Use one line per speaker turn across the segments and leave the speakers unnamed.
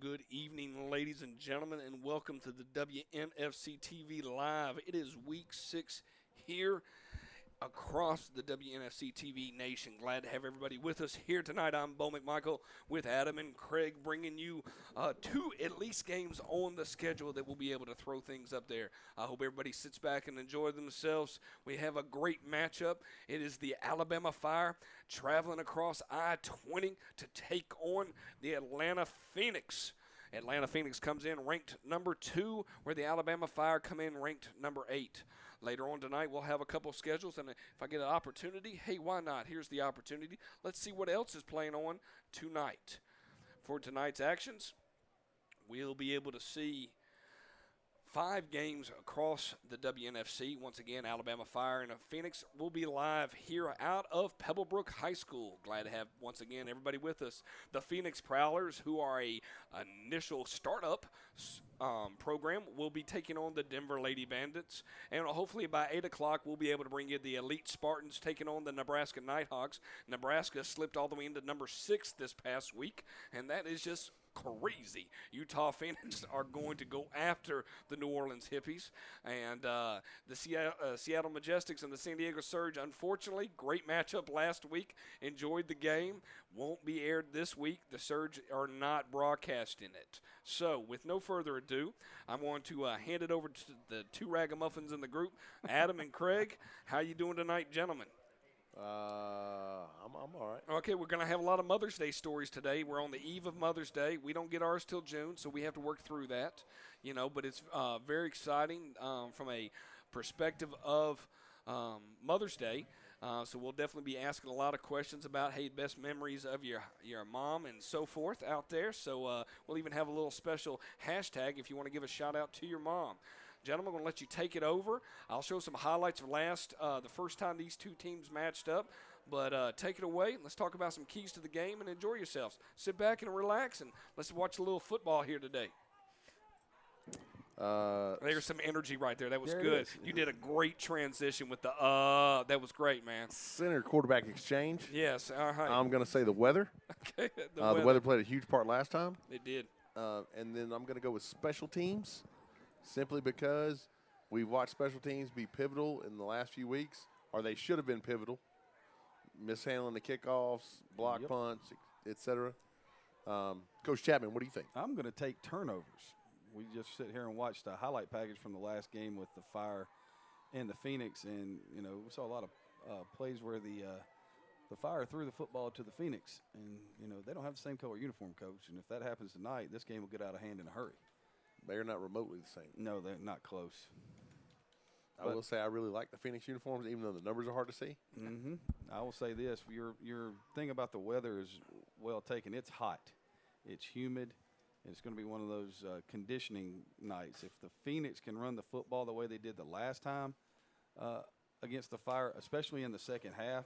good evening, ladies and gentlemen, and welcome to the WNFC TV Live. It is week 6 here across the WNFC TV nation. Glad to have everybody with us here tonight. I'm Bo McMichael with Adam and Craig, bringing you 2 at least games on the schedule that we'll be able to throw things up there. I hope everybody sits back and enjoy themselves. We have a great matchup. It is the Alabama Fire traveling across I-20 to take on the Atlanta Phoenix. Atlanta Phoenix comes in ranked number 2, where the Alabama Fire come in ranked number 8. Later on tonight, we'll have a couple of schedules, and if I get an opportunity, hey, why not? Here's the opportunity. Let's see what else is playing on tonight. For tonight's actions, we'll be able to see 5 games across the WNFC. Once again, Alabama Fire and Phoenix will be live here out of Pebblebrook High School. Glad to have, once again, everybody with us. The Phoenix Prowlers, who are a initial startup program, will be taking on the Denver Lady Bandits. And hopefully by 8 o'clock, we'll be able to bring you the Elite Spartans taking on the Nebraska Nighthawks. Nebraska slipped all the way into number 6 this past week, and that is just crazy. Utah Phoenix are going to go after the New Orleans Hippies, and the Seattle Majestics and the San Diego Surge. Unfortunately, great matchup last week. Enjoyed the game. Won't be aired this week. The Surge are not broadcasting it. So, with no further ado, I'm going to hand it over to the 2 ragamuffins in the group, Adam and Craig. How you doing tonight, gentlemen?
I'm all right.
Okay, we're going to have a lot of Mother's Day stories today. We're on the eve of Mother's Day. We don't get ours till June, so we have to work through that, but it's very exciting from a perspective of Mother's Day. So we'll definitely be asking a lot of questions about, hey, best memories of your mom and so forth out there. So we'll even have a little special hashtag if you want to give a shout-out to your mom. Gentlemen, I'm going to let you take it over. I'll show some highlights of the first time these 2 teams matched up. But take it away. Let's talk about some keys to the game and enjoy yourselves. Sit back and relax, and let's watch a little football here today. There's some energy right there. That was good. You did a great transition with the that was great, man.
Center quarterback exchange.
Yes. All right.
I'm going to say the weather.
Okay.
The weather played a huge part last time.
It did.
And then I'm going to go with special teams, simply because we've watched special teams be pivotal in the last few weeks, or they should have been pivotal. Mishandling the kickoffs, block punts, etc. Coach Chapman, what do you think?
I'm going to take turnovers. We just sit here and watch the highlight package from the last game with the Fire and the Phoenix, and we saw a lot of plays where the Fire threw the football to the Phoenix, and they don't have the same color uniform, Coach. And if that happens tonight, this game will get out of hand in a hurry.
They're not remotely the same.
No, they're not close.
I will say I really like the Phoenix uniforms, even though the numbers are hard to see.
Mm-hmm. I will say this. Your thing about the weather is well taken. It's hot. It's humid. It's going to be one of those conditioning nights. If the Phoenix can run the football the way they did the last time against the Fire, especially in the second half,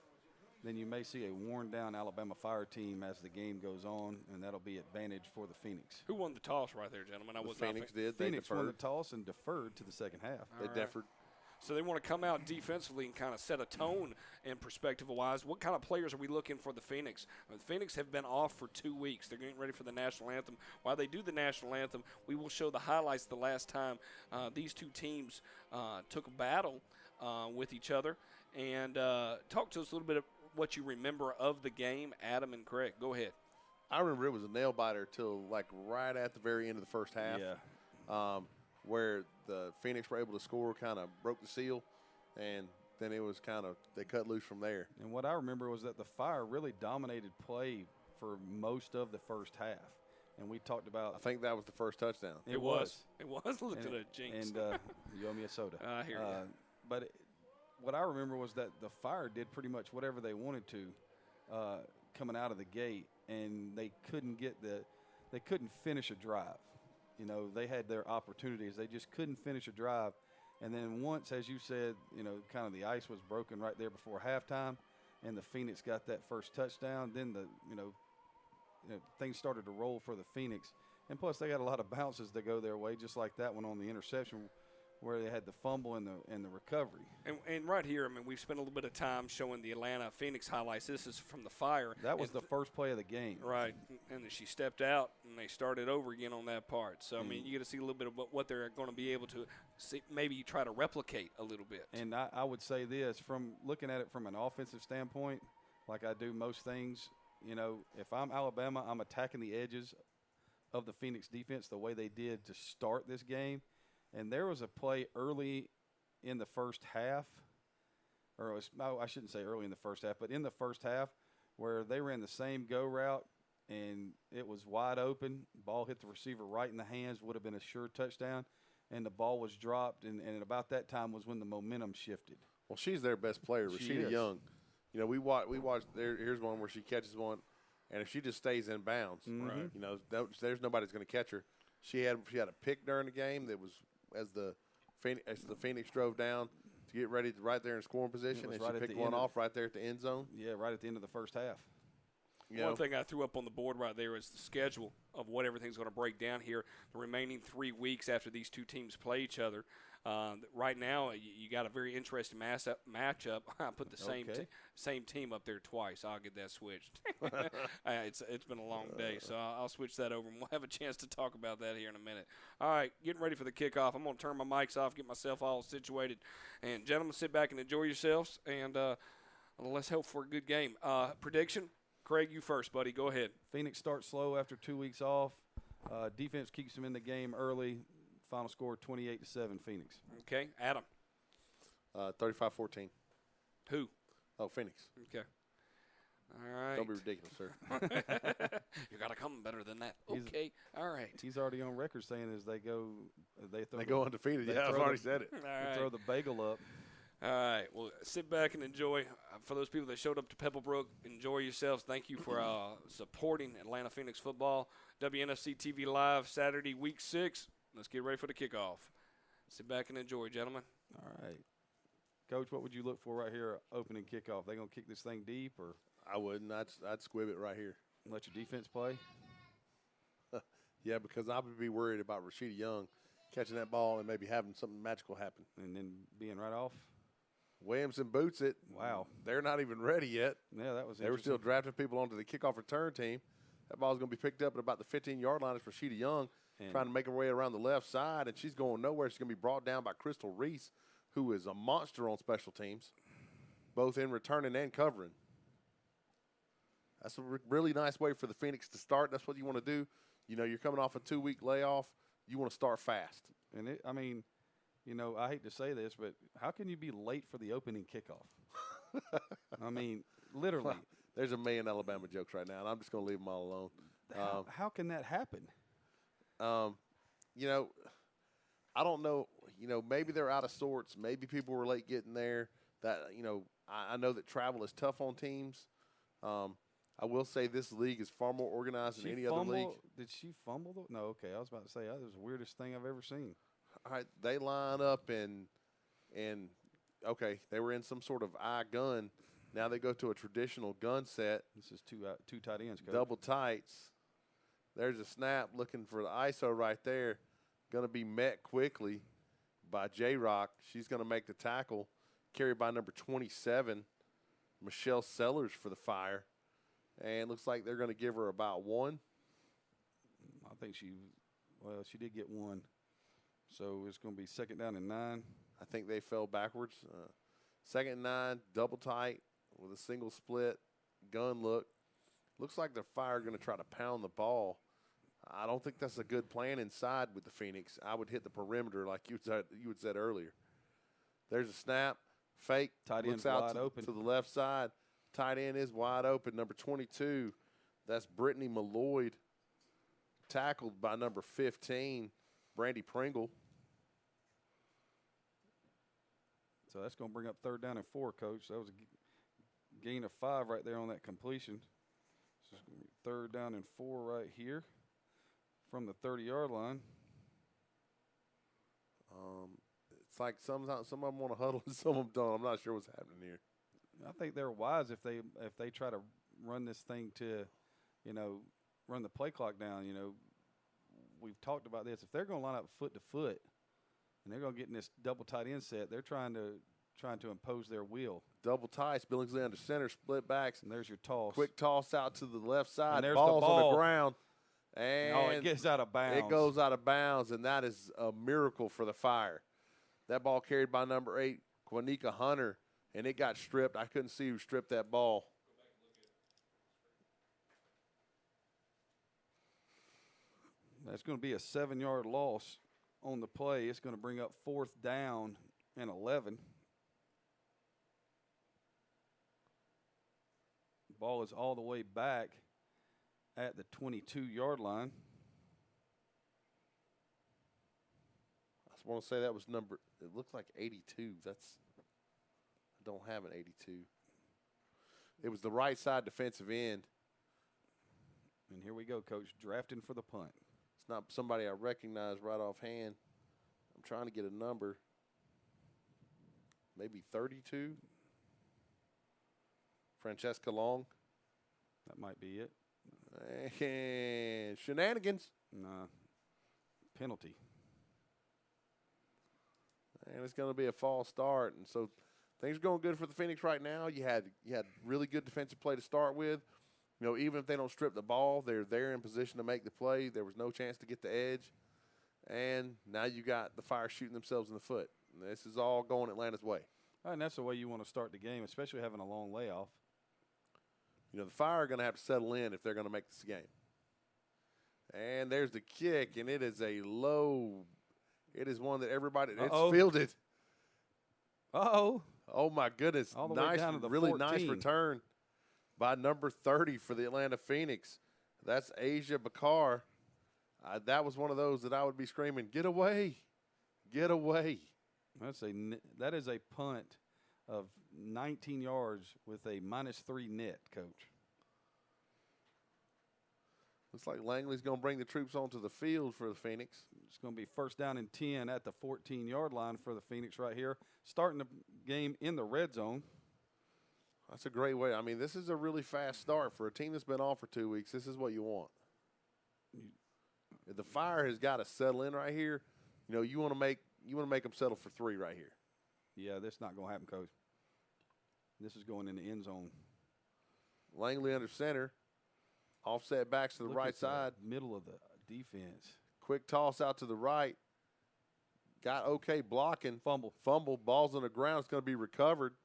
then you may see a worn-down Alabama Fire team as the game goes on, and that'll be advantage for the Phoenix.
Who won the toss right there, gentlemen?
Phoenix did.
Phoenix won the toss and deferred to the second half.
They deferred.
So they want to come out defensively and kind of set a tone in perspective-wise. What kind of players are we looking for the Phoenix? The Phoenix have been off for 2 weeks. They're getting ready for the national anthem. While they do the national anthem, we will show the highlights the last time these 2 teams took a battle with each other. And talk to us a little bit of what you remember of the game, Adam and Craig. Go ahead.
I remember it was a nail-biter till right at the very end of the first half.
Yeah.
Where the Phoenix were able to score, kind of broke the seal, and then it was they cut loose from there.
And what I remember was that the Fire really dominated play for most of the first half. And we talked about –
I think that was the first touchdown.
It was. Look at that jinx.
And you owe me a soda.
I hear you.
But what I remember was that the Fire did pretty much whatever they wanted to coming out of the gate, and they couldn't finish a drive. They had their opportunities. They just couldn't finish a drive. And then once, as you said, kind of the ice was broken right there before halftime, and the Phoenix got that first touchdown, then things started to roll for the Phoenix. And plus, they got a lot of bounces that go their way, just like that one on the interception where they had the fumble and the recovery.
And right here, I mean, we've spent a little bit of time showing the Atlanta Phoenix highlights. This is from the Fire.
That was the first play of the game.
Right, and then she stepped out, and they started over again on that part. So, I mean, you get to see a little bit of what they're going to be able to see, maybe try to replicate a little bit.
And I would say this, from looking at it from an offensive standpoint, like I do most things, you know, if I'm Alabama, I'm attacking the edges of the Phoenix defense the way they did to start this game. And there was a play early in the first half, I shouldn't say early in the first half, but in the first half where they ran the same go route and it was wide open. Ball hit the receiver right in the hands, would have been a sure touchdown, and the ball was dropped. And at about that time was when the momentum shifted.
Well, she's their best player, Rashida Young. You know, we watched here's one where she catches one, and if she just stays in bounds,
Right.
you know, there's nobody's going to catch her. She had a pick during the game that was as the Phoenix drove down to get ready right there in scoring position, and
right
she
at
picked
the
one
end
off right there at the end zone.
Yeah, right at the end of the first half.
One thing I threw up on the board right there is the schedule of what everything's going to break down here. The remaining 3 weeks after these two teams play each other. Right now, you got a very interesting matchup. I put the same team up there twice. I'll get that switched. It's been a long day, so I'll switch that over, and we'll have a chance to talk about that here in a minute. All right, getting ready for the kickoff. I'm going to turn my mics off, get myself all situated. And, gentlemen, sit back and enjoy yourselves, and let's hope for a good game. Prediction? Craig, you first, buddy. Go ahead.
Phoenix starts slow after 2 weeks off. Defense keeps them in the game early. Final score 28-7 Phoenix.
Okay, Adam.
35-14.
Who?
Oh, Phoenix.
Okay. All right.
Don't be ridiculous, sir.
You got to come better than that. Okay. All right.
He's already on record saying as they go
undefeated. Yeah, I've already said it.
All right.
Throw the bagel up.
All right. Well, sit back and enjoy. For those people that showed up to Pebblebrook, enjoy yourselves. Thank you for supporting Atlanta Phoenix football. WNFC TV Live, Saturday, Week 6. Let's get ready for the kickoff. Sit back and enjoy, gentlemen.
All right. Coach, what would you look for right here opening kickoff? They going to kick this thing deep or?
I wouldn't. I'd squib it right here.
Let your defense play?
Yeah, because I would be worried about Rashida Young catching that ball and maybe having something magical happen.
And then being right off?
Williamson boots it.
Wow.
They're not even ready yet.
Yeah, that was
They were still drafting people onto the kickoff return team. That ball's going to be picked up at about the 15-yard line. It's Rashida Young trying to make her way around the left side, and she's going nowhere. She's going to be brought down by Crystal Reese, who is a monster on special teams, both in returning and covering. That's a really nice way for the Phoenix to start. That's what you want to do. You know, you're coming off a 2-week layoff. You want to start fast.
And I mean, you know, I hate to say this, but how can you be late for the opening kickoff? I mean, literally.
Well, there's a million Alabama jokes right now, and I'm just going to leave them all alone.
How can that happen?
You know, I don't know. You know, maybe they're out of sorts. Maybe people were late getting there. That, you know, I know that travel is tough on teams. I will say this league is far more organized than any other league.
Did she fumble? No, okay. I was about to say that was the weirdest thing I've ever seen.
All right, they line up and okay, they were in some sort of eye gun. Now they go to a traditional gun set.
This is two tight ends, Coach.
Double tights. There's a snap looking for the ISO right there. Going to be met quickly by J-Rock. She's going to make the tackle. Carried by number 27, Michelle Sellers for the Fire. And looks like they're going to give her about 1.
I think she did get 1. So it's going to be 2nd down and 9.
I think they fell backwards. 2nd and 9, double tight with a single split, gun look. Looks like the Fire are going to try to pound the ball. I don't think that's a good plan inside with the Phoenix. I would hit the perimeter like you had said earlier. There's a snap, fake,
tight
looks
end's
out
wide open
to the left side. Tight end is wide open. Number 22, that's Brittany Malloyd, tackled by number 15, Brandy Pringle.
So that's going to bring up 3rd down and 4, Coach. That was a gain of 5 right there on that completion. So it's going to be 3rd down and 4 right here from the 30-yard line.
It's like some of them want to huddle and some of them don't. I'm not sure what's happening here.
I think they're wise if they try to run this thing to, you know, run the play clock down. You know, we've talked about this. If they're going to line up foot to foot And they're going to get in this double tight end set. They're trying to impose their will.
Double tights, Billingsley under center, split backs.
And there's your toss.
Quick toss out to the left side.
And there's
Ball's
the ball
on the ground. And
it gets out of bounds.
It goes out of bounds, and that is a miracle for the Fire. That ball carried by number 8, Quanika Hunter, and it got stripped. I couldn't see who stripped that ball.
That's going to be a 7-yard loss on the play. It's going to bring up 4th down and 11. The ball is all the way back at the 22-yard line.
I want to say that was number, it looks like 82. I don't have an 82. It was the right side defensive end.
And here we go, Coach, drafting for the punt.
It's not somebody I recognize right offhand. I'm trying to get a number. Maybe 32. Francesca Long.
That might be it.
And shenanigans.
Nah. Penalty.
And it's going to be a false start. And so things are going good for the Phoenix right now. You had really good defensive play to start with. You know, even if they don't strip the ball, they're there in position to make the play. There was no chance to get the edge. And now you got the Fire shooting themselves in the foot. And this is all going Atlanta's way.
And that's the way you want to start the game, especially having a long layoff.
You know, the Fire are going to have to settle in if they're going to make this game. And there's the kick, and it is a low. It is one that everybody – it's fielded.
Uh-oh.
Oh, my goodness.
All the way down to the
really
14.
Nice return by number 30 for the Atlanta Phoenix. That's Asia Bakar. That was one of those that I would be screaming, get away, get away.
That is a punt of 19 yards with a -3 net, Coach.
Looks like Langley's going to bring the troops onto the field for the Phoenix.
It's going to be 1st down and 10 at the 14-yard line for the Phoenix right here. Starting the game in the red zone.
That's a great way. I mean, this is a really fast start for a team that's been off for 2 weeks. This is what you want. The Fire has got to settle in right here. You know, you want to make them settle for 3 right here.
Yeah, that's not going to happen, Coach. This is going in the end zone.
Langley under center. Offset backs to the right side.
Middle of the defense.
Quick toss out to the right. Got okay blocking.
Fumble.
Ball's on the ground. It's going to be recovered.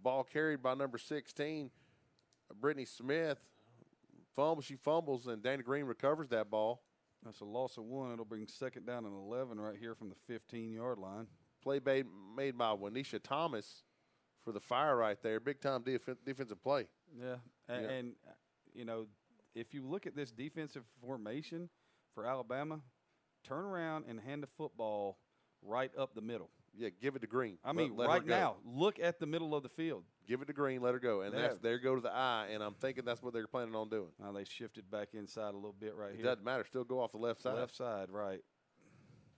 Ball carried by number 16, Brittany Smith. She fumbles, and Dana Green recovers that ball.
That's a loss of 1. It'll bring 2nd down and 11 right here from the 15-yard line.
Play made by Wanisha Thomas for the Fire right there. Big-time defensive play.
Yeah, and you know, if you look at this defensive formation for Alabama, turn around and hand the football right up the middle.
Yeah, give it to Green.
I mean, right now, look at the middle of the field.
Give it to Green, let her go. And there go to the eye, and I'm thinking that's what they're planning on doing.
Now they shifted back inside a little bit right here.
It doesn't matter. Still go off the left side.
Left side, right.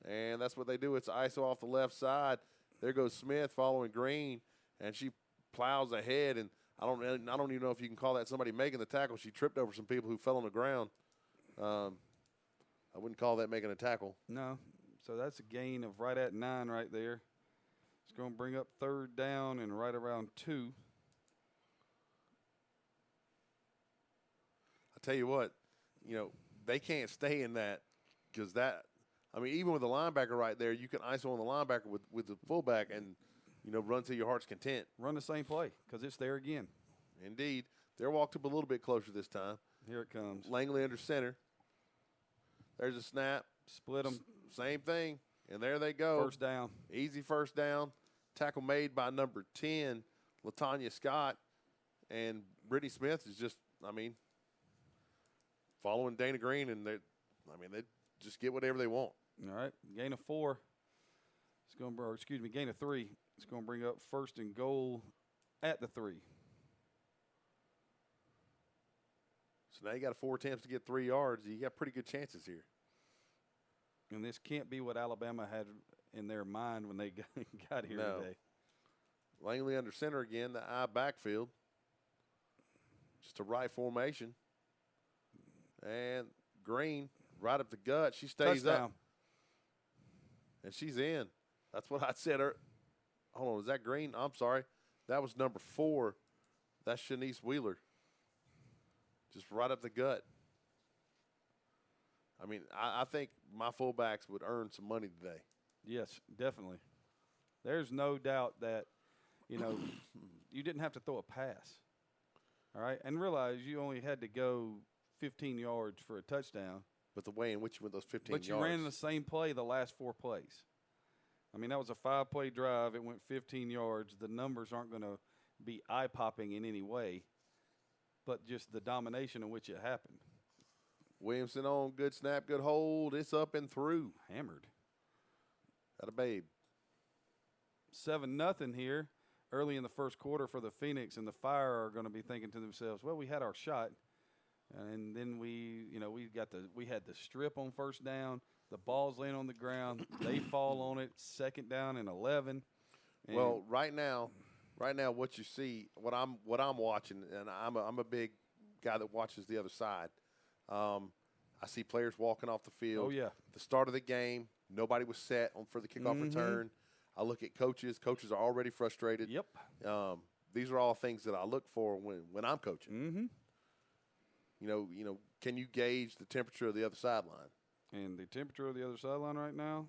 And that's what they do. It's ISO off the left side. There goes Smith following Green, and she plows ahead. And I don't even know if you can call that somebody making the tackle. She tripped over some people who fell on the ground. I wouldn't call that making a tackle.
No. So that's a gain of right at 9 right there. It's going to bring up 3rd down and right around 2.
I tell you what, you know, they can't stay in that because that, I mean, even with the linebacker right there, you can ISO on the linebacker with the fullback and, you know, run to your heart's content.
Run the same play because it's there again.
Indeed. They're walked up a little bit closer this time.
Here it comes.
Langley under center. There's a snap.
Split them.
Same thing. And there they go.
1st down.
Easy 1st down. Tackle made by number 10, LaTanya Scott. And Brittany Smith is just, I mean, following Dana Green, and they just get whatever they want.
All right. Gain of 4. It's going to gain of 3. It's going to bring up 1st and goal at the 3.
So now you got 4 attempts to get 3 yards. You got pretty good chances here.
And this can't be what Alabama had in their mind when they got here today.
Langley under center again, the I backfield. Just a right formation. And Green right up the gut. She stays
Touchdown.
up. and she's in. That's what I said. Hold on, is that Green? I'm sorry. That was number 4. That's Shanice Wheeler. Just right up the gut. I mean, I think my fullbacks would earn some money today.
Yes, definitely. There's no doubt that, you know, you didn't have to throw a pass. All right? And realize you only had to go 15 yards for a touchdown.
But the way in which you went those 15 yards.
But you ran the same play the last 4 plays. I mean, that was a 5-play drive. It went 15 yards. The numbers aren't going to be eye-popping in any way, but just the domination in which it happened.
Williamson on, good snap, good hold. It's up and through.
Hammered.
Got a babe.
7-0 here early in the first quarter for the Phoenix, and the Fire are going to be thinking to themselves, well, we had our shot, and then we had the strip on first down. The ball's laying on the ground. They fall on it. 2nd down and 11. And
well, right now, what you see, what I'm watching, and I'm a big guy that watches the other side. I see players walking off the field.
Oh yeah.
The start of the game, nobody was set for the kickoff return. I look at coaches. Coaches are already frustrated.
Yep.
These are all things that I look for when I'm coaching.
Mm-hmm.
You know, can you gauge the temperature of the other sideline?
And the temperature of the other sideline right now?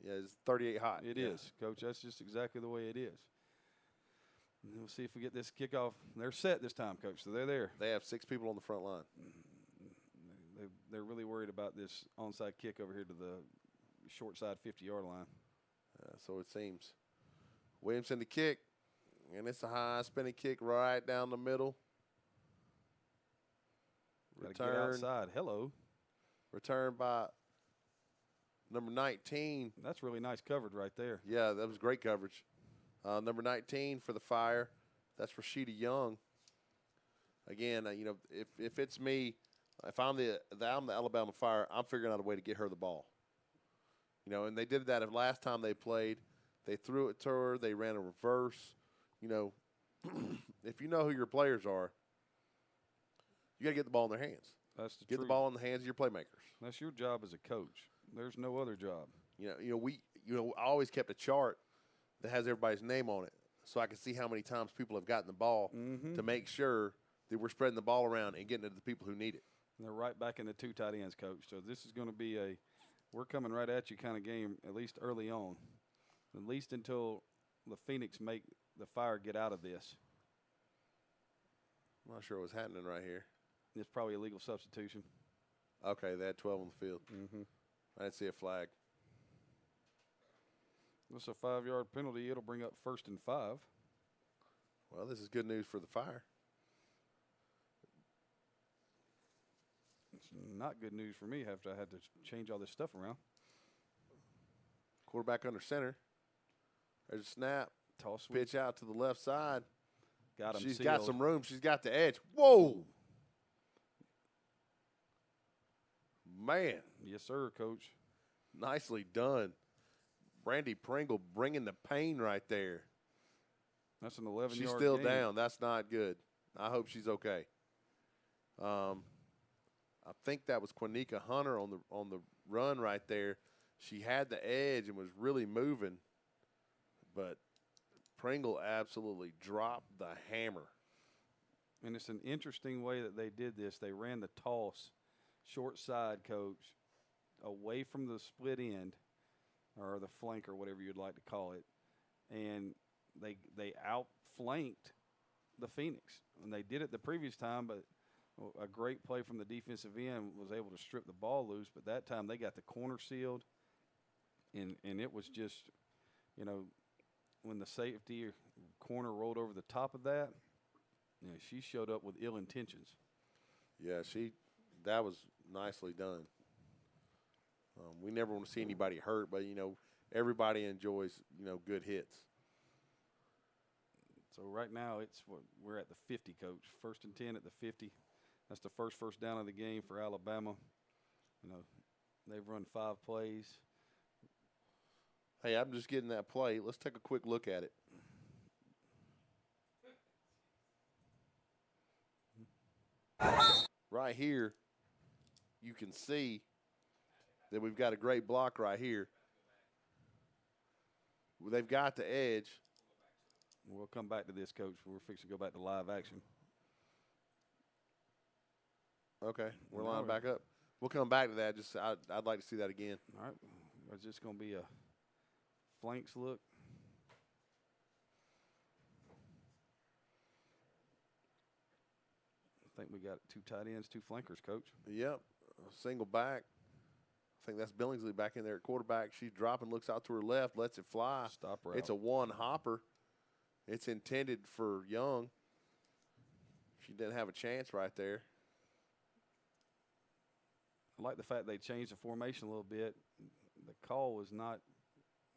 Yeah, it's 38 hot.
It is, Coach. That's just exactly the way it is. And we'll see if we get this kickoff. They're set this time, Coach, so they're there.
They have 6 people on the front line.
They're really worried about this onside kick over here to the short side 50-yard line.
So it seems. Williamson the kick, and it's a high spinning kick right down the middle.
Got to get outside. Hello.
Returned by number 19.
That's really nice coverage right there.
Yeah, that was great coverage. Number 19 for the Fire. That's Rashida Young. Again, you know, if it's me, if I'm the Alabama Fire, I'm figuring out a way to get her the ball. You know, and they did that last time they played. They threw it to her. They ran a reverse. You know, if you know who your players are, you got to get the ball in their hands.
That's the
Get
truth.
the ball in the hands of your playmakers.
That's your job as a coach. There's no other job.
I always kept a chart that has everybody's name on it, so I can see how many times people have gotten the ball to make sure that we're spreading the ball around and getting it to the people who need it.
And they're right back in the 2 tight ends, Coach. So this is going to be we're coming right at you kind of game, at least early on, at least until the Phoenix make the Fire get out of this.
I'm not sure what's happening right here.
It's probably a legal substitution.
Okay, they had 12 on the field. I didn't see a flag.
That's a 5-yard penalty. It'll bring up 1st and 5.
Well, this is good news for the Fire.
It's not good news for me after I had to change all this stuff around.
Quarterback under center. There's a snap.
Toss sweep.
Pitch out to the left side.
Got him.
She's got some room. She's got the edge. Whoa! Man.
Yes, sir, Coach.
Nicely done. Brandy Pringle bringing the pain right there.
That's an 11-yard
She's still
gain.
down. That's not good. I hope she's okay. I think that was Quanika Hunter on the run right there. She had the edge and was really moving, but Pringle absolutely dropped the hammer.
And it's an interesting way that they did this. They ran the toss, short side, Coach, away from the split end or the flank or whatever you'd like to call it, and they outflanked the Phoenix. And they did it the previous time, but a great play from the defensive end was able to strip the ball loose. But that time they got the corner sealed, and it was just, you know, when the safety or corner rolled over the top of that, you know, she showed up with ill intentions.
Yeah, that was nicely done. We never want to see anybody hurt, but, you know, everybody enjoys, you know, good hits.
So right now we're at the 50, Coach. 1st and 10 at the 50. That's the first down of the game for Alabama. You know, they've run 5 plays.
Hey, I'm just getting that play. Let's take a quick look at it. Right here, you can see that we've got a great block right here. They've got the edge.
We'll come back to this, Coach. We're fixing to go back to live action.
Okay, we're lining back up. We'll come back to that. Just I'd like to see that again.
All right. Is this going to be a flanks look? I think we got 2 tight ends, 2 flankers, Coach.
Yep, single back. I think that's Billingsley back in there at quarterback. She's dropping, looks out to her left, lets it fly.
Stop route.
It's a one hopper. It's intended for Young. She didn't have a chance right there.
I like the fact they changed the formation a little bit. The call was not,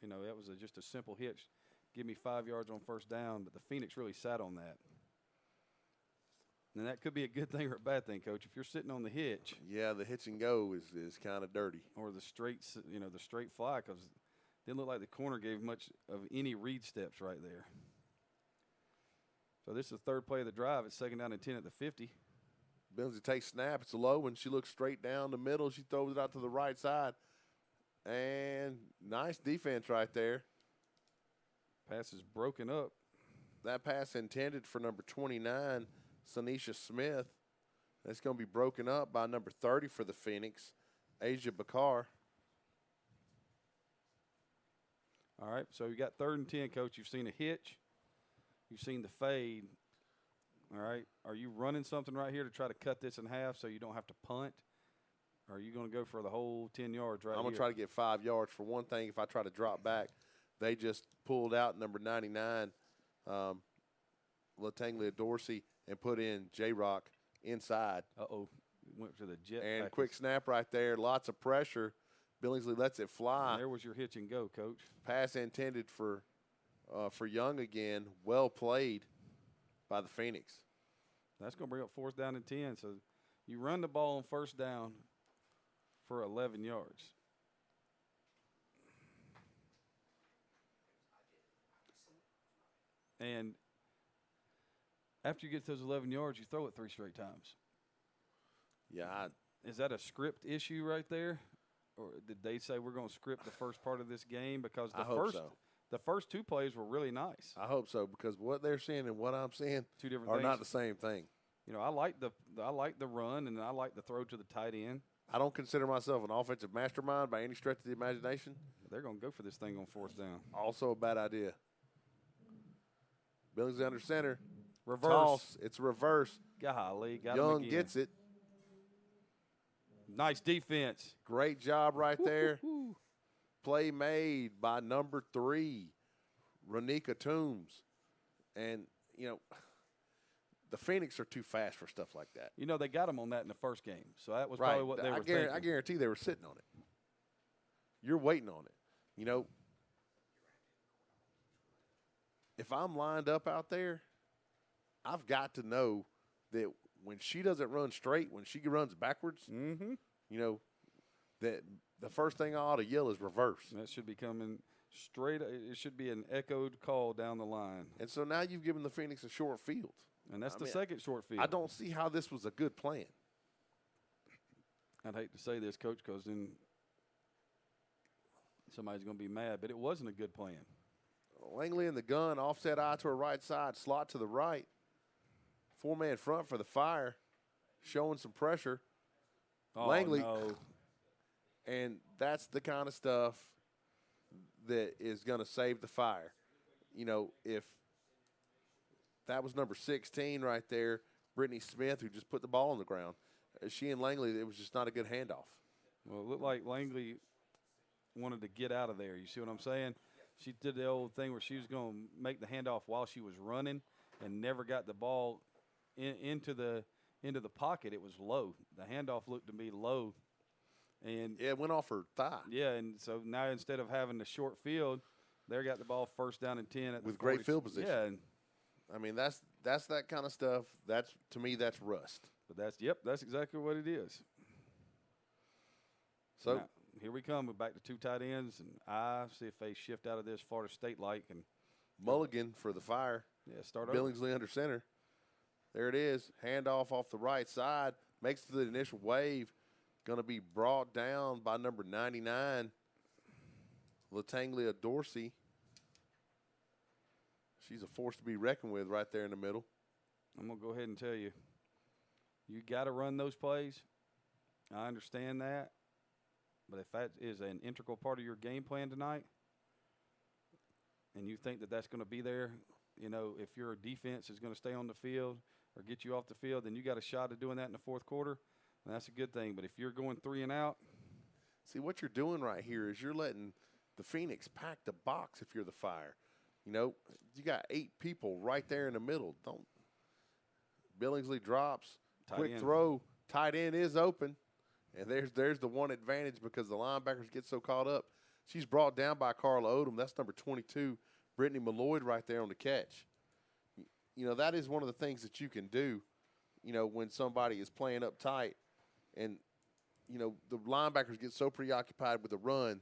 it was just a simple hitch. Give me 5 yards on first down, but the Phoenix really sat on that. And that could be a good thing or a bad thing, Coach. If you're sitting on the hitch.
Yeah, the hitch and go is kind of dirty.
Or the straight fly, because it didn't look like the corner gave much of any read steps right there. So this is the third play of the drive. It's 2nd down and 10 at the 50.
Billingsley takes snap. It's a low one. She looks straight down the middle. She throws it out to the right side. And nice defense right there.
Pass is broken up.
That pass intended for number 29, Sanisha Smith. That's going to be broken up by number 30 for the Phoenix, Asia Bakar.
All right, so you got 3rd and 10, Coach. You've seen a hitch. You've seen the fade. All right, are you running something right here to try to cut this in half so you don't have to punt? Or are you going to go for the whole 10 yards right here?
I'm going to try to get 5 yards. For one thing, if I try to drop back, they just pulled out number 99, Latanglia Dorsey, and put in J-Rock inside.
Uh-oh, went to the jet.
And
package.
quick snap right there, lots of pressure. Billingsley lets it fly.
And there was your hitch and go, Coach.
Pass intended for Young again. Well played by the Phoenix.
That's going to bring up 4th down and 10. So you run the ball on first down for 11 yards. And after you get those 11 yards, you throw it 3 straight times.
Yeah.
Is that a script issue right there? Or did they say we're going to script the first part of this game? Because the first 2 plays were really nice.
I hope so, because what they're seeing and what I'm seeing
2 different
are
things.
not the same thing.
I like the run, and I like the throw to the tight end.
I don't consider myself an offensive mastermind by any stretch of the imagination.
They're going to go for this thing on 4th down.
Also a bad idea. Billingsley under center.
Reverse.
Toss. It's a reverse.
Golly, got
Young
him again.
gets it.
Nice defense.
Great job right there. Play made by number 3, Renika Toombs. And, the Phoenix are too fast for stuff like that.
They got them on that in the first game. So that was probably what they were thinking.
I guarantee they were sitting on it. You're waiting on it. If I'm lined up out there, I've got to know that when she doesn't run straight, when she runs backwards, that the first thing I ought to yell is reverse.
That should be coming straight. It should be an echoed call down the line.
And so now you've given the Phoenix a short field.
And that's the second short field.
I don't see how this was a good plan.
I'd hate to say this, Coach, because then somebody's going to be mad, but it wasn't a good plan.
Langley in the gun, offset eye to her right side, slot to the right. 4-man front for the Fire, showing some pressure.
Oh,
Langley,
no.
And that's the kind of stuff that is going to save the Fire. If that was number 16 right there, Brittany Smith, who just put the ball on the ground. She and Langley, it was just not a good handoff.
Well, it looked like Langley wanted to get out of there. You see what I'm saying? She did the old thing where she was going to make the handoff while she was running and never got the ball into the pocket. It was low. The handoff looked to be low. And
it went off her thigh.
Yeah, and so now instead of having the short field, they got the ball 1st down and 10 at
with
the
great field position.
Yeah, and
that's that kind of stuff. To me that's rust.
But that's exactly what it is.
So
now, here we come. We're back to 2 tight ends, and I see if they shift out of this Florida State like and
Mulligan for the Fire.
Yeah, start over.
Billingsley under center. There it is. Handoff off the right side. Makes the initial wave. Going to be brought down by number 99, Latanglia Dorsey. she's a force to be reckoned with right there in the middle.
I'm going to go ahead and tell you, you got to run those plays. I understand that. But if that is an integral part of your game plan tonight, and you think that that's going to be there, you know, if your defense is going to stay on the field or get you off the field, then you got a shot at doing that in the fourth quarter. And that's a good thing. But if you're going 3 and out.
See, what you're doing right here is you're letting the Phoenix pack the box if you're the Fire. You know, you got 8 people right there in the middle. Billingsley drops, quick throw, tight end is open. And there's the one advantage because the linebackers get so caught up. She's brought down by Carla Odom. That's number 22, Brittany Malloyd right there on the catch. You know, that is one of the things that you can do, you know, when somebody is playing up tight. And, you know, the linebackers get so preoccupied with the run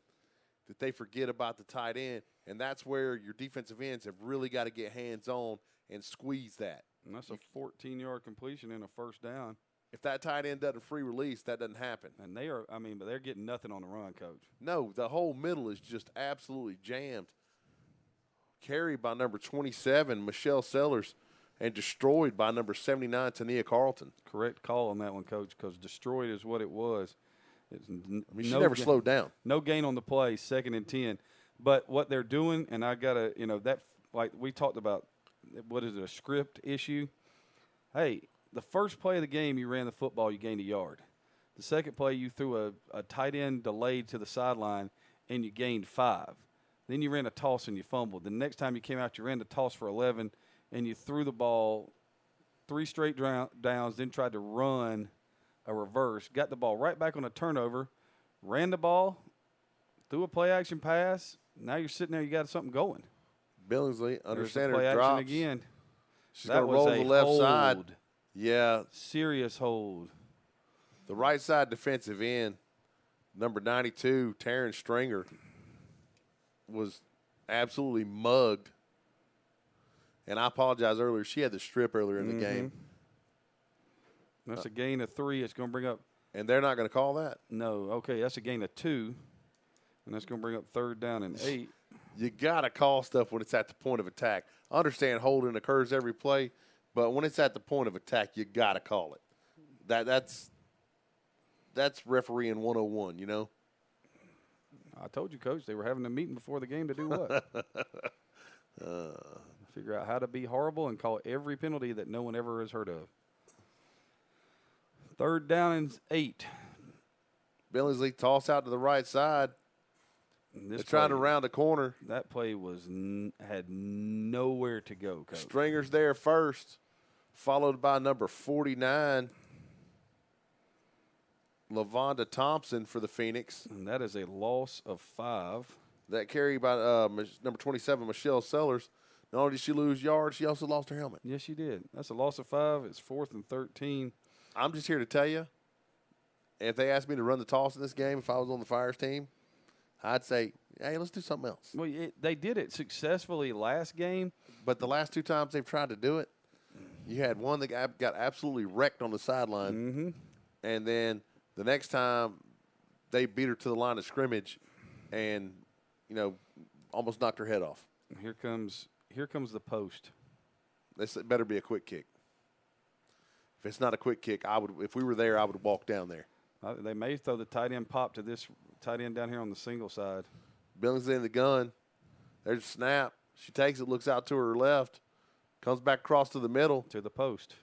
that they forget about the tight end. And that's where your defensive ends have really got to get hands-on and squeeze that.
And that's a 14-yard completion and a first down.
If that tight end doesn't free release, that doesn't happen.
And but they're getting nothing on the run, Coach.
No, the whole middle is just absolutely jammed. Carried by number 27, Michelle Sellers, and destroyed by number 79, Tania Carlton.
Correct call on that one, Coach, because destroyed is what it was.
She never slowed down.
No gain on the play, 2nd and 10. But what they're doing, and I got to, that like we talked about, what is it, a script issue? Hey, the first play of the game, you ran the football, you gained a yard. The second play, you threw a tight end delayed to the sideline, and you gained 5. Then you ran a toss and you fumbled. The next time you came out, you ran the toss for 11, and you threw the ball 3 straight downs, then tried to run a reverse, got the ball right back on a turnover, ran the ball, threw a play-action pass. Now you're sitting there, you got something going.
Billingsley, under center,
play
drops.
action again.
She's going to roll the left side. Yeah.
Serious hold.
The right side defensive end, number 92, Taryn Stringer, was absolutely mugged. And I apologize earlier. She had the strip earlier in the game.
That's a gain of 3. It's going to bring up.
And they're not going to call that?
No. Okay, that's a gain of 2. And that's going to bring up 3rd down and 8.
You got to call stuff when it's at the point of attack. I understand holding occurs every play, but when it's at the point of attack, you got to call it. That's refereeing 101, you know?
I told you, Coach, they were having a meeting before the game to do what? Figure out how to be horrible and call every penalty that no one ever has heard of. 3rd down and 8.
Billingsley toss out to the right side. They're trying to round the corner.
That play had nowhere to go, Coach.
Stringer's there first, followed by number 49, LaVonda Thompson for the Phoenix.
And that is a loss of 5.
That carried by number 27, Michelle Sellers. Not only did she lose yards, she also lost her helmet.
Yes, she did. That's a loss of 5. It's 4th and 13.
I'm just here to tell you, if they asked me to run the toss in this game, if I was on the Fires team, I'd say, hey, let's do something else.
Well, they did it successfully last game.
But the last 2 times they've tried to do it, you had one that got absolutely wrecked on the sideline.
Mm-hmm.
And then the next time they beat her to the line of scrimmage and, almost knocked her head off.
Here comes the post.
This better be a quick kick. If it's not a quick kick, if we were there, I would walk down there.
They may throw the tight end pop to this tight end down here on the single side.
Billingsley in the gun. There's a snap. She takes it, looks out to her left, comes back across to the middle.
To the post.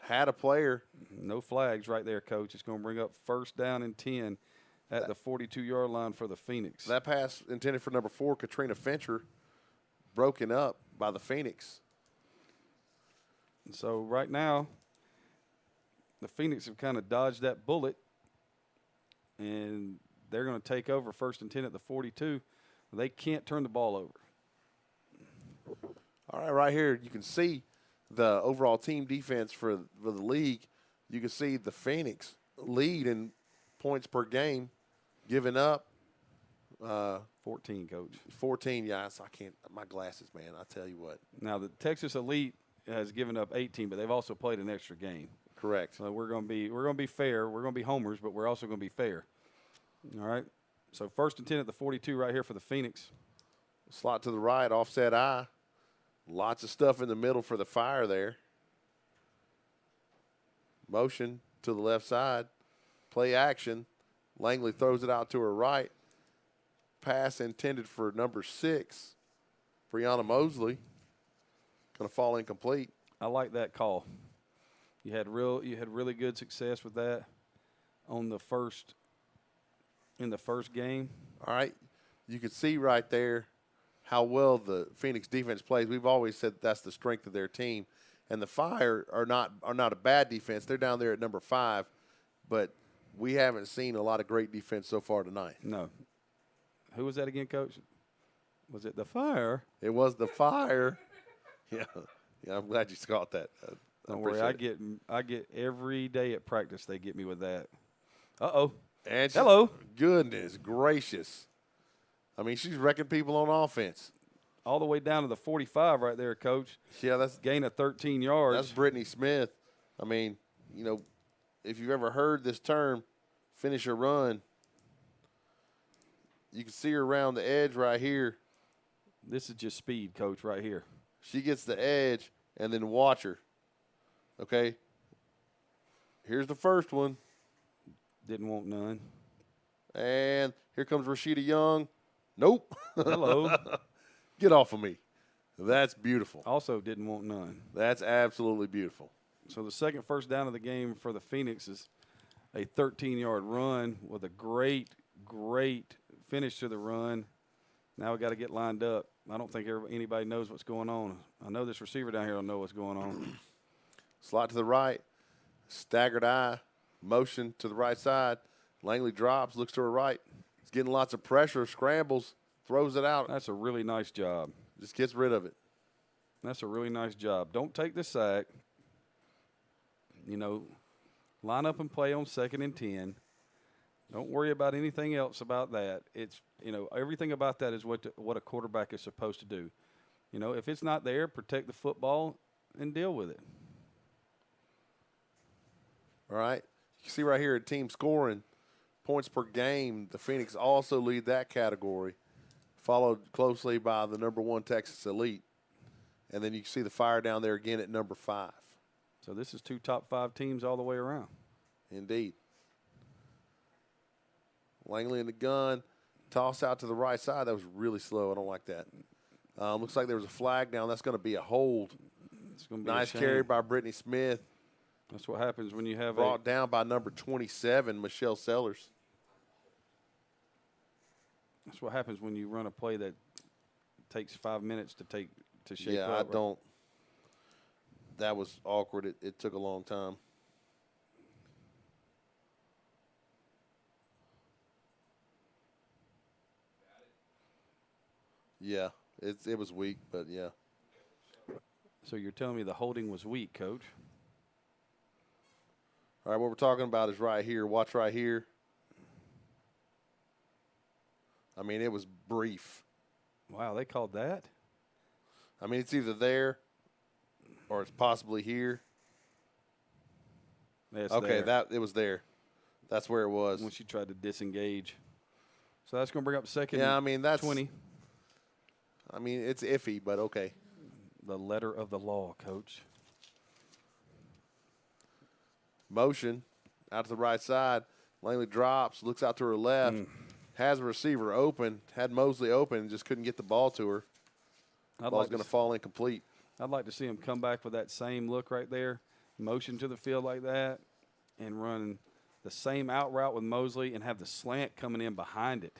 Had a player.
No flags right there, Coach. It's going to bring up 1st down and 10 at the 42-yard line for the Phoenix.
That pass intended for number 4, Katrina Fincher, broken up by the Phoenix.
So right now, the Phoenix have kind of dodged that bullet, and they're going to take over 1st and 10 at the 42. They can't turn the ball over.
All right here you can see the overall team defense for the league. You can see the Phoenix lead in points per game, giving up
14, Coach.
14, yes. I can't – my glasses, man, I tell you what.
Now, the Texas Elite has given up 18, but they've also played an extra game.
Correct.
So we're going to be fair. We're going to be homers, but we're also going to be fair. All right. So 1st and 10 at the 42 right here for the Phoenix.
Slot to the right, offset I. Lots of stuff in the middle for the Fire there. Motion to the left side. Play action. Langley throws it out to her right. Pass intended for number 6, Brianna Mosley. Going to fall incomplete.
I like that call. You had really good success with that in the first game.
All right. You can see right there how well the Phoenix defense plays. We've always said that's the strength of their team. And the Fire are not a bad defense. They're down there at number 5, but we haven't seen a lot of great defense so far tonight.
No. Who was that again, Coach? Was it the Fire?
It was the Fire. Yeah, I'm glad you caught that.
Don't worry, I get every day at practice. They get me with that. Uh-oh. Hello.
Goodness gracious. I mean, she's wrecking people on offense.
All the way down to the 45 right there, Coach.
Yeah, that's
gain of 13 yards.
That's Brittany Smith. I mean, if you've ever heard this term, finish a run, you can see her around the edge right here.
This is just speed, Coach, right here.
She gets the edge, and then watch her. Okay? Here's the first one.
Didn't want none.
And here comes Rashida Young. Nope.
Hello.
Get off of me. That's beautiful.
Also didn't want none.
That's absolutely beautiful.
So the second first down of the game for the Phoenix is a 13-yard run with a great finish to the run. Now we got to get lined up. I don't think anybody knows what's going on. I know this receiver down here don't know what's going on.
Slot to the right. Staggered eye. Motion to the right side. Langley drops, looks to her right. He's getting lots of pressure, scrambles, throws it out.
That's a really nice job.
Just gets rid of it.
That's a really nice job. Don't take the sack. Line up and play on 2nd and 10. Don't worry about anything else about that. It's, everything about that is what a quarterback is supposed to do. If it's not there, protect the football and deal with it.
All right. You can see right here at team scoring, points per game, the Phoenix also lead that category, followed closely by the number 1 Texas Elite. And then you can see the Fire down there again at number 5.
So this is 2 top 5 teams all the way around.
Indeed. Langley in the gun, toss out to the right side. That was really slow. I don't like that. Looks like there was a flag down. That's going to be a hold.
It's going to be
nice carry by Brittany Smith.
That's what happens when you have
brought down by number 27, Michelle Sellers.
That's what happens when you run a play that takes 5 minutes to shape up.
Yeah, I don't. That was awkward. It took a long time. Yeah, it was weak, but yeah.
So you're telling me the holding was weak, Coach?
All right, what we're talking about is right here. Watch right here. I mean, it was brief.
Wow, they called that?
I mean, it's either there or it's possibly here.
Yeah,
okay, it was there. That's where it was.
When she tried to disengage. So that's going to bring up 2nd.
Yeah, I mean, that's
20.
I mean, it's iffy, but okay.
The letter of the law, Coach.
Motion out to the right side. Langley drops, looks out to her left, has a receiver open, had Mosley open, and just couldn't get the ball to her. Ball's going to fall incomplete.
I'd like to see him come back with that same look right there, motion to the field like that, and run the same out route with Mosley and have the slant coming in behind it.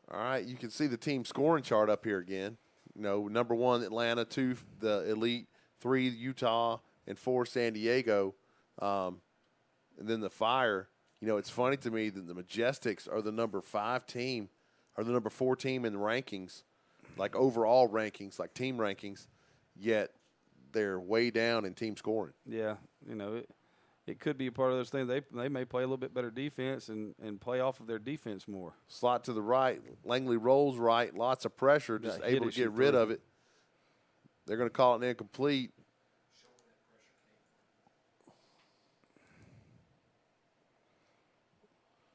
All right, you can see the team scoring chart up here again. Number 1, Atlanta, 2, the Elite, 3, Utah, and 4, San Diego. And then the Fire. It's funny to me that the Majestics are the number 5 team, or the number 4 team in the rankings, like overall rankings, like team rankings, yet they're way down in team scoring.
Yeah, it could be a part of those things. They may play a little bit better defense and play off of their defense more.
Slot to the right. Langley rolls right. Lots of pressure. Just able to get rid of it. They're going to call it an incomplete.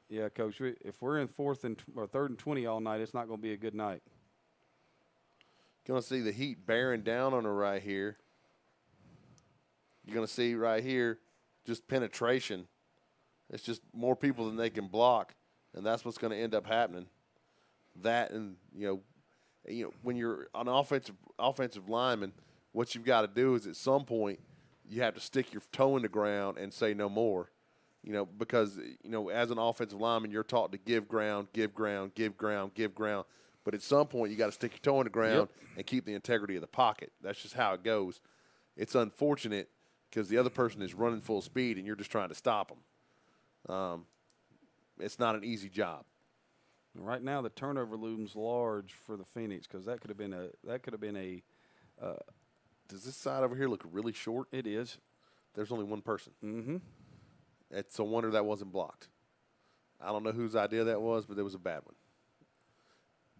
Yeah, Coach, if we're in 3rd and 20 all night, it's not going to be a good night.
Going to see the heat bearing down on her right here. You're going to see right here just penetration. It's just more people than they can block, and that's what's going to end up happening. That and, when you're an offensive lineman, what you've got to do is at some point you have to stick your toe in the ground and say no more. Because, as an offensive lineman, you're taught to give ground, give ground, give ground, give ground. But at some point, you got to stick your toe in the ground and keep the integrity of the pocket. That's just how it goes. It's unfortunate because the other person is running full speed and you're just trying to stop them. It's not an easy job.
Right now, the turnover looms large for the Phoenix because that could have been a.
Does this side over here look really short?
It is.
There's only one person.
Mm-hmm.
It's a wonder that wasn't blocked. I don't know whose idea that was, but it was a bad one.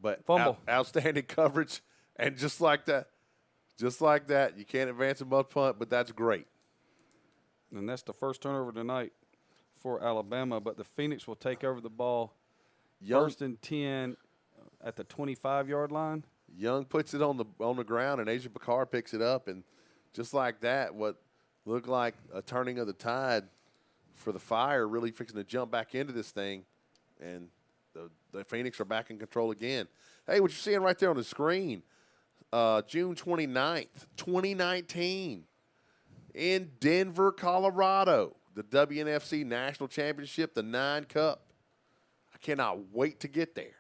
But
fumble.
Outstanding coverage, and just like that, you can't advance a muff punt, but that's great.
And that's the first turnover tonight for Alabama. But the Phoenix will take over the ball. First and 10 at the 25-yard line.
Young puts it on the ground, and Asia Bakar picks it up, and just like that, what looked like a turning of the tide for the Fire, really fixing to jump back into this thing, and the Phoenix are back in control again. Hey, what you're seeing right there on the screen, June 29th, 2019, in Denver, Colorado, the WNFC National Championship, the 9 Cup. I cannot wait to get there.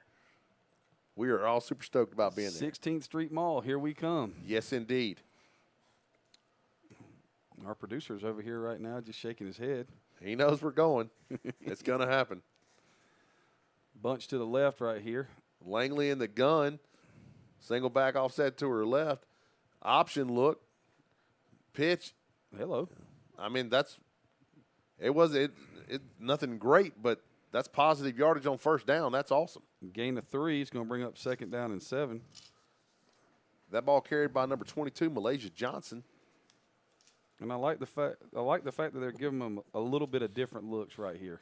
We are all super stoked about being there.
16th Street Mall, here we come.
Yes, indeed.
Our producer's over here right now just shaking his head.
He knows we're going. It's going to happen.
Bunch to the left right here.
Langley in the gun. Single back offset to her left. Option look. Pitch.
Hello.
I mean, nothing great, but that's positive yardage on first down. That's awesome.
Gain of 3 is going to bring up 2nd down and 7.
That ball carried by number 22, Malaysia Johnson.
And I like the fact that they're giving them a little bit of different looks right here.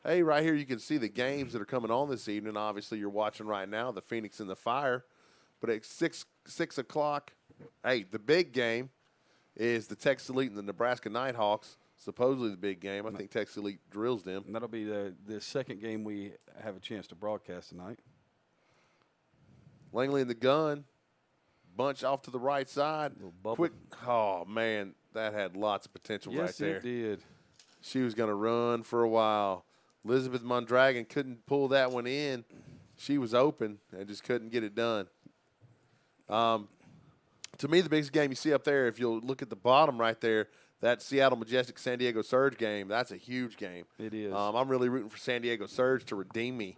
Hey, right here you can see the games that are coming on this evening. Obviously, you're watching right now the Phoenix and the Fire. But at 6 o'clock, hey, the big game is the Texas Elite and the Nebraska Nighthawks. Supposedly the big game. I think Texas Elite drills them.
And that'll be the second game we have a chance to broadcast tonight.
Langley in the gun. Bunch off to the right side.
Quick.
Oh, man, that had lots of potential right there.
Yes, it did.
She was going to run for a while. Elizabeth Mondragon couldn't pull that one in. She was open and just couldn't get it done. To me, the biggest game you see up there, if you'll look at the bottom right there, that Seattle Majestic San Diego Surge game, that's a huge game.
It is.
I'm really rooting for San Diego Surge to redeem me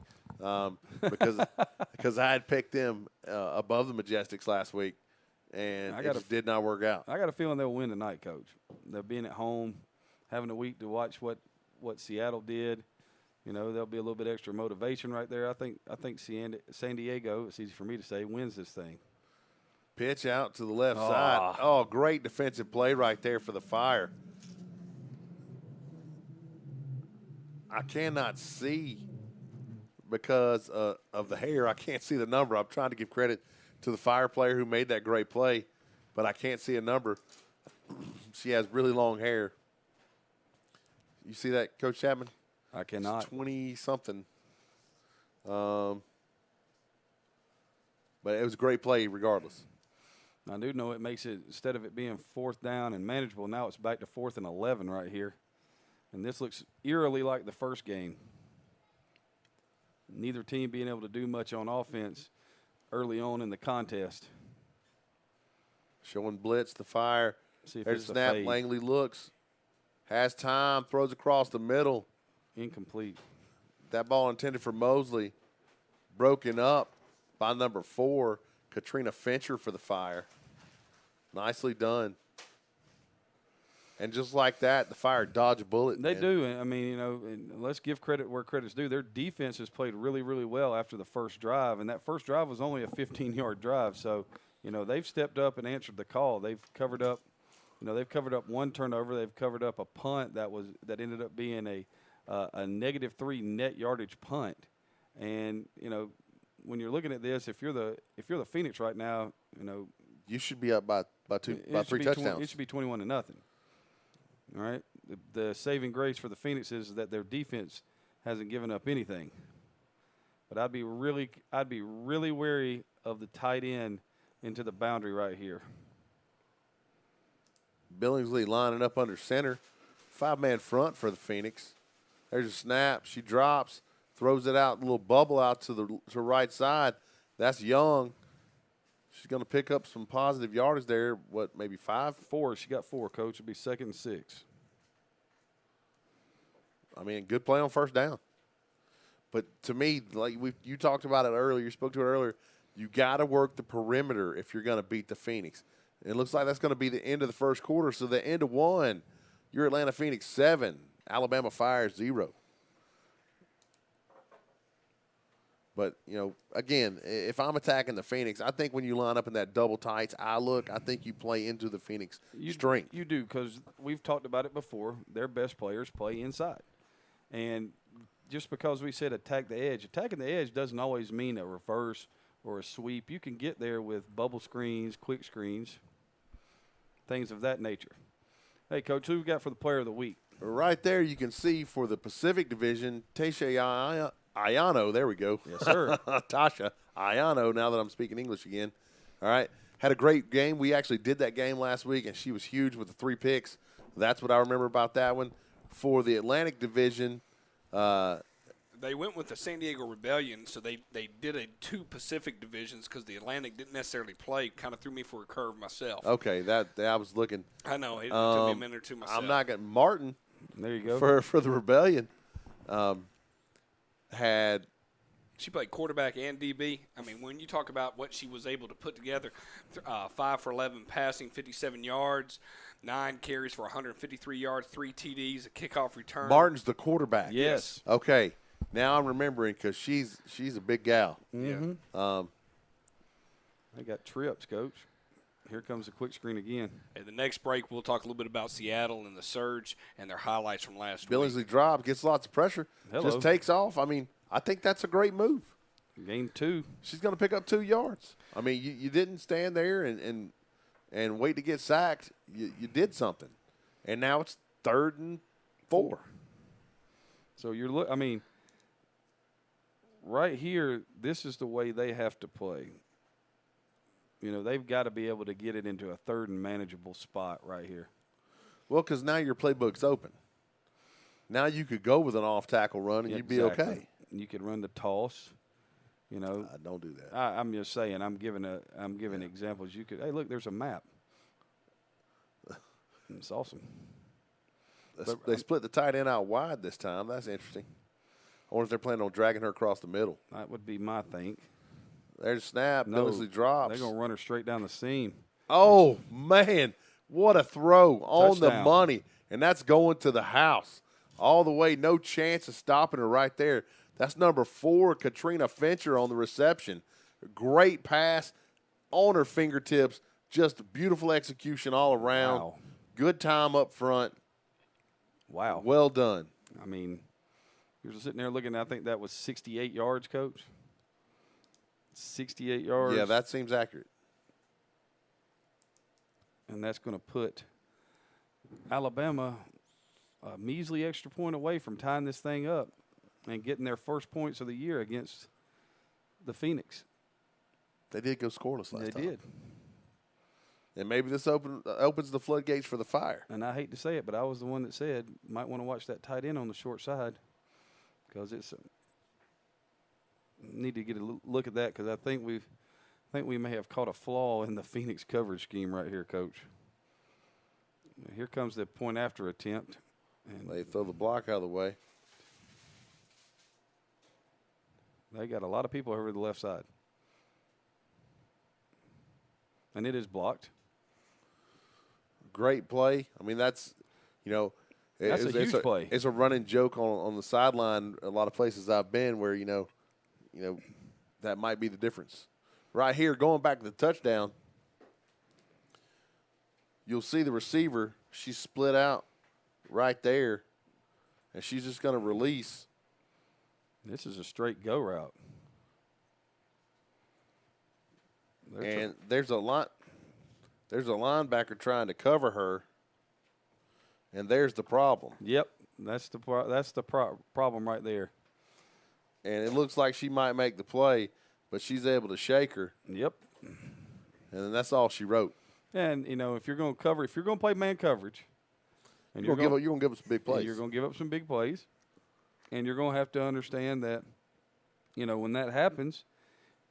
because I had picked them above the Majestics last week, and it just did not work out.
I got a feeling they'll win tonight, Coach. They're being at home, having a week to watch what Seattle did. There'll be a little bit extra motivation right there. I think San Diego, it's easy for me to say, wins this thing.
Pitch out to the left side. Oh, great defensive play right there for the Fire. I cannot see because of the hair. I can't see the number. I'm trying to give credit to the Fire player who made that great play, but I can't see a number. She has really long hair. You see that, Coach Chapman?
I cannot.
20-something. But it was a great play regardless.
I do know it makes it, instead of it being 4th down and manageable, now it's back to 4th and 11 right here. And this looks eerily like the first game. Neither team being able to do much on offense early on in the contest.
Showing blitz, the Fire.
See if
There's
it's
a snap.
fade.
Langley looks. Has time. Throws across the middle.
Incomplete.
That ball intended for Mosley. Broken up by number 4, Katrina Fincher for the Fire. Nicely done. And just like that, the Fire dodge a bullet.
They do. I mean, and let's give credit where credit's due. Their defense has played really, really well after the first drive, and that first drive was only a 15-yard drive. So, they've stepped up and answered the call. They've covered up, they've covered up one turnover. They've covered up a punt that ended up being a -3 net yardage punt. And, when you're looking at this, if you're the Phoenix right now, you know,
You should be up by three touchdowns.
It should be 21-0. All right. The saving grace for the Phoenix is that their defense hasn't given up anything. But I'd be really wary of the tight end into the boundary right here.
Billingsley lining up under center. 5-man front for the Phoenix. There's a snap. She drops, throws it out, a little bubble out to the right side. That's Young. She's going to pick up some positive yardage there. What, maybe 5?
4. She got 4, Coach. It'll be 2nd and 6.
I mean, good play on first down. But to me, like you talked about it earlier, you spoke to it earlier, you got to work the perimeter if you're going to beat the Phoenix. And it looks like that's going to be the end of the first quarter. So the end of 1, you're Atlanta Phoenix 7, Alabama Fire 0. But, you know, again, if I'm attacking the Phoenix, I think when you line up in that double tights eye look, I think you play into the Phoenix strength.
You do, because we've talked about it before. Their best players play inside. And just because we said attack the edge, attacking the edge doesn't always mean a reverse or a sweep. You can get there with bubble screens, quick screens, things of that nature. Hey, Coach, who we got for the player of the week?
Right there you can see for the Pacific Division, Tasha Ayano, there we go.
Yes, sir.
Tasha Ayano, now that I'm speaking English again. All right. Had a great game. We actually did that game last week, and she was huge with the 3 picks. That's what I remember about that one. For the Atlantic Division,
they went with the San Diego Rebellion, so they did 2 Pacific divisions because the Atlantic didn't necessarily play. Kind of threw me for a curve myself.
Okay, that I was looking.
I know. It took me a minute or two myself.
I'm not getting Martin.
There you go.
For the Rebellion.
She played quarterback and DB. I mean, when you talk about what she was able to put together, 5 for 11 passing, 57 yards, 9 carries for 153 yards, 3 TDs, a kickoff return.
Martin's the quarterback.
Yes.
Okay. Now I'm remembering because she's a big gal.
Mm-hmm.
Yeah.
They got trips, Coach. Here comes the quick screen again.
At the next break, we'll talk a little bit about Seattle and the Surge and their highlights from last week.
Billingsley drops, gets lots of pressure, just takes off. I mean, I think that's a great move.
Gain 2.
She's going to pick up 2 yards. I mean, you didn't stand there and wait to get sacked. You did something. And now it's 3rd and 4.
So I mean, right here, this is the way they have to play. You know, they've got to be able to get it into a 3rd and manageable spot right here.
Well, because now your playbook's open. Now you could go with an off-tackle run and you'd be okay.
You could run the toss. You know,
don't do that.
I'm just saying. I'm giving examples. You could. Hey, look, there's a map. It's awesome.
They split the tight end out wide this time. That's interesting. I wonder if they're planning on dragging her across the middle.
That would be my think.
There's a snap.
No,
Billingsley drops.
They're going to run her straight down the seam.
Oh, man. What a throw on
Touchdown.
the money. And that's going to the house. All the way. No chance of stopping her right there. That's number 4, Katrina Fincher on the reception. Great pass on her fingertips. Just beautiful execution all around.
Wow.
Good time up front.
Wow.
Well done.
I mean, you're sitting there looking, I think that was 68 yards, Coach. 68 yards.
Yeah, that seems accurate.
And that's going to put Alabama a measly extra point away from tying this thing up and getting their first points of the year against the Phoenix.
They did go scoreless last time.
They did.
And maybe this opens the floodgates for the Fire.
And I hate to say it, but I was the one that said might want to watch that tight end on the short side because it's need to get a look at that because I think we may have caught a flaw in the Phoenix coverage scheme right here, Coach. Here comes the point after attempt. And
They throw the block out of the way.
they got a lot of people over the left side. And it is blocked.
Great play. I mean, that's,
That's a huge play.
It's a running joke on the sideline. A lot of places I've been where, that might be the difference. Right here, going back to the touchdown, you'll see the receiver. She's split out right there, and she's just going to release.
This is a straight go route.
And there's a linebacker trying to cover her, and there's the problem.
Yep, that's the problem right there.
And it looks like she might make the play, but she's able to shake her.
Yep.
And then that's all she wrote.
And, if you're going to play man coverage, and
you're going to give up some big plays.
You're going to give up some big plays, and you're going to have to understand that, when that happens,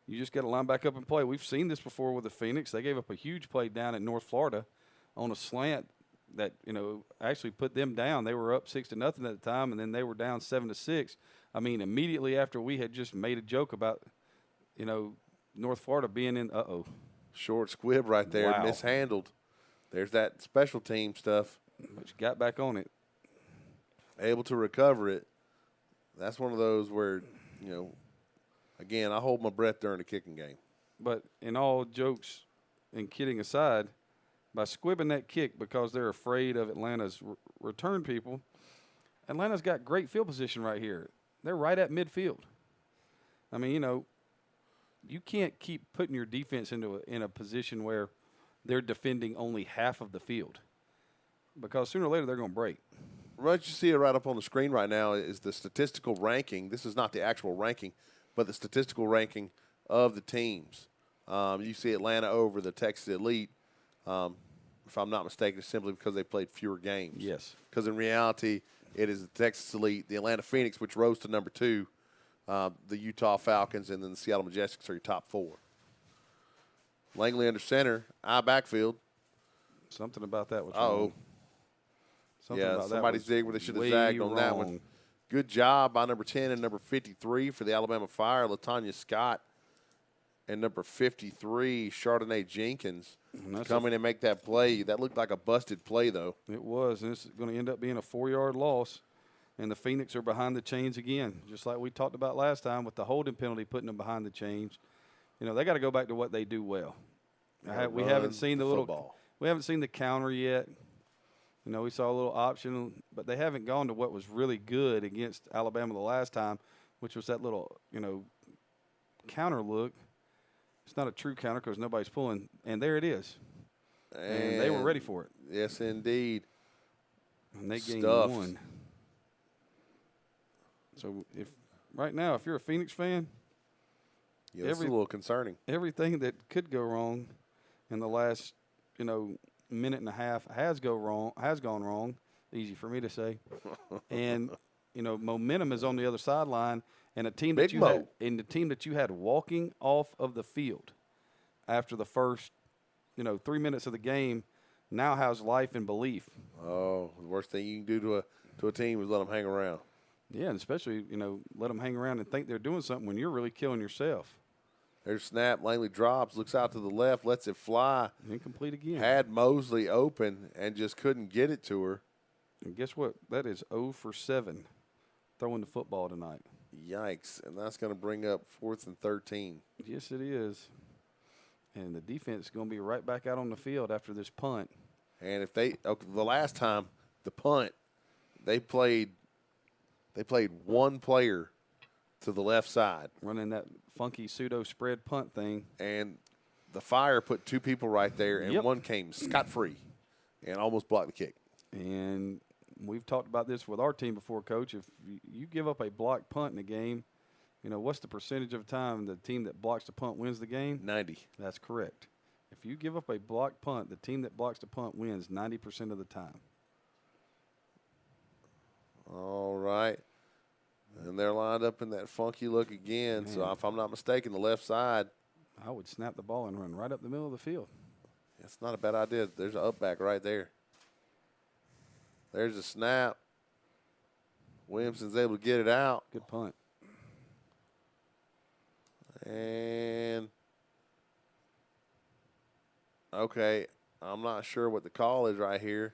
you just got to line back up and play. We've seen this before with the Phoenix. They gave up a huge play down in North Florida on a slant that, actually put them down. They were up 6-0 at the time, and then they were down 7-6. I mean, immediately after we had just made a joke about, North Florida being in,
Short squib right there,
wow.
Mishandled. There's that special team stuff.
But you got back on it.
Able to recover it. That's one of those where, again, I hold my breath during the kicking game.
But in all jokes and kidding aside, by squibbing that kick because they're afraid of Atlanta's return people, Atlanta's got great field position right here. They're right at midfield. I mean, you can't keep putting your defense in a position where they're defending only half of the field, because sooner or later they're going to break.
What you see it right up on the screen right now is the statistical ranking. This is not the actual ranking, but the statistical ranking of the teams. You see Atlanta over the Texas Elite. If I'm not mistaken, it's simply because they played fewer games.
Yes.
Because in reality, it is the Texas Elite, the Atlanta Phoenix, which rose to number 2, the Utah Falcons, and then the Seattle Majestics are your top 4. Langley under center, I backfield.
Something about that was wrong.
Somebody zigged where they should have zagged on that one. Good job by number 10 and number 53 for the Alabama Fire, LaTanya Scott, and number 53, Chardonnay Jenkins, come in and make that play. That looked like a busted play, though.
It was, and it's going to end up being a 4-yard loss. And the Phoenix are behind the chains again, just like we talked about last time with the holding penalty putting them behind the chains. They got to go back to what they do well. We haven't seen we haven't seen the counter yet. We saw a little option, but they haven't gone to what was really good against Alabama the last time, which was that little, counter look. It's not a true counter because nobody's pulling, and there it is. And they were ready for it.
Yes, indeed.
And they gained 1. So right now, if you're a Phoenix fan,
it's a little concerning.
Everything that could go wrong in the last, minute and a half has gone wrong. Easy for me to say. And momentum is on the other sideline, and a team that you had walking off of the field after the first 3 minutes of the game now has life and belief.
Oh, the worst thing you can do to a team is let them hang around.
Yeah, and especially let them hang around and think they're doing something when you're really killing yourself.
There's snap. Langley drops, looks out to the left, lets it fly.
Incomplete again.
Had Mosley open and just couldn't get it to her.
And guess what? That is 0 for 7 throwing the football tonight.
Yikes. And that's going to bring up 4th and 13.
Yes, it is. And the defense is going to be right back out on the field after this punt.
And if the last time, the punt, they played one player to the left side.
Running that funky pseudo spread punt thing.
And the Fire put 2 people right there, and one came scot-free and almost blocked the kick.
And we've talked about this with our team before, Coach. If you give up a blocked punt in a game, what's the percentage of time the team that blocks the punt wins the game?
90.
That's correct. If you give up a blocked punt, the team that blocks the punt wins 90% of the time.
All right. And they're lined up in that funky look again. Man. So if I'm not mistaken, the left side.
I would snap the ball and run right up the middle of the field.
That's not a bad idea. There's an up back right there. There's a snap. Williamson's able to get it out.
Good punt.
And, okay, I'm not sure what the call is right here.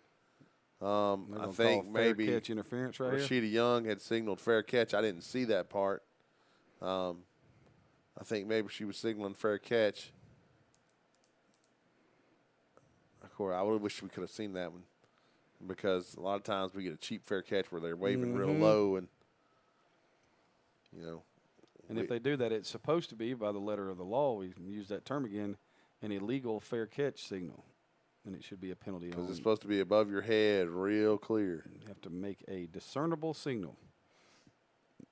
I think maybe
fair catch interference right
Rashida
here.
Young had signaled fair catch. I didn't see that part. I think maybe she was signaling fair catch. Of course, I would wish we could have seen that one, because a lot of times we get a cheap fair catch where they're waving real low and,
And if they do that, it's supposed to be, by the letter of the law, we use that term again, an illegal fair catch signal, and it should be a penalty.
Because it's supposed to be above your head, real clear.
You have to make a discernible signal.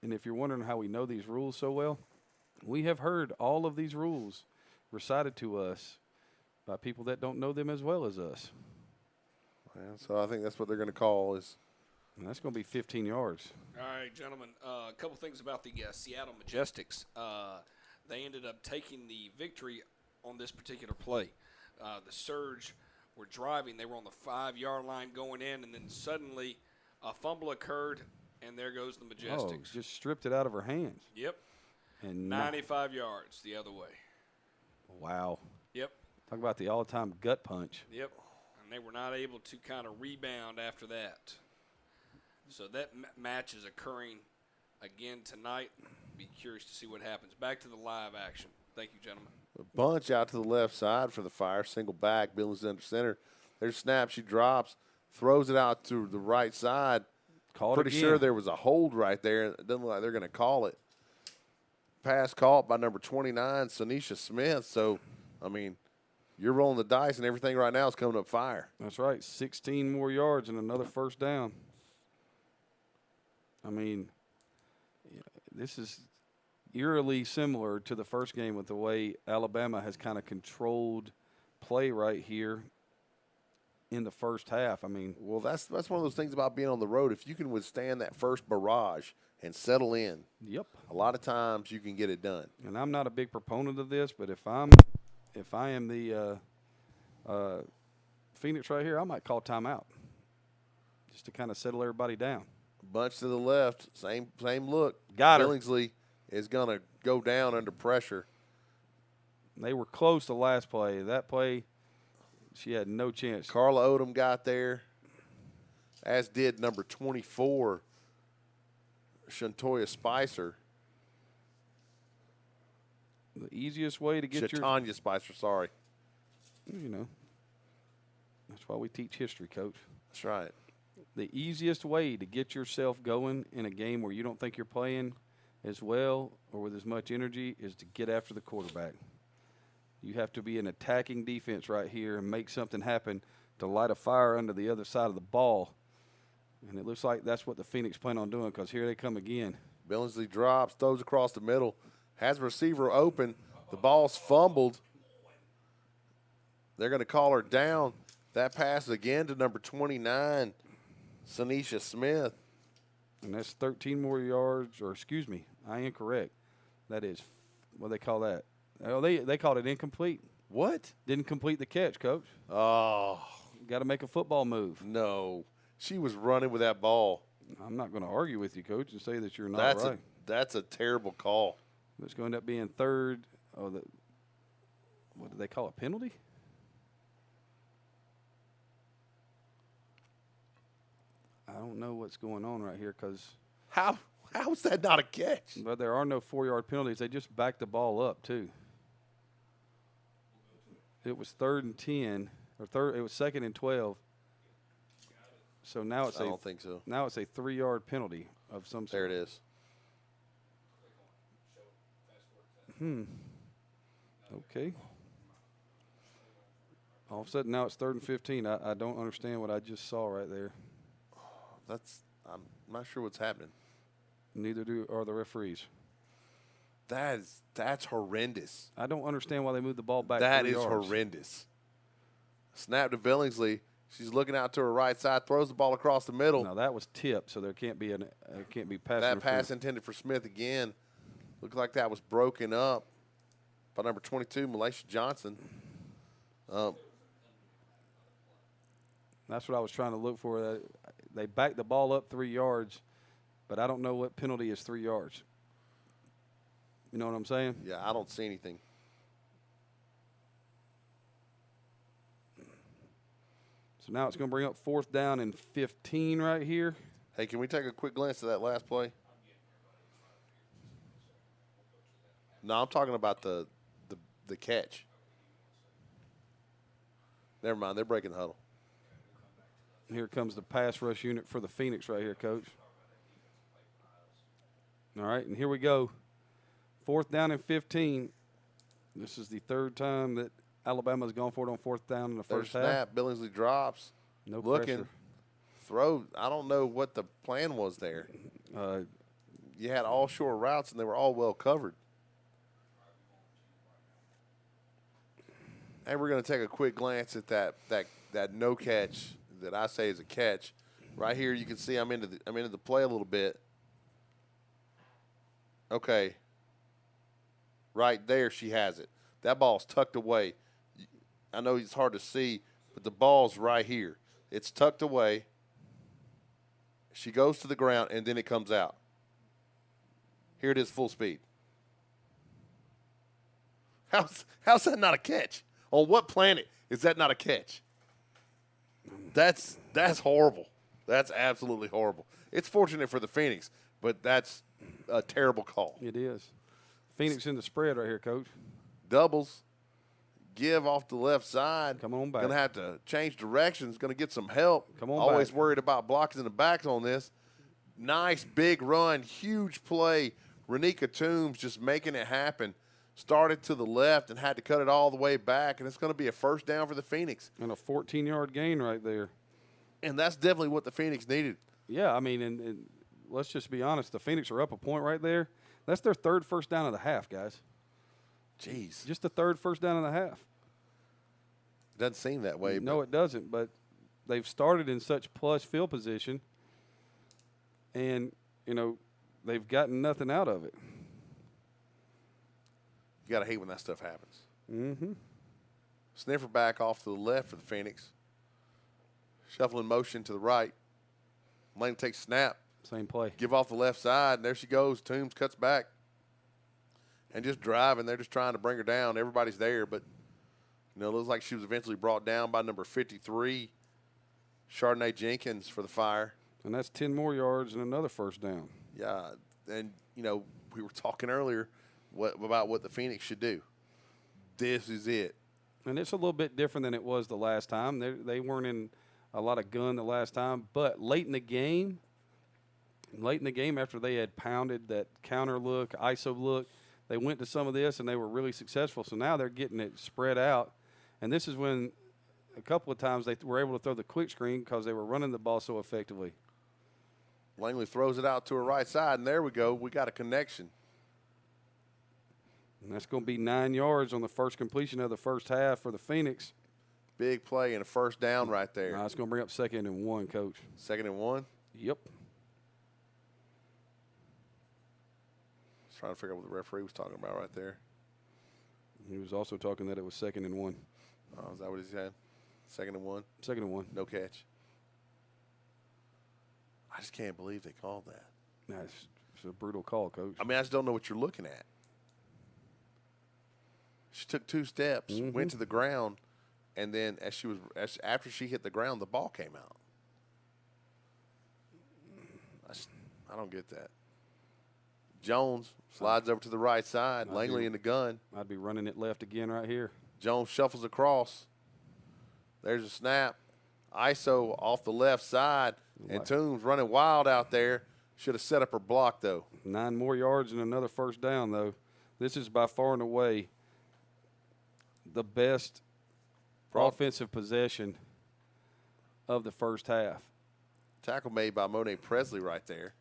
And if you're wondering how we know these rules so well, we have heard all of these rules recited to us by people that don't know them as well as us.
And so I think that's what they're going to call is.
And that's going to be 15 yards.
All right, gentlemen, a couple things about the Seattle Majestics. They ended up taking the victory on this particular play. The Surge were driving. They were on the 5-yard line going in, and then suddenly a fumble occurred, and there goes the Majestics.
Oh, just stripped it out of her hands.
Yep.
And
95 yards the other way.
Wow.
Yep.
Talk about the all-time gut punch.
Yep. And they were not able to kind of rebound after that. So that match is occurring again tonight. Be curious to see what happens. Back to the live action. Thank you, gentlemen.
A bunch out to the left side for the Fire. Single back. Billings under center. There's snap. She drops. Throws it out to the right side. Pretty sure there was a hold right there. It doesn't look like they're going to call it. Pass caught by number 29, Sanisha Smith. So, I mean, you're rolling the dice, and everything right now is coming up Fire.
That's right. 16 more yards and another first down. I mean, this is eerily similar to the first game with the way Alabama has kind of controlled play right here in the first half. I mean,
well, that's one of those things about being on the road. If you can withstand that first barrage and settle in,
yep,
a lot of times you can get it done.
And I'm not a big proponent of this, but if I am the Phoenix right here, I might call timeout just to kind of settle everybody down.
Bunch to the left, same look.
Got her.
Billingsley is going to go down under pressure.
They were close to last play. That play, she had no chance.
Carla Odom got there, as did number 24, Shantoya Spicer.
The easiest way to get
Tanya Spicer, sorry.
You know, that's why we teach history, Coach.
That's right.
The easiest way to get yourself going in a game where you don't think you're playing as well or with as much energy is to get after the quarterback. You have to be an attacking defense right here and make something happen to light a fire under the other side of the ball. And it looks like that's what the Phoenix plan on doing because here they come again.
Billingsley drops, throws across the middle, has a receiver open. The ball's fumbled. They're going to call her down. That pass again to number 29, Sanisha Smith.
And that's 13 more yards, or excuse me, I am correct. That is, what do they call that? Oh, they called it incomplete.
What?
Didn't complete the catch, Coach.
Oh.
Got to make a football move.
No. She was running with that ball.
I'm not going to argue with you, Coach, and say that you're not right.
That's a terrible call.
It's going to end up being third. Oh, what do they call it, penalty? I don't know what's going on right here because
how is that not a catch?
But there are no 4-yard penalties. They just backed the ball up too. It was 3rd and 10, or it was 2nd and 12. So now it's
I don't think so.
Now it's a 3-yard penalty of some sort.
There it is.
Okay. All of a sudden now it's 3rd and 15. I don't understand what I just saw right there.
I'm not sure what's happening.
Neither are the referees.
That's horrendous.
I don't understand why they moved the ball back.
That
3
is
yards.
horrendous. Snap to Billingsley. She's looking out to her right side, throws the ball across the middle.
No, that was tipped, so there can't be pass.
That pass intended for Smith again. Looked like that was broken up by number 22, Malaysia Johnson.
That's what I was trying to look for. They backed the ball up 3 yards, but I don't know what penalty is 3 yards. You know what I'm saying?
Yeah, I don't see anything.
So now it's going to bring up 4th down and 15 right here.
Hey, can we take a quick glance at that last play? No, I'm talking about the catch. Never mind, they're breaking the huddle.
Here comes the pass rush unit for the Phoenix right here, Coach. All right, and here we go. 4th down and 15. This is the 3rd time that Alabama's gone for it on 4th down in the
There's
first half.
snap. Billingsley drops.
No
looking.
pressure.
Throw. I don't know what the plan was there. You had all short routes, and they were all well covered. And we're going to take a quick glance at that no catch that I say is a catch. Right here, you can see I'm into the play a little bit. Okay. Right there, she has it. That ball's tucked away. I know it's hard to see, but the ball's right here. It's tucked away. She goes to the ground, and then it comes out. Here it is, full speed. How's that not a catch? On what planet is that not a catch? That's horrible. That's absolutely horrible. It's fortunate for the Phoenix, but that's a terrible call.
It is. Phoenix in the spread right here, Coach.
Doubles. Give off the left side.
Come on back.
Going to have to change directions. Going to get some help.
Come on
Always
back.
worried about blocks in the backs on this. Nice big run. Huge play. Renika Toombs just making it happen. Started to the left and had to cut it all the way back, and it's going to be a first down for the Phoenix.
And a 14-yard gain right there.
And that's definitely what the Phoenix needed.
Yeah, I mean, and let's just be honest. The Phoenix are up a point right there. That's their 3rd first down of the half, guys.
Jeez.
Just the 3rd first down of the half.
Doesn't seem that way.
No, it doesn't, but they've started in such plush field position, and, they've gotten nothing out of it.
You got to hate when that stuff happens.
Mm-hmm.
Sniffer back off to the left for the Phoenix. Shuffle in motion to the right. Lane takes snap.
Same play.
Give off the left side, and there she goes. Toombs cuts back. And just driving. They're just trying to bring her down. Everybody's there, but, it looks like she was eventually brought down by number 53, Chardonnay Jenkins, for the Fire.
And that's 10 more yards and another first down.
Yeah, and, we were talking earlier about what the Phoenix should do. This is it.
And it's a little bit different than it was the last time. They weren't in a lot of gun the last time, but late in the game after they had pounded that counter look, ISO look, they went to some of this and they were really successful. So now they're getting it spread out. And this is when a couple of times they were able to throw the quick screen because they were running the ball so effectively.
Langley throws it out to her right side, and there we go. We got a connection.
And that's going to be 9 yards on the first completion of the first half for the Phoenix.
Big play and a first down right there.
It's going to bring up 2nd and 1, Coach.
2nd and 1?
Yep.
Just trying to figure out what the referee was talking about right there.
He was also talking that it was 2nd and 1.
Oh, is that what he said? 2nd and 1?
2nd and 1.
No catch. I just can't believe they called that.
It's a brutal call, Coach.
I mean, I just don't know what you're looking at. She took 2 steps, went to the ground, and then after she hit the ground, the ball came out. I don't get that. Jones slides over to the right side. Langley in the gun.
I'd be running it left again right here.
Jones shuffles across. There's a snap. ISO off the left side. And Toombs running wild out there. Should have set up her block, though.
9 more yards and another first down, though. This is by far and away the best offensive possession of the first half.
Tackle made by Monet Presley right there.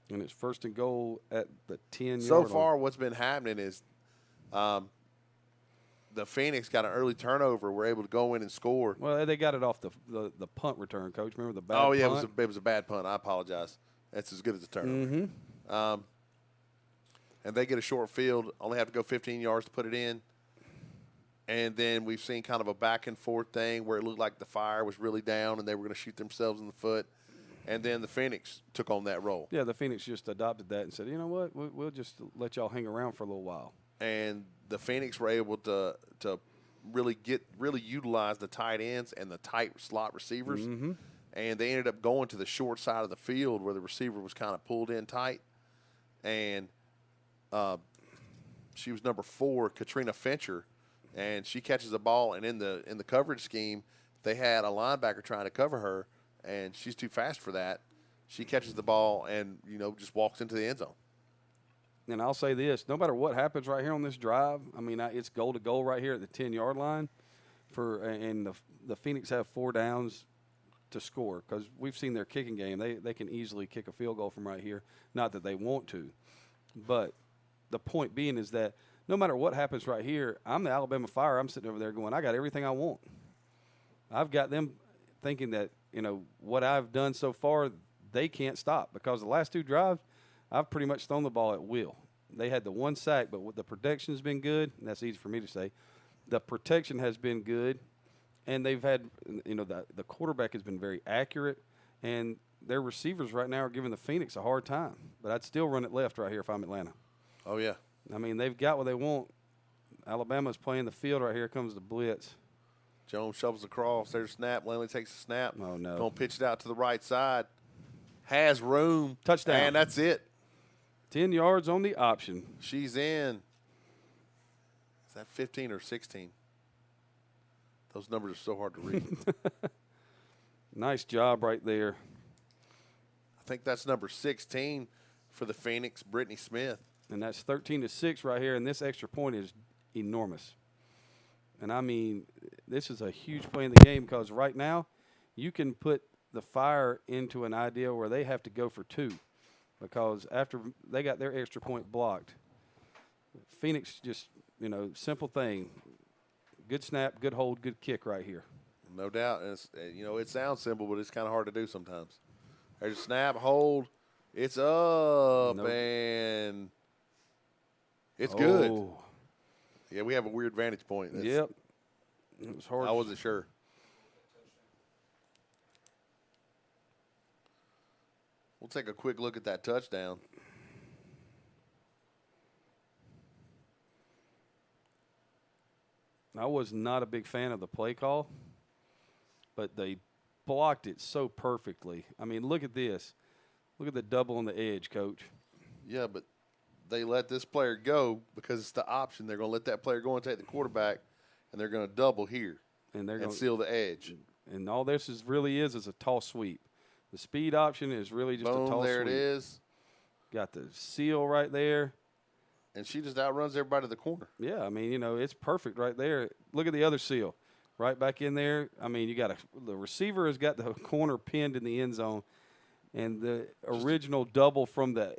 And it's 1st and goal at the 10-yard
So
line.
far, what's been happening is the Phoenix got an early turnover. We're able to go in and score.
Well, they got it off the punt return, Coach. Remember the bad punt?
Oh, yeah, it was a bad punt. I apologize. That's as good as a turnover.
Mm-hmm.
And they get a short field, only have to go 15 yards to put it in. And then we've seen kind of a back-and-forth thing where it looked like the Fire was really down and they were going to shoot themselves in the foot. And then the Phoenix took on that role.
Yeah, the Phoenix just adopted that and said, you know what, we'll just let y'all hang around for a little while.
And the Phoenix were able to really utilize the tight ends and the tight slot receivers.
Mm-hmm.
And they ended up going to the short side of the field where the receiver was kind of pulled in tight. And she was number 4, Katrina Fincher, and she catches the ball. And in the coverage scheme, they had a linebacker trying to cover her, and she's too fast for that. She catches the ball and just walks into the end zone.
And I'll say this, no matter what happens right here on this drive, I mean, it's goal to goal right here at the 10-yard line. And the Phoenix have 4 downs to score because we've seen their kicking game. They can easily kick a field goal from right here. Not that they want to. But the point being is that no matter what happens right here, I'm the Alabama Fire. I'm sitting over there going, I got everything I want. I've got them thinking that, what I've done so far, they can't stop because the last 2 drives, I've pretty much thrown the ball at will. They had the 1 sack, but the protection has been good. And that's easy for me to say. The protection has been good, and they've had, the quarterback has been very accurate, and their receivers right now are giving the Phoenix a hard time. But I'd still run it left right here if I'm Atlanta.
Oh, yeah.
I mean, they've got what they want. Alabama's playing the field right here. Comes the blitz.
Jones shovels across. There's a snap. Lanley takes a snap.
Oh, no.
Going to pitch it out to the right side. Has room.
Touchdown.
And that's it.
10 yards on the option.
She's in. Is that 15 or 16? Those numbers are so hard to read.
Nice job right there.
I think that's number 16 for the Phoenix, Brittany Smith.
And that's 13-6 right here, and this extra point is enormous. And, I mean, this is a huge play in the game because right now you can put the Fire into an idea where they have to go for 2 because after they got their extra point blocked, Phoenix just, simple thing. Good snap, good hold, good kick right here.
No doubt. And it's, it sounds simple, but it's kind of hard to do sometimes. There's a snap, hold. It's up, and it's good. Yeah, we have a weird vantage point.
Yep. It was hard.
I wasn't sure. We'll take a quick look at that touchdown.
I was not a big fan of the play call, but they blocked it so perfectly. I mean, look at this. Look at the double on the edge, Coach.
Yeah, but they let this player go because it's the option. They're going to let that player go and take the quarterback, and they're going to double here
and they're going to
seal the edge.
And all this really is a toss sweep. The speed option is really just
Boom,
a toss
there
sweep.
It is.
Got the seal right there.
And she just outruns everybody to the corner.
Yeah, I mean, it's perfect right there. Look at the other seal. Right back in there. I mean, the receiver has got the corner pinned in the end zone, and the original double from the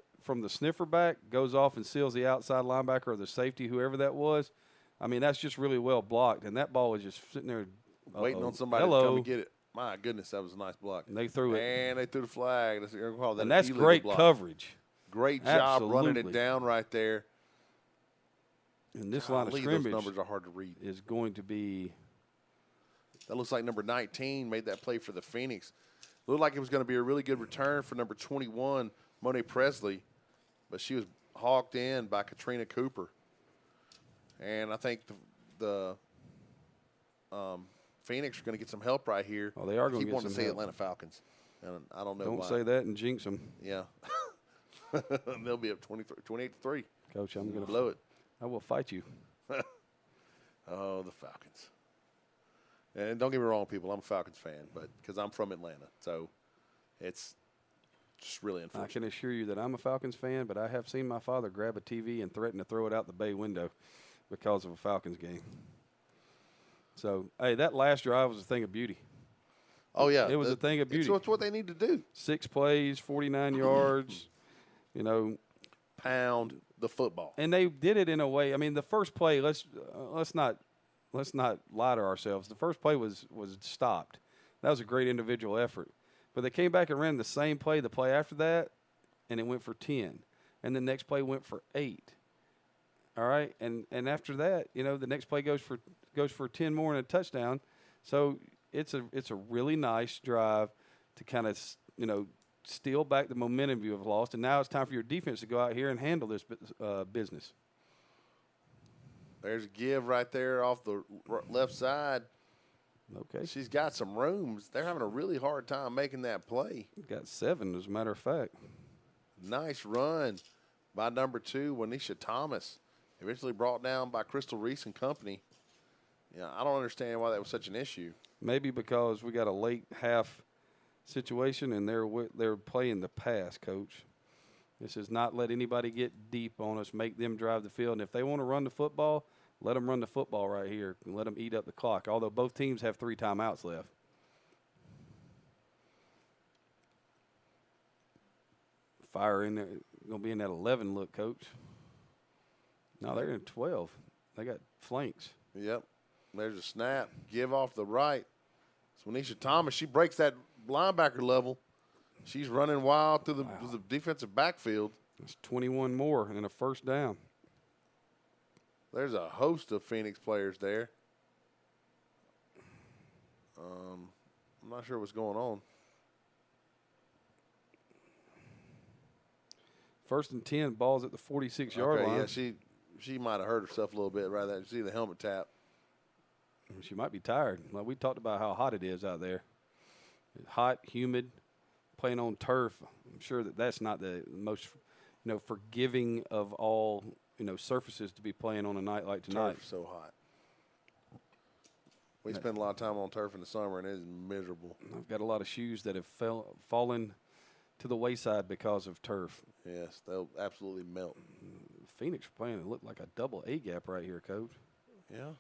sniffer back goes off and seals the outside linebacker or the safety, whoever that was. I mean, that's just really well blocked, and that ball was just sitting there
waiting on somebody to come and get it. My goodness, that was a nice block.
And they threw it.
And they threw the flag.
And that's great coverage.
Great job
Absolutely.
running it down right there.
And this line of scrimmage
those numbers are hard to read.
Is going to be.
That looks like number 19 made that play for the Phoenix. Looked like it was going to be a really good return for number 21, Monet Presley, but she was hawked in by Katrina Cooper. And I think the Phoenix are going to get some help right here.
Oh, they are going to get some help.
Keep wanting to say Atlanta Falcons, and I don't know why.
Don't say that and jinx them.
Yeah. They'll be up 28-3.
Coach, I'm going to
blow it.
I will fight you.
Oh, the Falcons. And don't get me wrong, people, I'm a Falcons fan, but because I'm from Atlanta, so it's just really unfortunate.
I can assure you that I'm a Falcons fan, but I have seen my father grab a TV and threaten to throw it out the bay window because of a Falcons game. So, hey, that last drive was a thing of beauty.
Oh, yeah.
It was a thing of beauty.
It's what they need to do.
6 plays, 49 yards,
Pound the football.
And they did it in a way. I mean, the first play, let's not lie to ourselves. The first play was stopped. That was a great individual effort. But they came back and ran the same play the play after that, and it went for 10. And the next play went for 8. All right? And after that, the next play goes for 10 more and a touchdown. So it's a really nice drive to kind of, steal back the momentum you have lost. And now it's time for your defense to go out here and handle this business.
There's a give right there off the left side.
Okay.
She's got some rooms. They're having a really hard time making that play.
Got 7, as a matter of fact.
Nice run by number 2, Wanisha Thomas. Eventually brought down by Crystal Reese and company. I don't understand why that was such an issue.
Maybe because we got a late half situation and they're playing the pass, Coach. This is not let anybody get deep on us, make them drive the field. And if they want to run the football, let them run the football right here and let them eat up the clock, although both teams have 3 timeouts left. Fire in there, going to be in that 11 look, Coach. No, they're in 12. They got flanks.
Yep. There's a snap. Give off the right. So Anisha Thomas, she breaks that linebacker level. She's running wild through the defensive backfield.
It's 21 more and a first down.
There's a host of Phoenix players there. I'm not sure what's going on.
1st and 10, ball's at the 46-yard line.
Yeah, she might have hurt herself a little bit right there. You see the helmet tap.
She might be tired. Well, we talked about how hot it is out there. It's hot, humid, playing on turf. I'm sure that's not the most, forgiving of all, surfaces to be playing on a night like tonight.
Turf's so hot. We spend a lot of time on turf in the summer, and it is miserable.
I've got a lot of shoes that have fallen to the wayside because of turf.
Yes, they'll absolutely melt.
Phoenix playing, it looked like a double A gap right here, Coach.
Yeah.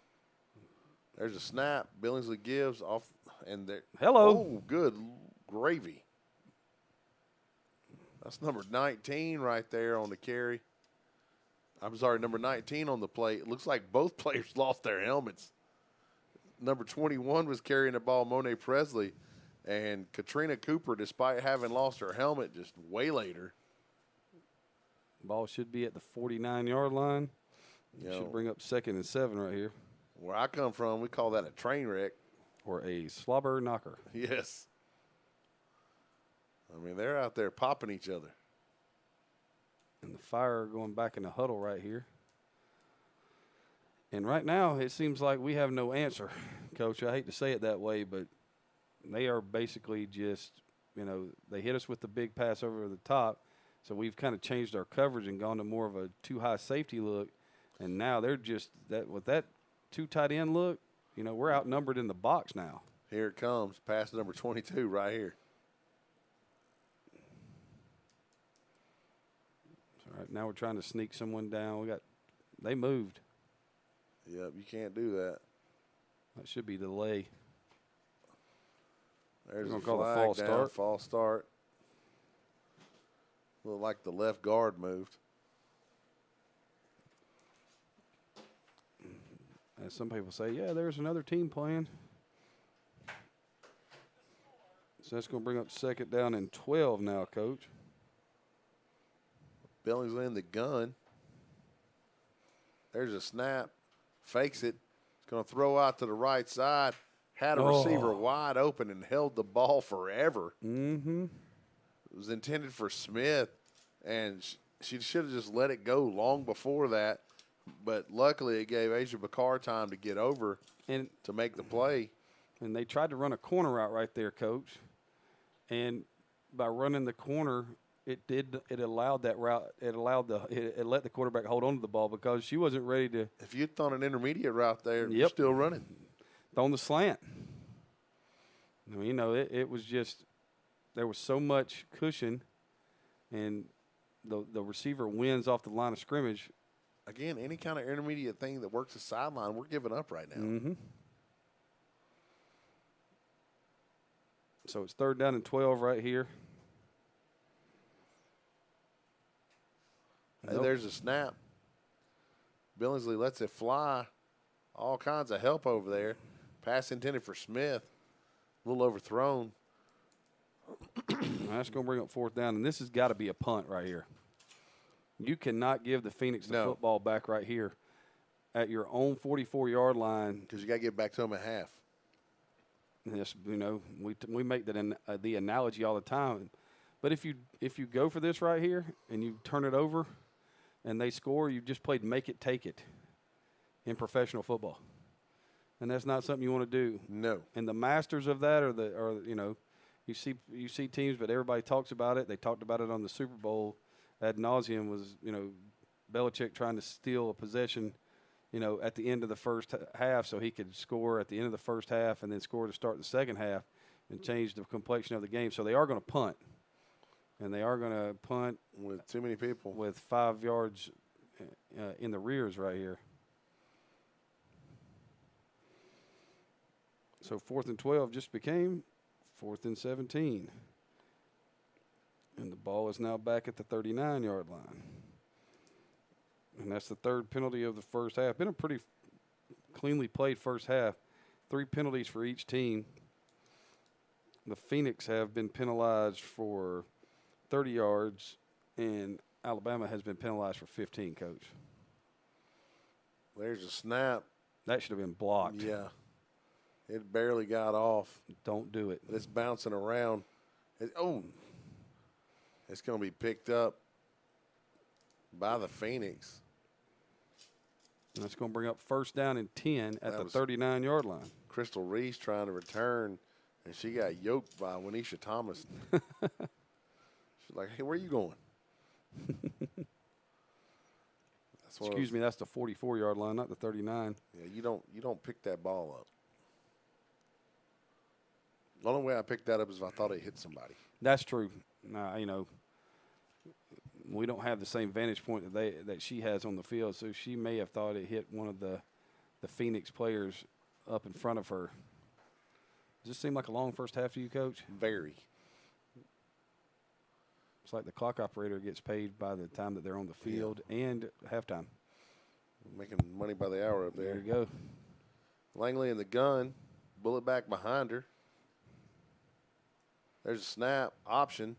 There's a snap. Billingsley gives off, and there.
Hello.
Oh, good gravy. That's number 19 right there on the carry. I'm sorry, number 19 on the play. It looks like both players lost their helmets. Number 21 was carrying the ball, Monet Presley, and Katrina Cooper, despite having lost her helmet, just waylaid her.
Ball should be at the 49-yard line. Should bring up 2nd and 7 right here.
Where I come from, we call that a train wreck.
Or a slobber knocker.
Yes. I mean, they're out there popping each other.
And the Fire going back in the huddle right here. And right now, it seems like we have no answer, Coach. I hate to say it that way, but they are basically just, they hit us with the big pass over the top. So we've kind of changed our coverage and gone to more of a too-high safety look. And now they're just, with that too tight end look, we're outnumbered in the box now.
Here it comes, pass number 22 right here.
All right, now we're trying to sneak someone down. They moved.
Yep, you can't do that.
That should be delay.
There's a
call
flag
a false
down,
start.
False start. Looked like the left guard moved.
As some people say, yeah, there's another team playing. So that's going to bring up 2nd down and 12 now, Coach.
Billingsley in the gun. There's a snap. Fakes it. It's going to throw out to the right side. Had a receiver wide open and held the ball forever.
Mm-hmm.
It was intended for Smith, and she should have just let it go long before that. But luckily, it gave Asia Bakar time to get over and to make the play.
And they tried to run a corner route right there, Coach. And by running the corner, it allowed that route. It let the quarterback hold on to the ball because she wasn't ready to.
If you'd thrown an intermediate route there, you're still running.
On the slant. I mean, it was just there was so much cushion, and the receiver wins off the line of scrimmage.
Again, any kind of intermediate thing that works the sideline, we're giving up right now.
Mm-hmm. So it's 3rd down and 12 right here.
Hey, there's a snap. Billingsley lets it fly. All kinds of help over there. Pass intended for Smith. A little overthrown.
That's going to bring up 4th down, and this has got to be a punt right here. You cannot give the Phoenix the football back right here at your own 44-yard line.
Because you got to get back to them at half.
Yes, we make the analogy all the time. But if you go for this right here and you turn it over and they score, you've just played make it, take it in professional football. And that's not something you want to do.
No.
And the masters of that are you see teams, but everybody talks about it. They talked about it on the Super Bowl ad nauseum was, Belichick trying to steal a possession, at the end of the first half so he could score at the end of the first half and then score to start the second half and change the complexion of the game. So they are going to punt. And they are going to punt
with too many people.
with 5 yards in the rears right here. So 4th and 12 just became 4th and 17. And the ball is now back at the 39-yard line. And that's the 3rd penalty of the first half. Been a pretty cleanly played first half. 3 penalties for each team. The Phoenix have been penalized for 30 yards, and Alabama has been penalized for 15, Coach.
There's a snap.
That should have been blocked.
Yeah. It barely got off.
Don't do it.
It's bouncing around. It's going to be picked up by the Phoenix.
And that's going to bring up 1st down and 10 at the 39-yard line.
Crystal Reese trying to return, and she got yoked by Wanisha Thomas. She's like, hey, where are you going?
Excuse me, that's the 44-yard line, not the 39.
Yeah, you don't pick that ball up. The only way I picked that up is if I thought it hit somebody.
That's true. We don't have the same vantage point that she has on the field, so she may have thought it hit one of the Phoenix players up in front of her. Does this seem like a long first half to you, Coach?
Very.
It's like the clock operator gets paid by the time that they're on the field and halftime.
Making money by the hour up there.
There you go.
Langley in the gun. Bullet back behind her. There's a snap option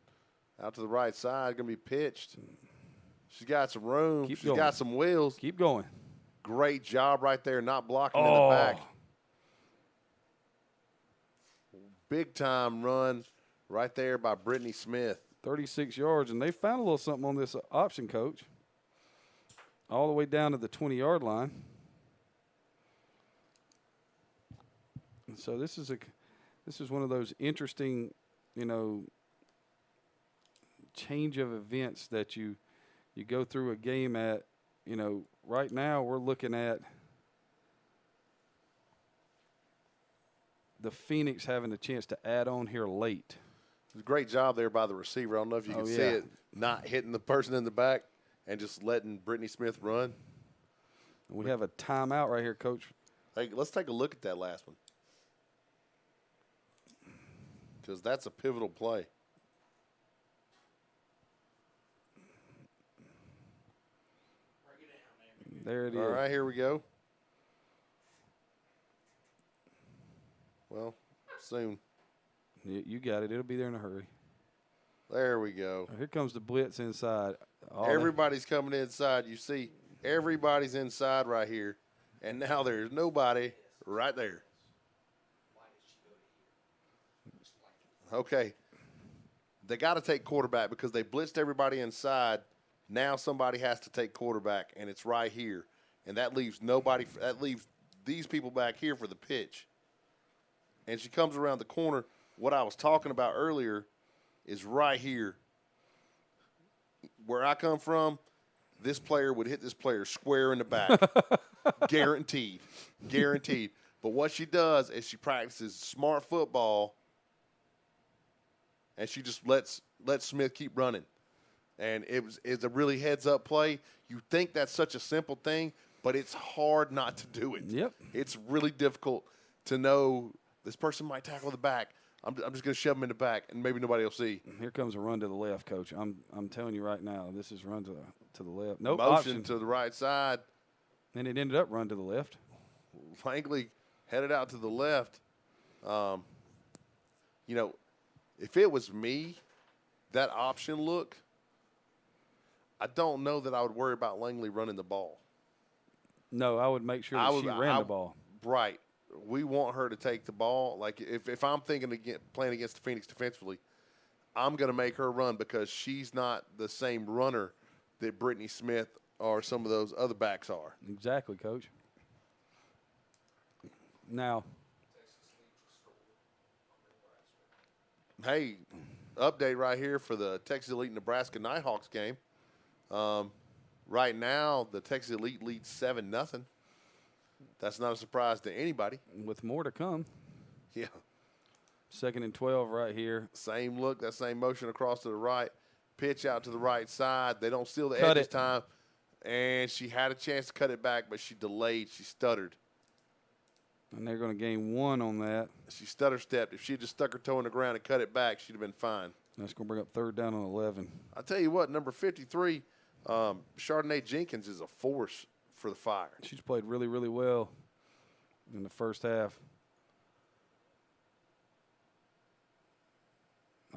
out to the right side. Going to be pitched. She's got some room. She's got some wheels.
Keep going.
Great job right there, not blocking in the back. Big time run right there by Brittany Smith.
36 yards, and they found a little something on this option, Coach. All the way down to the 20-yard line. And so this is one of those interesting, change of events that you go through a game at. Right now we're looking at the Phoenix having a chance to add on here late.
Great job there by the receiver. I don't know if you can see it, not hitting the person in the back and just letting Brittany Smith run.
We have a timeout right here, Coach.
Hey, let's take a look at that last one, because that's a pivotal play.
There it is.
All right, here we go. Well, soon.
You got it. It'll be there in a hurry.
There we go.
Here comes the blitz inside.
Everybody's coming inside. You see, everybody's inside right here. And now there's nobody right there. Okay. They got to take quarterback because they blitzed everybody inside. Now somebody has to take quarterback, and it's right here. And that leaves nobody. That leaves these people back here for the pitch. And she comes around the corner. What I was talking about earlier is right here. Where I come from, this player would hit this player square in the back. Guaranteed. Guaranteed. But what she does is she practices smart football, and she just lets Smith keep running. And it's a really heads-up play. You think that's such a simple thing, but it's hard not to do it.
Yep.
It's really difficult to know this person might tackle the back. I'm just going to shove him in the back, and maybe nobody will see.
Here comes a run to the left, Coach. I'm telling you right now, this is run to the left. Nope,
Motion
option
to the right side.
And it ended up run to the left.
Langley headed out to the left. If it was me, that option look, I don't know that I would worry about Langley running the ball.
No, I would make sure that she ran the ball.
Right. We want her to take the ball. Like, if I'm thinking playing against the Phoenix defensively, I'm going to make her run because she's not the same runner that Brittany Smith or some of those other backs are.
Exactly, Coach. Now,
hey, update right here for the Texas Elite Nebraska Nighthawks game. Right now, the Texas Elite leads 7-0. That's not a surprise to anybody.
with more to come.
Yeah.
2nd and 12 right here.
Same look, that same motion across to the right. pitch out to the right side. They don't steal the
Cut
edge this
it.
time. And she had a chance to cut it back, but she delayed. She stuttered.
And they're going to gain 1 on that.
She stutter stepped. If she had just stuck her toe in the ground and cut it back, she'd have been fine.
That's going to bring up 3rd down on 11.
I tell you what, number 53, Chardonnay Jenkins is a force for the Fire.
She's played really, really well in the first half.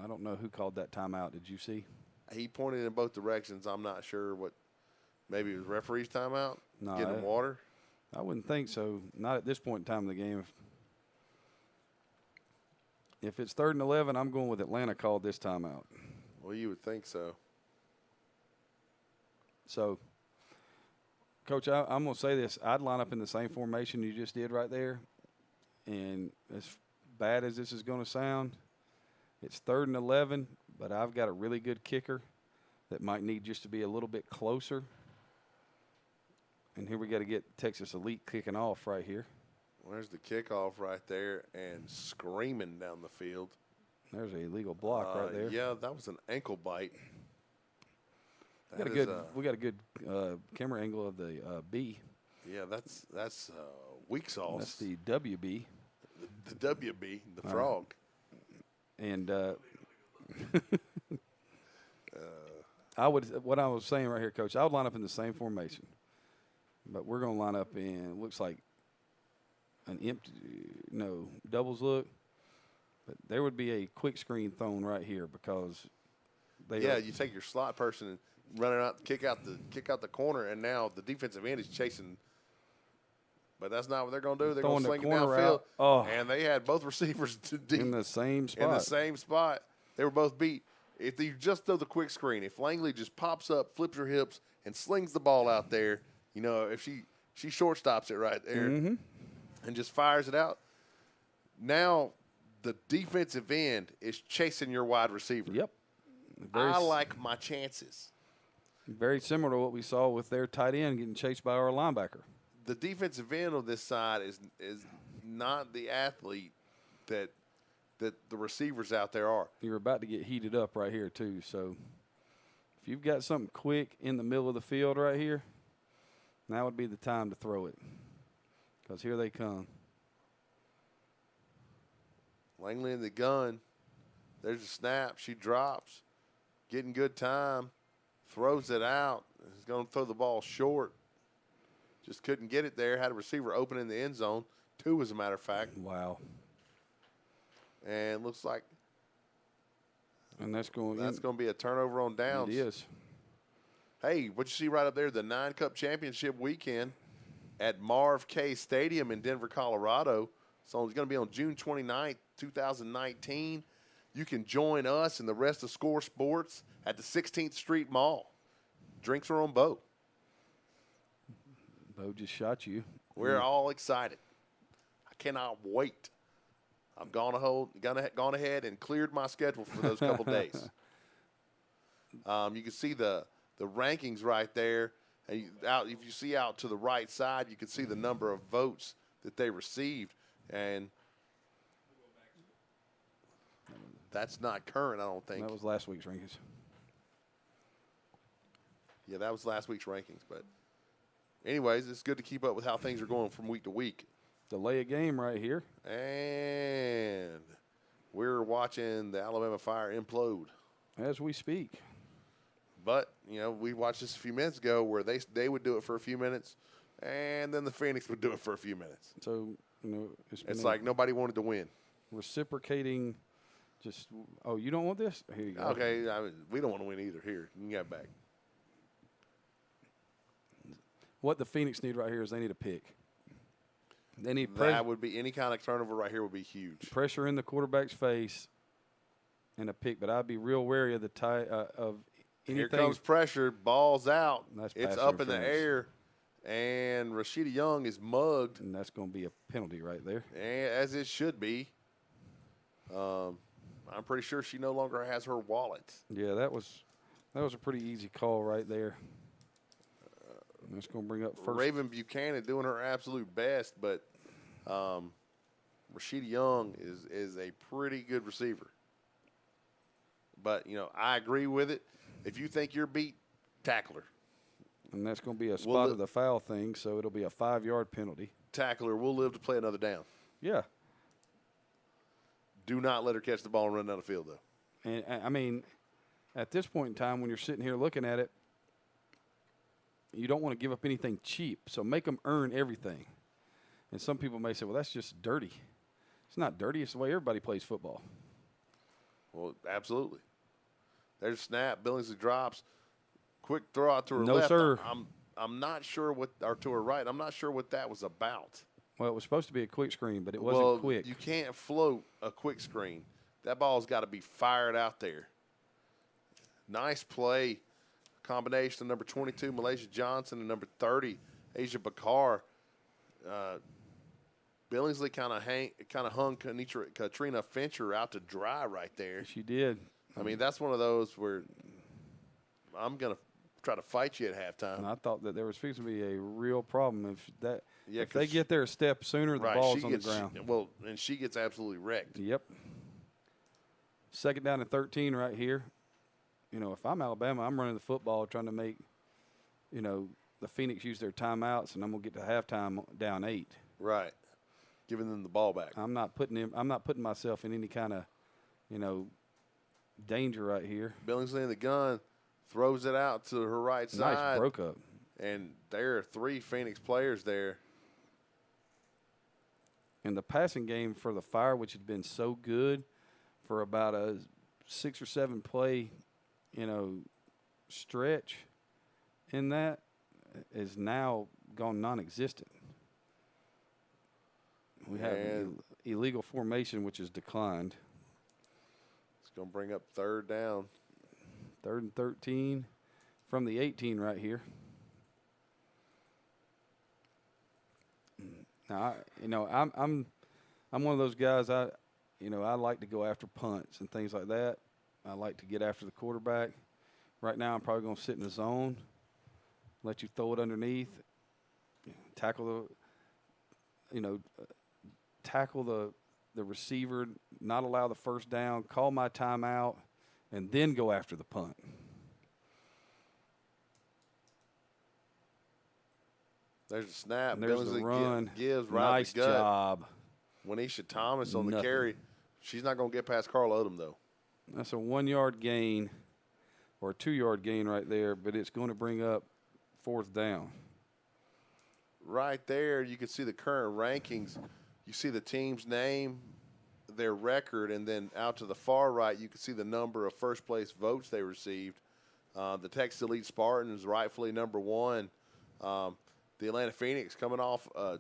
I don't know who called that timeout. Did you see?
He pointed in both directions. I'm not sure what. Maybe it was referee's timeout?
No,
Getting water?
I wouldn't think so. Not at this point in time in the game. If it's 3rd and 11, I'm going with Atlanta called this timeout.
Well, you would think so.
So, Coach, I'm going to say this. I'd line up in the same formation you just did right there. And as bad as this is going to sound, it's 3rd and 11, but I've got a really good kicker that might need just to be a little bit closer. And here we got to get Texas Elite kicking off right here.
There's the kickoff right there and screaming down the field.
There's an illegal block right there.
Yeah, that was an ankle bite.
We got a good camera angle of the B.
Yeah, that's weak sauce.
That's the WB.
The WB, the frog.
And what I was saying right here, Coach, I would line up in the same formation. But we're going to line up in, looks like an doubles look. But there would be a quick screen thrown right here because
you take your slot person and run it out, kick out the corner, and now the defensive end is chasing. But that's not what they're going to do. They're going to sling it downfield. And they had both receivers
in the same spot.
In the same spot. They were both beat. If you just throw the quick screen, if Langley just pops up, flips her hips, and slings the ball out there, if she shortstops it right there and just fires it out, now the defensive end is chasing your wide receiver.
Yep.
I like my chances.
Very similar to what we saw with their tight end getting chased by our linebacker.
The defensive end on this side is not the athlete that the receivers out there are.
You're about to get heated up right here too. So if you've got something quick in the middle of the field right here, now would be the time to throw it because here they come.
Langley in the gun. There's a snap. She drops. Getting good time. Throws it out. He's going to throw the ball short. Just couldn't get it there. Had a receiver open in the end zone. 2, as a matter of fact.
Wow.
And looks like
that's going
to be a turnover on downs.
It is.
Hey, what you see right up there, the 9 Cup Championship weekend at Marv K Stadium in Denver, Colorado. So it's going to be on June 29th, 2019. You can join us and the rest of Score Sports at the 16th Street Mall. Drinks are on Bo.
Bo just shot you.
We're all excited. I cannot wait. I've gone ahead and cleared my schedule for those couple days. You can see the rankings right there. And if you see out to the right side, you can see the number of votes that they received. And that's not current, I don't think.
That was last week's rankings.
Yeah, that was last week's rankings. But anyways, it's good to keep up with how things are going from week to week.
Delay a game right here.
And we're watching the Alabama Fire implode.
As we speak.
But, we watched this a few minutes ago where they would do it for a few minutes, and then the Phoenix would do it for a few minutes.
So,
it's like nobody wanted to win.
Reciprocating just, you don't want this? Here you go.
Okay, we don't want to win either. Here, you can get it back.
What the Phoenix need right here is they need a pick. They need
that would be any kind of turnover right here would be huge.
Pressure in the quarterback's face and a pick, but I'd be real wary of of anything.
Here comes pressure, ball's out.
It's
up in the air, and Rashida Young is mugged.
And that's going to be a penalty right there.
And as it should be. I'm pretty sure she no longer has her wallet.
Yeah, that was a pretty easy call right there. That's going to bring up first.
Raven Buchanan doing her absolute best, but Rashida Young is a pretty good receiver. But, I agree with it. If you think you're beat, tackler.
And that's going to be a spot of the foul thing, so it'll be a 5-yard penalty.
Tackler will live to play another down.
Yeah.
Do not let her catch the ball and run down the field, though.
And, I mean, at this point in time, when you're sitting here looking at it, you don't want to give up anything cheap, so make them earn everything. And some people may say, well, that's just dirty. It's not dirty. It's the way everybody plays football.
Well, absolutely. There's a snap. Billingsley drops. Quick throw out to her
No,
left.
sir.
I'm not sure what – or to her right. I'm not sure what that was about.
Well, it was supposed to be a quick screen, but it wasn't quick.
You can't float a quick screen. That ball's got to be fired out there. Nice play. Combination of number 22, Malaysia Johnson, and number 30, Asia Bakar. Billingsley kind of hung Katrina Fincher out to dry right there.
She did.
I mean, that's one of those where I'm going to try to fight you at halftime.
And I thought that there was fixing to be a real problem if they
she,
get there a step sooner, the ball's on the ground.
And she gets absolutely wrecked.
Yep. 2nd down and 13 right here. You know, if I'm Alabama, I'm running the football trying to make, you know, the Phoenix use their timeouts, and I'm going to get to halftime down 8.
Right. Giving them the ball back.
I'm not putting myself in any kind of, you know, danger right here.
Billingsley in the gun, throws it out to her right side.
Nice broke up.
And there are 3 Phoenix players there.
And the passing game for the Fire, which had been so good for about a 6 or 7 play, you know, stretch in that, is now gone non-existent. We have illegal formation, which has declined.
It's going to bring up 3rd down.
3rd and 13 from the 18 right here. Now, I'm one of those guys. I like to go after punts and things like that. I like to get after the quarterback. Right now, I'm probably going to sit in the zone, let you throw it underneath, tackle the receiver, not allow the first down, call my timeout, and then go after the punt.
There's a snap.
And there's the run.
Gives right
nice
the gut.
Job.
Wanisha Thomas on
Nothing.
the carry. She's not going to get past Carla Odom, though.
That's a 1-yard gain or a 2-yard gain right there, but it's going to bring up 4th down.
Right there, you can see the current rankings. You see the team's name, their record, and then out to the far right, you can see the number of first-place votes they received. The Texas Elite Spartans rightfully number 1. The Atlanta Phoenix coming off a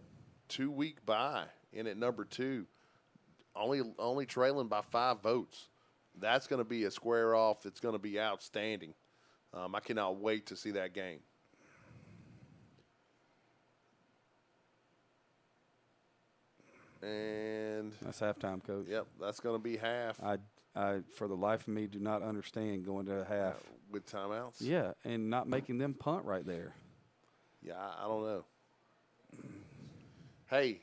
2-week bye in at number 2, only trailing by 5 votes. That's going to be a square off that's going to be outstanding. I cannot wait to see that game. And
that's halftime, Coach.
Yep, that's going to be half.
I, for the life of me, do not understand going to half.
With timeouts?
Yeah, and not making them punt right there.
Yeah, I don't know. Hey,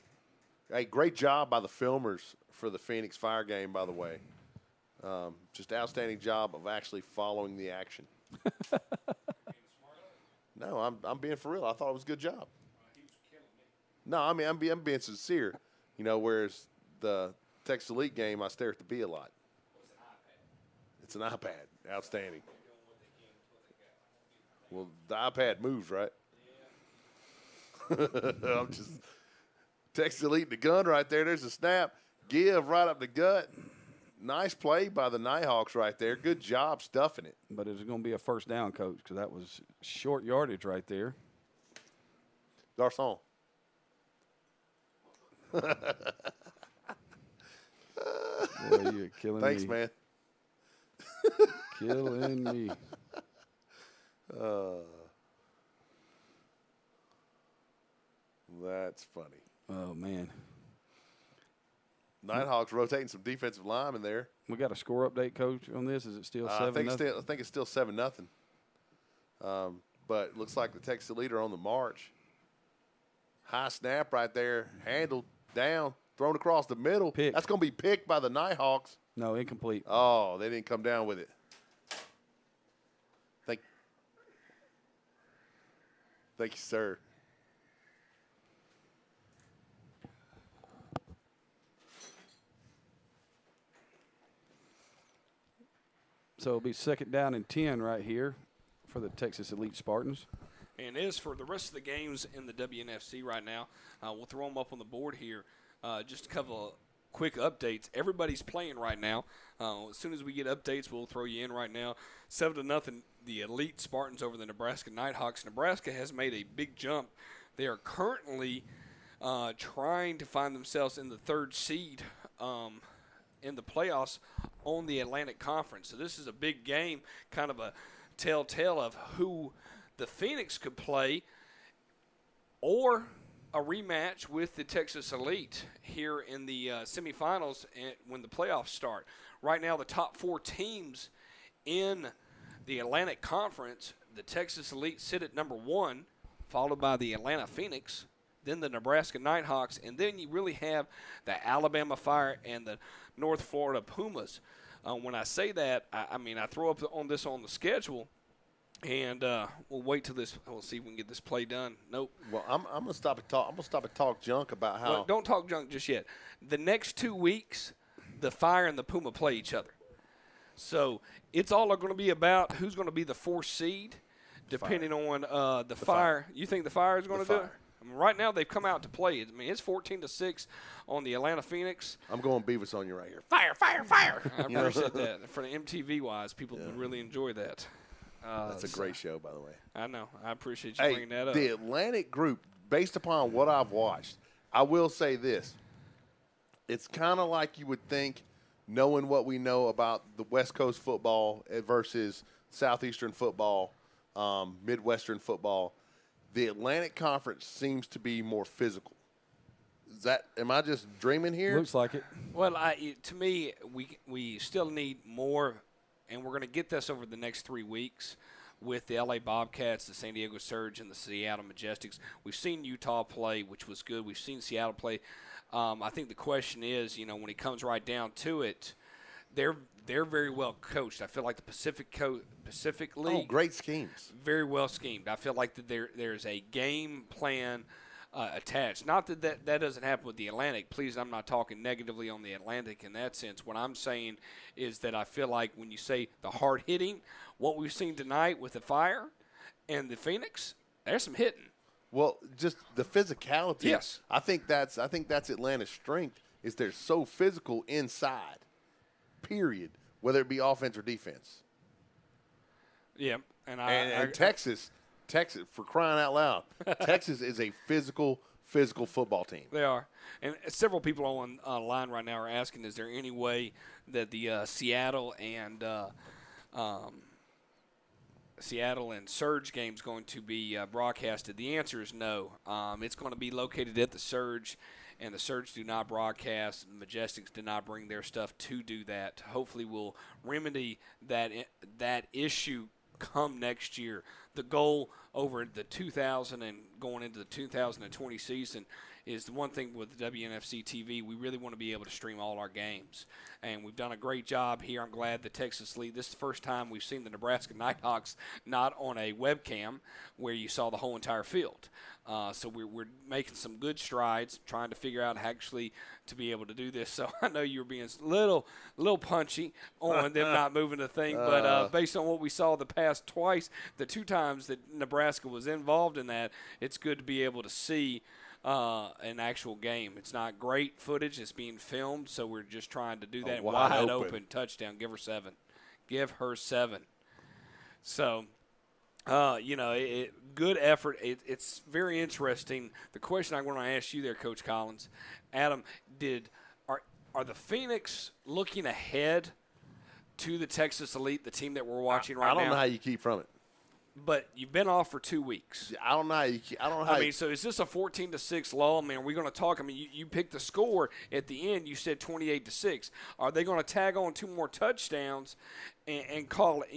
great job by the filmers for the Phoenix Fire game, by the way. Just outstanding job of actually following the action. No, I'm being for real. I thought it was a good job. No, I mean, I'm being sincere. You know, whereas the Texas Elite game, I stare at the B a lot. It's an iPad. Outstanding. Well, the iPad moves, right? I'm just Texas Elite the gun right there. There's a snap. Give right up the gut. Nice play by the Nighthawks right there. Good job stuffing it.
But it's going to be a 1st down, Coach, because that was short yardage right there.
Garçon.
Boy, you're killing
Thanks,
me.
man.
Killing me.
That's funny.
Oh, man.
Nighthawks rotating some defensive linemen there.
We got a score update, Coach, on this. Is it still 7-0?
I think it's still 7-0. But it looks like the Texas Elite are on the march. High snap right there, handled, down, thrown across the middle.
Pick.
That's going to be picked by the Nighthawks.
No, incomplete.
Oh, they didn't come down with it. Thank you, sir.
So it'll be 2nd down and 10 right here for the Texas Elite Spartans.
And as for the rest of the games in the WNFC right now, we'll throw them up on the board here. Just a couple of quick updates. Everybody's playing right now. As soon as we get updates, we'll throw you in right now. 7-0, the Elite Spartans over the Nebraska Nighthawks. Nebraska has made a big jump. They are currently trying to find themselves in the 3rd seed in the playoffs on the Atlantic Conference. So this is a big game, kind of a telltale of who the Phoenix could play, or a rematch with the Texas Elite here in the semifinals when the playoffs start. Right now, the top 4 teams in the Atlantic Conference, the Texas Elite sit at number 1, followed by the Atlanta Phoenix, then the Nebraska Nighthawks, and then you really have the Alabama Fire and the North Florida Pumas. When I say that, I mean I throw up on this on the schedule, and we'll wait till this. We'll see if we can get this play done. Nope.
Well, I'm gonna stop and talk. I'm gonna stop and talk junk about how.
Well, don't talk junk just yet. The next 2 weeks, the Fire and the Puma play each other. So it's all going to be about who's going to be the 4th seed, depending on the Fire. You think the Fire is going to do it? I mean, right now they've come out to play. I mean, it's 14-6 on the Atlanta Phoenix.
I'm going Beavis on you right here.
Fire, fire, fire! I appreciate that. For the MTV wise, people would really enjoy that.
That's a great show, by the way.
I know. I appreciate you bringing that up.
The Atlantic group, based upon what I've watched, I will say this. It's kind of like you would think, knowing what we know about the West Coast football versus Southeastern football, Midwestern football, the Atlantic Conference seems to be more physical. Am I just dreaming here?
Looks like it.
Well, to me, we still need more, and we're going to get this over the next 3 weeks with the LA Bobcats, the San Diego Surge, and the Seattle Majestics. We've seen Utah play, which was good. We've seen Seattle play. I think the question is, when it comes right down to it, they're very well coached. I feel like the Pacific League.
Oh, great schemes.
Very well schemed. I feel like that there's a game plan attached. Not that doesn't happen with the Atlantic. Please, I'm not talking negatively on the Atlantic in that sense. What I'm saying is that I feel like when you say the hard hitting, what we've seen tonight with the Fire and the Phoenix, there's some hitting.
Well, just the physicality.
Yes.
I think that's Atlanta's strength is they're so physical inside. Period. Whether it be offense or defense.
Yeah,
and Texas, for crying out loud, Texas is a physical football team.
They are, and several people online right now are asking: is there any way that the Seattle and Surge game's going to be broadcasted? The answer is no. It's going to be located at the Surge, and the Surge do not broadcast. The Majestics did not bring their stuff to do that. Hopefully, we'll remedy that issue come next year. The goal over the 2000 and going into the 2020 season is the one thing with the WNFC TV. We really want to be able to stream all our games, and we've done a great job here. I'm glad the Texas League. This is the first time we've seen the Nebraska Nighthawks not on a webcam where you saw the whole entire field. So we're making some good strides, trying to figure out actually to be able to do this. So I know you were being a little punchy on them not moving the thing, but based on what we saw the past the 2 times that Nebraska was involved in that, it's good to be able to see an actual game. It's not great footage. It's being filmed, so we're just trying to do that. Wide open touchdown. Give her 7. Give her 7. So, good effort. It's very interesting. The question I want to ask you there, Coach Collins, Adam, are the Phoenix looking ahead to the Texas Elite, the team that we're watching right now?
I don't know how you keep from it.
But you've been off for 2 weeks.
I don't know.
So is this a 14-6 lull? I mean, are we going to talk? I mean, you picked the score at the end. You said 28-6. Are they going to tag on 2 more touchdowns and call it,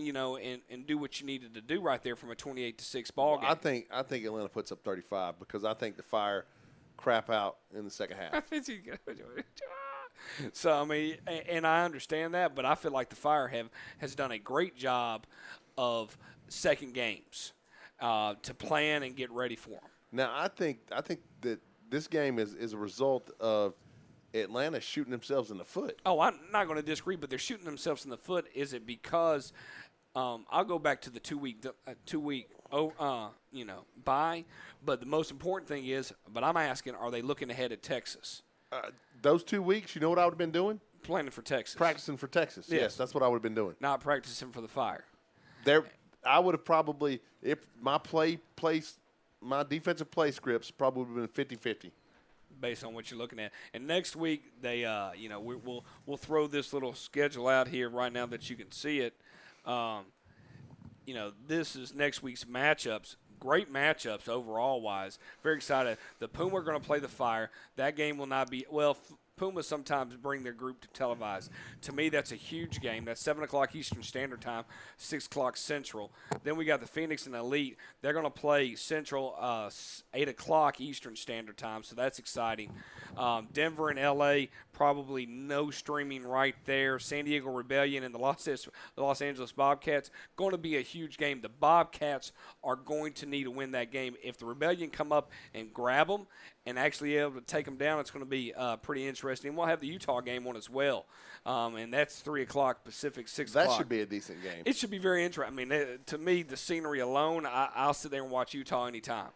and do what you needed to do right there from a 28-6 ball game?
I think Atlanta puts up 35 because I think the Fire crap out in the second half.
So I mean, and I understand that, but I feel like the Fire has done a great job of second games. to plan and get ready for them.
Now, I think that this game is a result of Atlanta shooting themselves in the foot.
Oh, I'm not going to disagree, but they're shooting themselves in the foot. Is it because I'll go back to the 2 week bye, but the most important thing is, but I'm asking, are they looking ahead at Texas?
Those 2 weeks, you know what I would have been doing?
Planning for Texas.
Practicing for Texas. Yes, that's what I would have been doing.
Not practicing for the Fire.
I would have probably, if my my defensive play scripts probably would have been 50-50.
Based on what you're looking at. And next week, they, we'll throw this little schedule out here right now that you can see it. This is next week's matchups. Great matchups overall-wise. Very excited. The Puma are going to play the Fire. That game will not be – well, Puma sometimes bring their group to televise. To me, that's a huge game. That's 7 o'clock Eastern Standard Time, 6 o'clock Central. Then we got the Phoenix and Elite. They're going to play Central 8 o'clock Eastern Standard Time, so that's exciting. Denver and L.A., probably no streaming right there. San Diego Rebellion and the Los Angeles Bobcats, going to be a huge game. The Bobcats are going to need to win that game. If the Rebellion come up and grab them and actually able to take them down, it's going to be pretty interesting. And we'll have the Utah game on as well, and that's 3 o'clock Pacific, 6 o'clock.
That should be a decent game.
It should be very interesting. I mean, to me, the scenery alone, I'll sit there and watch Utah anytime.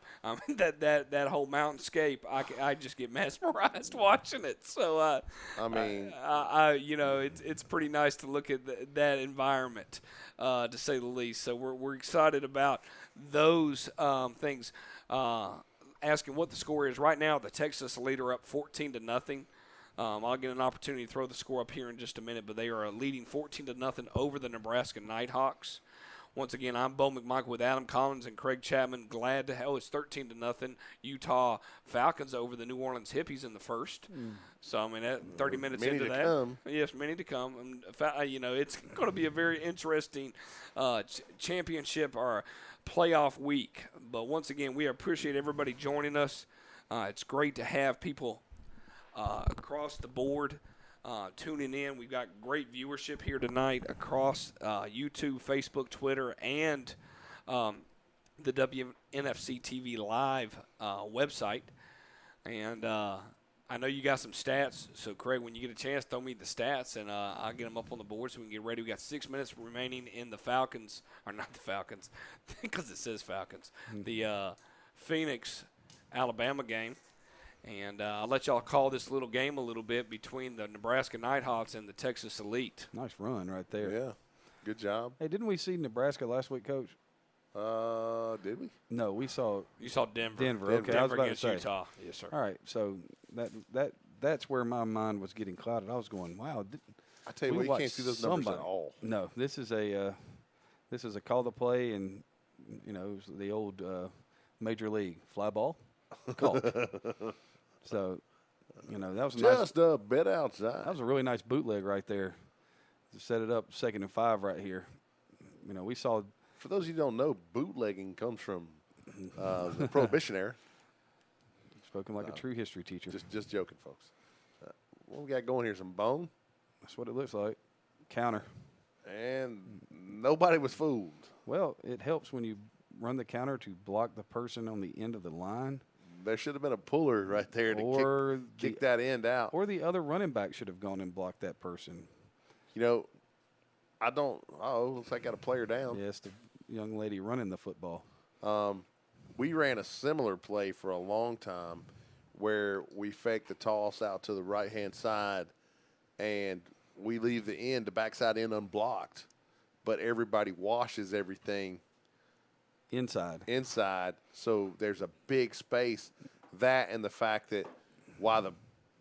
That whole mountainscape, I just get mesmerized watching it. So, it's pretty nice to look at that environment, to say the least. So we're excited about those things. Asking what the score is right now. The Texas Elite are up 14-0. I'll get an opportunity to throw the score up here in just a minute, but they are leading 14-0 over the Nebraska Nighthawks. Once again, I'm Bo McMichael with Adam Collins and Craig Chapman. Glad to have it's 13-0. Utah Falcons over the New Orleans Hippies in the first. So, 30 minutes
many
into
to
that.
Come.
Yes, many to come. And, it's going to be a very interesting championship or playoff week. But once again, we appreciate everybody joining us. It's great to have people across the board tuning in. We've got great viewership here tonight across YouTube, Facebook, Twitter, and the WNFC TV Live website. And I know you got some stats, so Craig, when you get a chance, throw me the stats, and I'll get them up on the board so we can get ready. We got 6 minutes remaining in the Falcons, or not the Falcons, because it says Falcons, the Phoenix, Alabama game. And I'll let y'all call this little game a little bit between the Nebraska Nighthawks and the Texas Elite.
Nice run right there.
Yeah, good job.
Hey, didn't we see Nebraska last week, Coach?
Did we?
No, we saw.
You saw Denver.
Denver. Okay, I was
Denver
about
against
to say.
Utah. Yes, sir.
All right, so that's where my mind was getting clouded. I was going, wow.
I tell you what, you can't see those numbers at all.
No, this is a call to play, and the old major league fly ball call. So, that was
just a bit outside.
That was a really nice bootleg right there to set it up 2nd and 5 right here. We saw.
For those of you who don't know, bootlegging comes from the Prohibition era.
Spoken like a true history teacher.
Just joking, folks. What we got going here? Some bone?
That's what it looks like. Counter.
And nobody was fooled.
Well, it helps when you run the counter to block the person on the end of the line.
There should have been a puller right there to kick that end out.
Or the other running back should have gone and blocked that person.
I don't – looks like I got a player down.
Yes, the young lady running the football.
We ran a similar play for a long time where we fake the toss out to the right-hand side and we leave the backside end unblocked, but everybody washes everything inside, so there's a big space. That and the fact that while the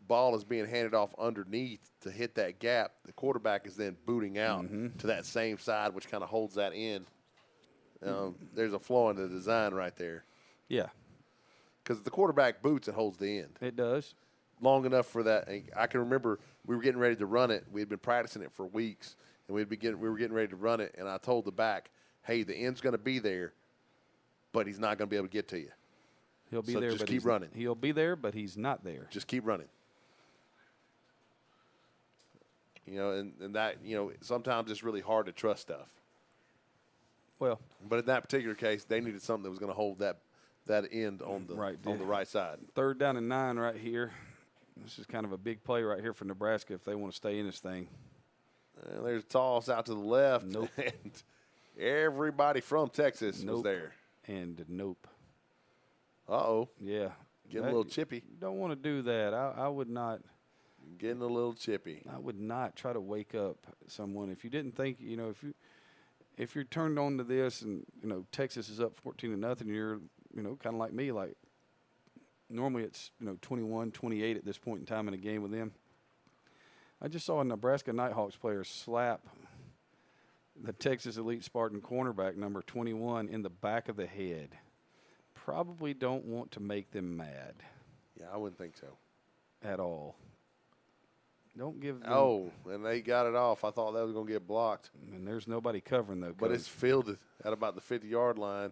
ball is being handed off underneath to hit that gap, the quarterback is then booting out to that same side, which kind of holds that in. There's a flaw in the design right there.
Yeah.
Because the quarterback boots, it holds the end.
It does.
Long enough for that. And I can remember we were getting ready to run it. We had been practicing it for weeks, and we were getting ready to run it, and I told the back, hey, the end's going to be there, but he's not going to be able to get to you.
He'll be there,
just
but
keep running.
He'll be there, but he's not there.
Just keep running. And that, sometimes it's really hard to trust stuff.
Well,
But in that particular case, they needed something that was going to hold that end on the right side.
3rd down and 9 right here. This is kind of a big play right here for Nebraska if they want to stay in this thing.
And there's a toss out to the left.
Nope.
And everybody from Texas was
Nope.
there.
And nope.
Uh-oh.
Yeah.
Getting a little chippy.
You don't want to do that. I would not.
Getting a little chippy.
I would not try to wake up someone if you didn't think, if you're turned on to this and, Texas is up 14-0, you're, kind of like me, like normally it's, 21-28 at this point in time in a game with them. I just saw a Nebraska Nighthawks player slap the Texas Elite Spartan cornerback number 21 in the back of the head. Probably don't want to make them mad.
Yeah, I wouldn't think so.
At all. Don't give them.
Oh, and they got it off. I thought that was going to get blocked.
And there's nobody covering, though.
But
Coach.
it's fielded at about the 50-yard line.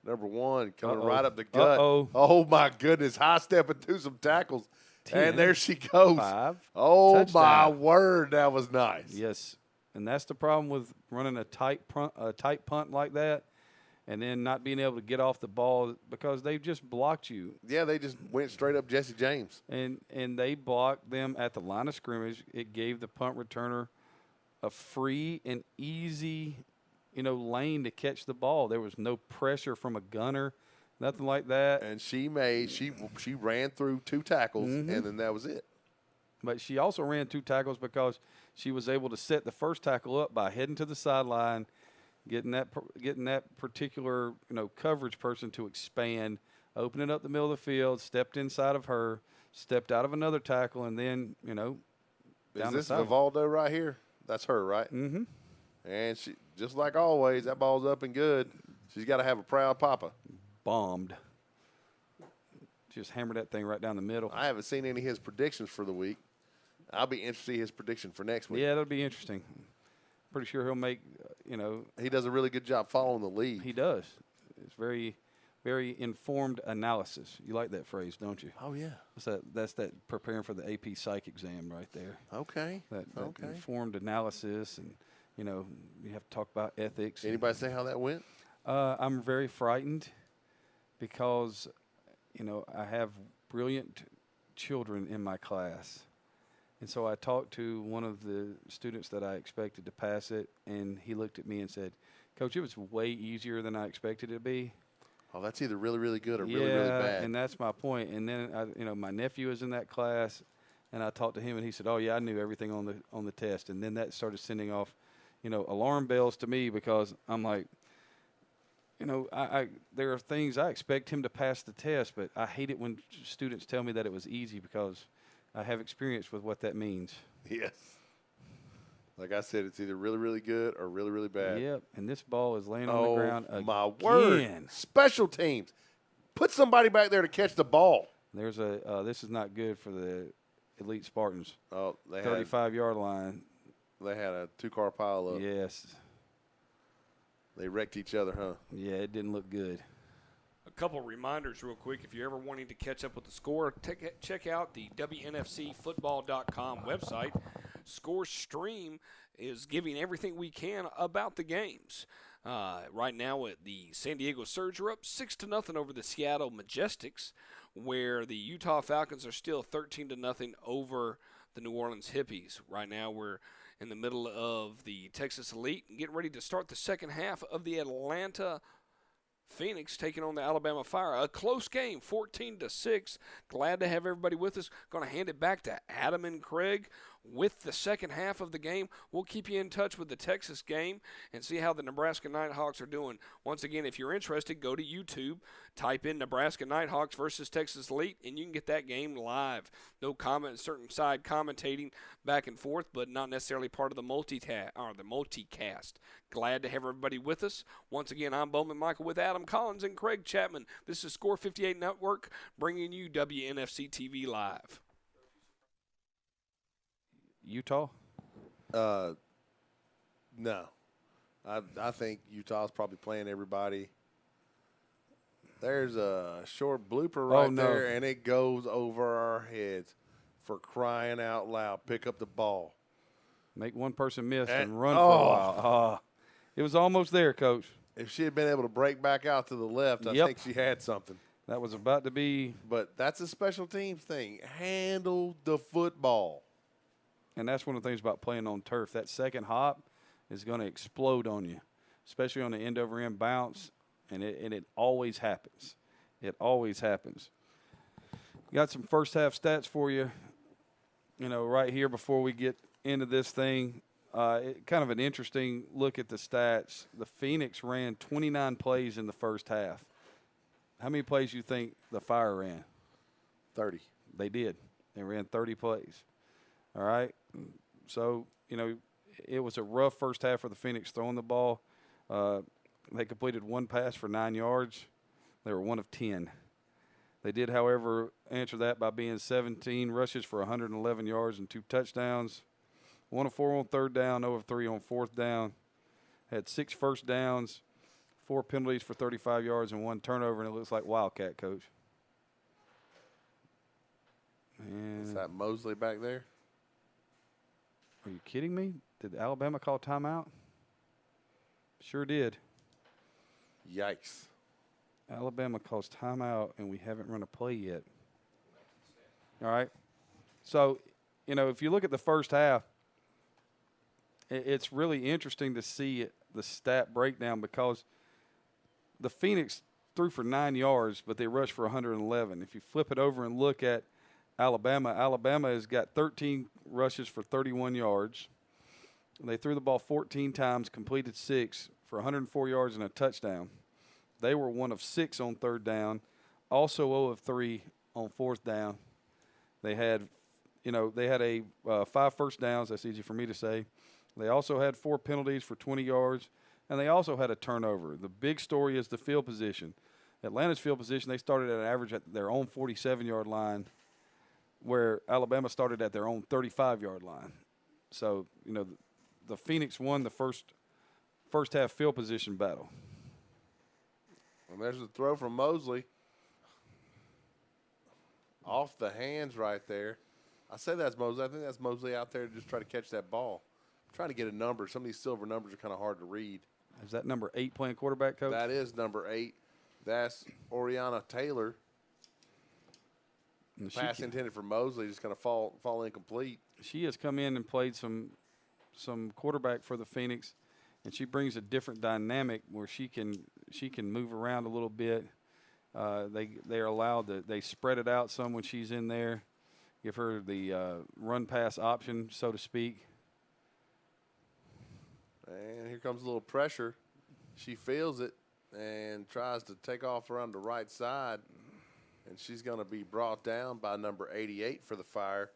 Number 1 coming right up the gut.
Uh-oh.
Oh, my goodness. High stepping through some tackles.
10,
and there she goes.
5.
Oh,
Touchdown.
my word. That was nice.
Yes. And that's the problem with running a tight punt like that and then not being able to get off the ball because they've just blocked you.
Yeah, they just went straight up Jesse James.
And they blocked them at the line of scrimmage. It gave the punt returner a free and easy, lane to catch the ball. There was no pressure from a gunner, nothing like that.
And she ran through 2 tackles, and then that was it.
But she also ran 2 tackles because she was able to set the first tackle up by heading to the sideline, getting that particular coverage person to expand, opening up the middle of the field, stepped inside of her, stepped out of another tackle, and then down
Is
the
this
sideline.
Vivaldo right here? That's her, right?
Mm-hmm.
And she, just like always, that ball's up and good. She's got to have a proud papa.
Bombed. Just hammered that thing right down the middle.
I haven't seen any of his predictions for the week. I'll be interested to see his prediction for next week.
Yeah, that'll be interesting. Pretty sure he'll make,
He does a really good job following the lead.
he does. It's very, very informed analysis. You like that phrase, don't you?
Oh, yeah.
That's that preparing for the AP Psych exam right there.
Okay.
That
Okay.
informed analysis, and you have to talk about ethics.
Anybody say how that went?
I'm very frightened because I have brilliant children in my class, and so I talked to one of the students that I expected to pass it, and he looked at me and said, "Coach, it was way easier than I expected it to be."
Oh, that's either really, really good or
Yeah,
really, really bad.
and that's my point. And then my nephew is in that class, and I talked to him, and he said, "Oh yeah, I knew everything on the test." And then that started sending off, alarm bells to me because I'm like, I there are things I expect him to pass the test, but I hate it when students tell me that it was easy because I have experience with what that means.
Yes. Like I said, it's either really, really good or really, really bad.
Yep, and this ball is laying on the ground again.
My word. Special teams. Put somebody back there to catch the ball.
There's this is not good for the Elite Spartans.
Oh, they
35-yard line.
They had a 2-car pile up.
Yes.
They wrecked each other, huh?
Yeah, it didn't look good.
A couple reminders real quick. If you're ever wanting to catch up with the score, check out the WNFCfootball.com website. Score Stream is giving everything we can about the games. Right now, the San Diego Surge are up 6-0 over the Seattle Majestics, where the Utah Falcons are still 13-0 over the New Orleans Hippies. Right now, we're in the middle of the Texas Elite and getting ready to start the second half of the Atlanta Phoenix taking on the Alabama Fire. A close game, 14-6. Glad to have everybody with us. Going to hand it back to Adam and Craig with the second half of the game. We'll keep you in touch with the Texas game and see how the Nebraska Nighthawks are doing. Once again, if you're interested, go to YouTube, type in Nebraska Nighthawks versus Texas Elite, and you can get that game live. No comment, certain side commentating back and forth, but not necessarily part of the multi-cast. Glad to have everybody with us. Once again, I'm Bowman Michael with Adam Collins and Craig Chapman. This is Score 58 Network bringing you WNFC TV Live.
Utah?
No. I think Utah's probably playing everybody. There's a short blooper right there, and it goes over our heads. For crying out loud, pick up the ball.
Make one person miss and run for a while. It was almost there, Coach.
If she had been able to break back out to the left, I think she had something.
That was about to be.
But that's a special teams thing. Handle the football.
And that's one of the things about playing on turf. That second hop is going to explode on you, especially on the end-over-end bounce, and it always happens. It always happens. Got some first-half stats for you, right here before we get into this thing. Kind of an interesting look at the stats. The Phoenix ran 29 plays in the first half. How many plays do you think the Fire ran?
30.
They did. They ran 30 plays. All right. So, it was a rough first half for the Phoenix throwing the ball. They completed one pass for 9 yards. They were 1 of 10. They did, however, answer that by being 17 rushes for 111 yards and 2 touchdowns. 1 of 4 on third down, 0 of 3 on fourth down. Had 6 first downs, 4 penalties for 35 yards, and 1 turnover, and it looks like Wildcat, Coach. And
is that Mosley back there?
Are you kidding me? Did Alabama call timeout? Sure did.
Yikes.
Alabama calls timeout, and we haven't run a play yet. All right. So, if you look at the first half, it's really interesting to see the stat breakdown because the Phoenix threw for 9 yards, but they rushed for 111. If you flip it over and look at Alabama has got 13 rushes for 31 yards. They threw the ball 14 times, completed 6 for 104 yards and a touchdown. They were 1 of 6 on third down, also 0 of 3 on fourth down. They had, 5 first downs. That's easy for me to say. They also had 4 penalties for 20 yards, and they also had a turnover. The big story is the field position. Atlanta's field position, they started at an average at their own 47-yard line, where Alabama started at their own 35-yard line. So, the Phoenix won the first half field position battle.
And there's a throw from Mosley. Off the hands right there. I say that's Mosley. I think that's Mosley out there to just try to catch that ball. I'm trying to get a number. Some of these silver numbers are kind of hard to read.
Is that number 8 playing quarterback, Coach?
That is number 8. That's Oriana Taylor. The pass intended for Mosley just kind of fall incomplete.
She has come in and played some quarterback for the Phoenix, and she brings a different dynamic where she can move around a little bit. They are allowed to they spread it out some when she's in there, give her the run pass option, so to speak.
And here comes a little pressure. She feels it and tries to take off around the right side. And she's going to be brought down by number 88 for the Fire.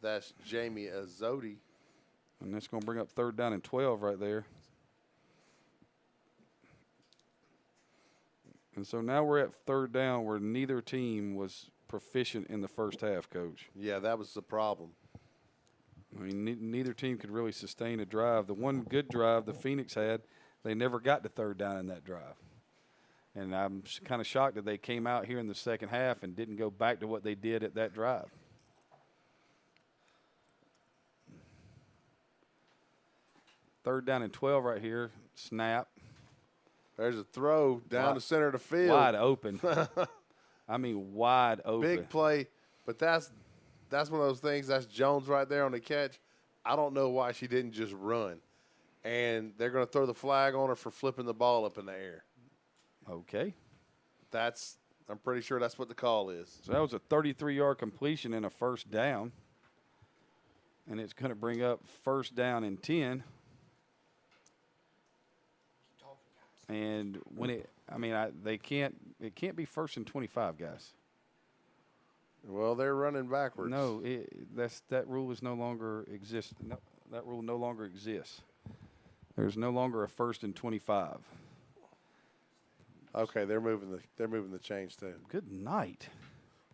That's Jamie Azodi.
And that's going to bring up third down and 12 right there. And so now we're at third down where neither team was proficient in the first half, Coach.
Yeah, that was the problem.
I mean, neither team could really sustain a drive. The one good drive the Phoenix had, they never got to third down in that drive. And I'm kind of shocked that they came out here in the second half and didn't go back to what they did at that drive. Third down and 12 right here. Snap.
There's a throw down the center of the field.
Wide open. I mean, wide open.
Big play. But that's one of those things. That's Jones right there on the catch. I don't know why she didn't just run. And they're going to throw the flag on her for flipping the ball up in the air.
Okay.
I'm pretty sure that's what the call is.
So that was a 33-yard completion and a first down. And it's going to bring up first down and 10. And when it can't be first and 25, guys.
Well, they're running backwards.
No, that rule is no longer exists. No, that rule no longer exists. There's no longer a first and 25.
Okay, they're moving the change too.
Good night.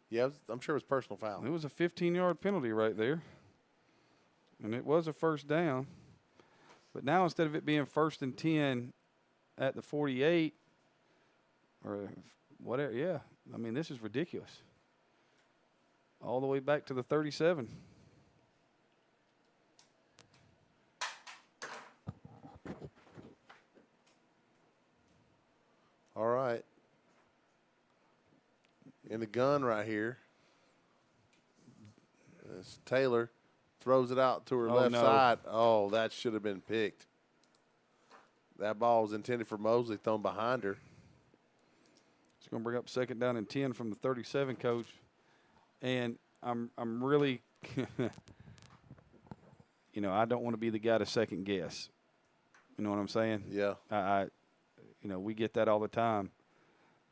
Yeah, I'm sure it was personal foul.
It was a 15-yard penalty right there, and it was a first down. But now instead of it being first and 10 at the 48 or whatever, yeah, I mean, this is ridiculous. All the way back to the 37.
All right. In the gun right here. As Taylor throws it out to her left side. Oh, that should have been picked. That ball was intended for Mosley, thrown behind her.
It's going to bring up 2nd down and 10 from the 37, Coach. And I'm really, I don't want to be the guy to second guess. You know what I'm saying?
Yeah.
We get that all the time.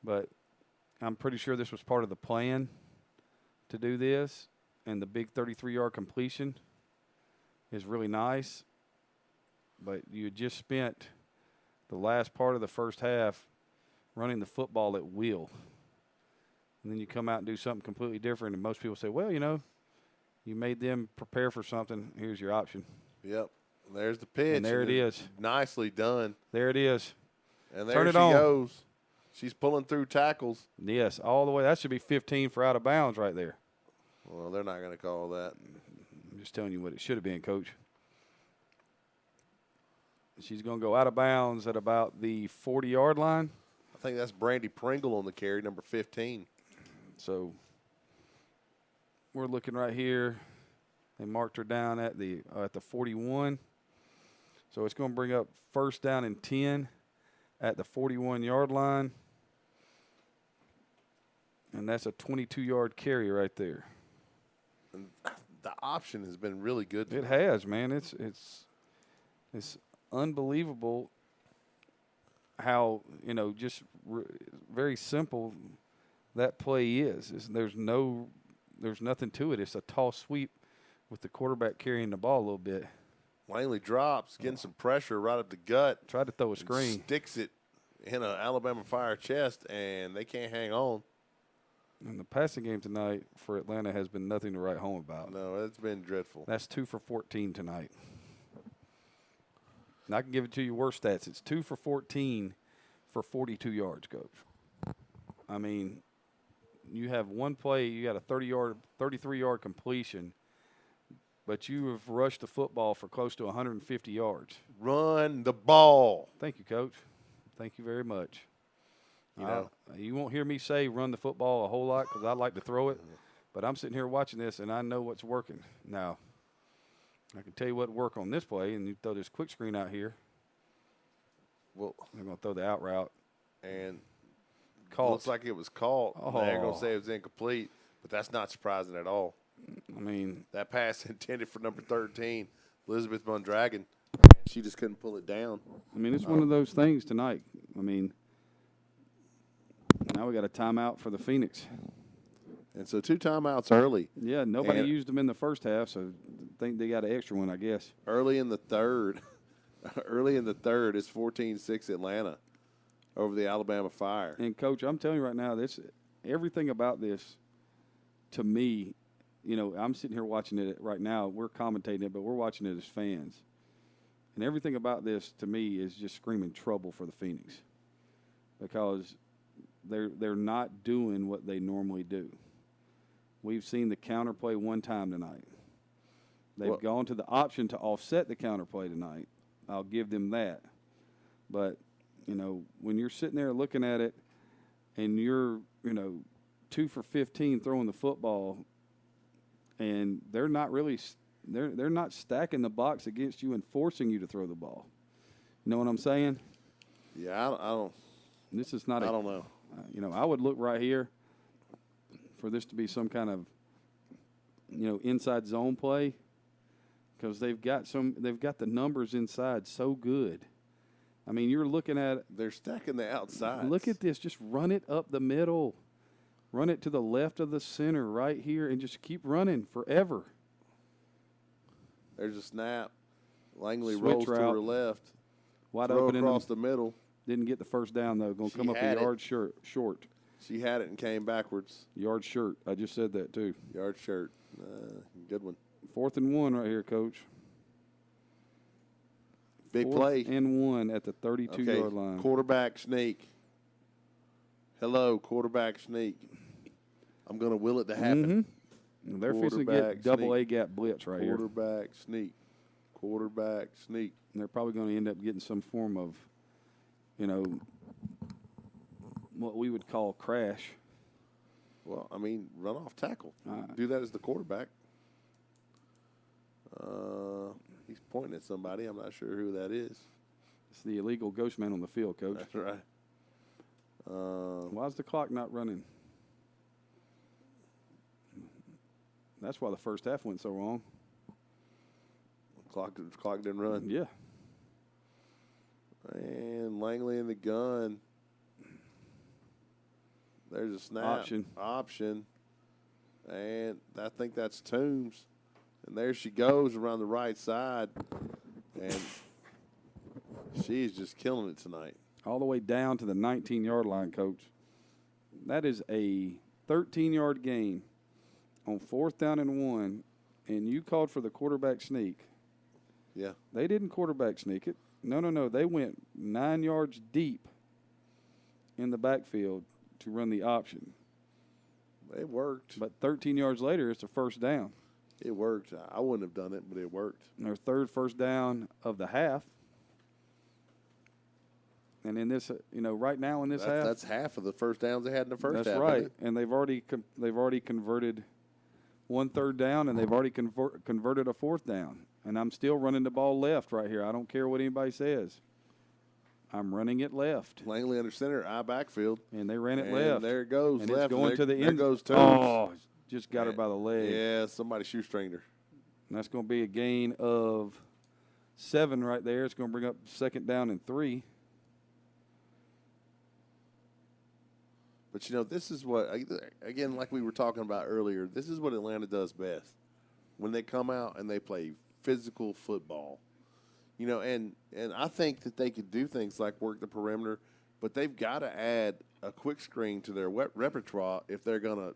But I'm pretty sure this was part of the plan to do this. And the big 33-yard completion is really nice. But you had just spent the last part of the first half running the football at will. And then you come out and do something completely different. And most people say, well, you made them prepare for something. Here's your option.
Yep. There's the pitch.
And there it is.
Nicely done.
There it is.
And there she goes. She's pulling through tackles.
Yes, all the way. That should be 15 for out of bounds right there.
Well, they're not going to call that.
I'm just telling you what it should have been, Coach. She's going to go out of bounds at about the 40-yard line.
I think that's Brandy Pringle on the carry, number 15.
So we're looking right here. They marked her down at the 41. So it's going to bring up 1st down and 10 at the 41-yard line. And that's a 22-yard carry right there.
And the option has been really good tonight.
It has, man. It's unbelievable how, just very simple that play is. There's nothing to it. It's a tall sweep with the quarterback carrying the ball a little bit.
Langley drops, getting some pressure right up the gut.
Tried to throw a screen.
Sticks it in an Alabama Fire chest, and they can't hang on.
And the passing game tonight for Atlanta has been nothing to write home about.
No, it's been dreadful.
That's 2 for 14 tonight. And I can give it to you worse stats. It's 2 for 14 for 42 yards, Coach. I mean, you have one play, you got a 33-yard completion, but you have rushed the football for close to 150 yards.
Run the ball.
Thank you, Coach. Thank you very much.
You
won't hear me say run the football a whole lot because I like to throw it, but I'm sitting here watching this, and I know what's working. Now, I can tell you what worked on this play, and you throw this quick screen out here.
Well,
they're going to throw the out route.
And
caught.
Looks like it was caught.
Oh.
They're going to say it was incomplete, but that's not surprising at all.
I mean,
that pass intended for number 13, Elizabeth Mondragon. She just couldn't pull it down.
I mean, it's one of those things tonight. I mean, now we got a timeout for the Phoenix.
And so 2 timeouts early.
Yeah, nobody used them in the first half, so I think they got an extra one, I guess.
Early in the third, it's 14-6 Atlanta over the Alabama Fire.
And, Coach, I'm telling you right now, everything about this, to me, I'm sitting here watching it right now. We're commentating it, but we're watching it as fans. And everything about this, to me, is just screaming trouble for the Phoenix because they're not doing what they normally do. We've seen the counterplay one time tonight. They've gone to the option to offset the counterplay tonight. I'll give them that. But, when you're sitting there looking at it and you're, 2 for 15 throwing the football and they're not really they're not stacking the box against you and forcing you to throw the ball. You know what I'm saying?
Yeah, I don't.
This is not.
I don't know.
I would look right here for this to be some kind of, inside zone play, because they've got the numbers inside so good. I mean, you're looking at
they're stacking the outside.
Look at this. Just run it up the middle, run it to the left of the center right here, and just keep running forever.
There's a snap. Langley
Switch
rolls
route.
to her left.
Wide
Throw
open
across the middle.
Didn't get the first down, though. Going to come up a yard short.
She had it and came backwards.
Yard short. I just said that, too.
Yard short. Good one.
4th and 1 right here, Coach.
Big
4th
play.
and 1 at the 32-yard line.
Quarterback sneak. Hello, quarterback sneak. I'm going to will it to happen.
Mm-hmm. They're fixing to get double A gap blitz right here.
Quarterback sneak. Quarterback sneak.
And they're probably going to end up getting some form of, what we would call crash.
Well, I mean, run off tackle. Do that as the quarterback. He's pointing at somebody. I'm not sure who that is.
It's the illegal ghost man on the field, Coach.
That's right.
Why is the clock not running? That's why the first half went so wrong.
Clock didn't run.
Yeah.
And Langley in the gun. There's a snap. Option. And I think that's Toombs. And there she goes around the right side. And she's just killing it tonight.
All the way down to the 19-yard line, Coach. That is a 13-yard gain on 4th down and 1, and you called for the quarterback sneak.
Yeah.
They didn't quarterback sneak it. No. They went 9 yards deep in the backfield to run the option.
It worked.
But 13 yards later, it's a first down.
It worked. I wouldn't have done it, but it worked.
Their third first down of the half. And in this, right now in this half.
That's half of the first downs they had in the first half.
That's right. And they've already converted 1 3rd down, and they've already converted a 4th down. And I'm still running the ball left right here. I don't care what anybody says. I'm running it left.
Langley under center, I backfield.
And they ran it left.
There it goes.
And
left.
it's going to the end.
There goes Toombs.
Oh, just got her by the leg.
Yeah, somebody shoestringed her.
And that's going to be a gain of 7 right there. It's going to bring up 2nd down and 3.
But, this is what, again, like we were talking about earlier, this is what Atlanta does best. When they come out and they play physical football. And I think that they could do things like work the perimeter, but they've got to add a quick screen to their repertoire if they're going to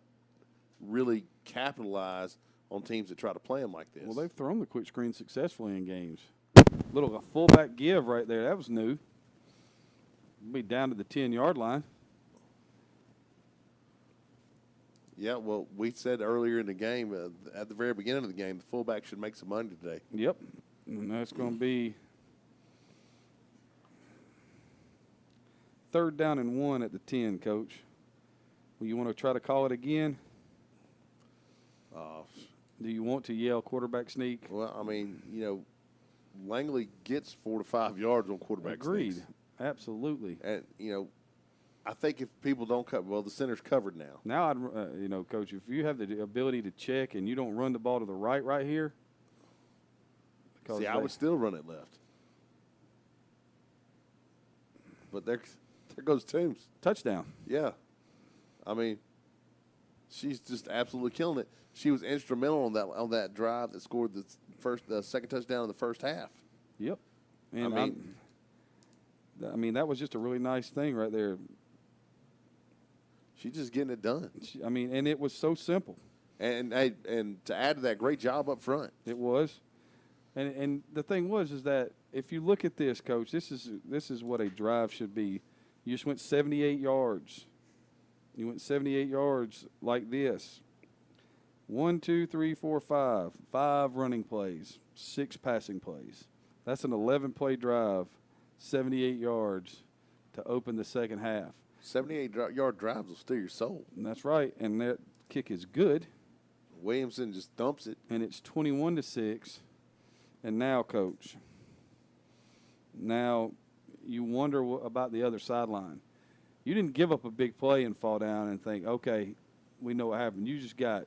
really capitalize on teams that try to play them like this.
Well, they've thrown the quick screen successfully in games. A fullback give right there. That was new. Be down to the 10-yard line.
Yeah, well, we said earlier in the game, at the very beginning of the game, the fullback should make some money today.
Yep. And that's going to be 3rd down and 1 at the 10, Coach. Well, you want to try to call it again? Do you want to yell quarterback sneak?
Well, I mean, Langley gets 4 to 5 yards on quarterback
Agreed.
sneaks.
Absolutely.
And, I think if people don't cover, well, the center's covered now.
Now, Coach, if you have the ability to check and you don't run the ball to the right here.
See, I would still run it left. But there goes Toombs.
Touchdown.
Yeah. I mean, she's just absolutely killing it. She was instrumental on that drive that scored the second touchdown in the first half.
Yep. And I mean, that was just a really nice thing right there.
She's just getting it done.
And it was so simple.
And to add to that, great job up front.
It was. And the thing is that if you look at this, Coach, this is what a drive should be. You just went 78 yards. You went 78 yards like this. 1, 2, 3, 4, 5. 5 running plays, 6 passing plays. That's an 11-play drive, 78 yards to open the second half.
78-yard drives will steal your soul.
And that's right. And that kick is good.
Williamson just dumps it.
And it's 21-6. And now, Coach, you wonder about the other sideline. You didn't give up a big play and fall down and think, okay, we know what happened. You just got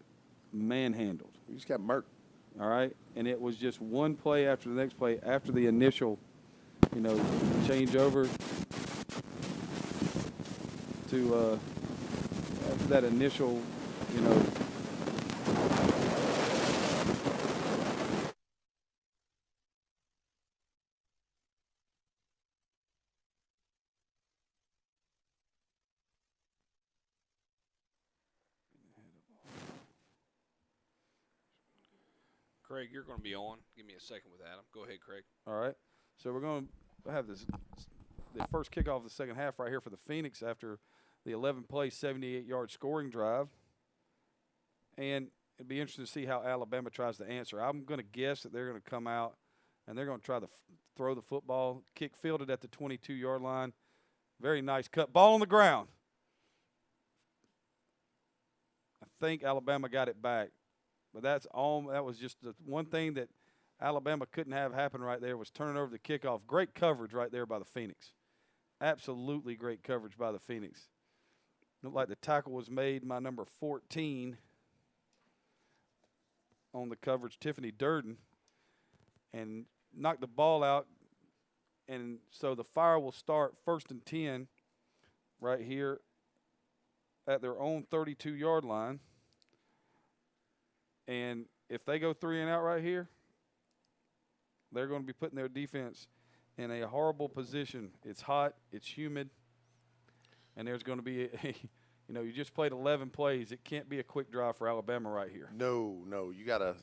manhandled.
You just got murked.
All right? And it was just one play after the next play after the initial, change over to after that initial,
Craig, you're going to be on. Give me a second with Adam. Go ahead, Craig.
All right. So we're going to have the first kickoff of the second half right here for the Phoenix after the 11-play, 78-yard scoring drive. And it'd be interesting to see how Alabama tries to answer. I'm going to guess that they're going to come out and they're going to try to throw the football, kick fielded at the 22-yard line. Very nice cut. Ball on the ground. think Alabama got it back, but that was just the one thing that Alabama couldn't have happen right there was turning over the kickoff. Great coverage right there by the Phoenix. Absolutely great coverage by the Phoenix. Looked like the tackle was made by number 14 on the coverage, Tiffany Durden, and knocked the ball out. And so the Fire will start 1st and 10 right here at their own 32-yard line. And if they go 3 and out right here, they're going to be putting their defense in a horrible position. It's hot, it's humid, and there's going to be you just played 11 plays. It can't be a quick drive for Alabama right here.
No, you gotta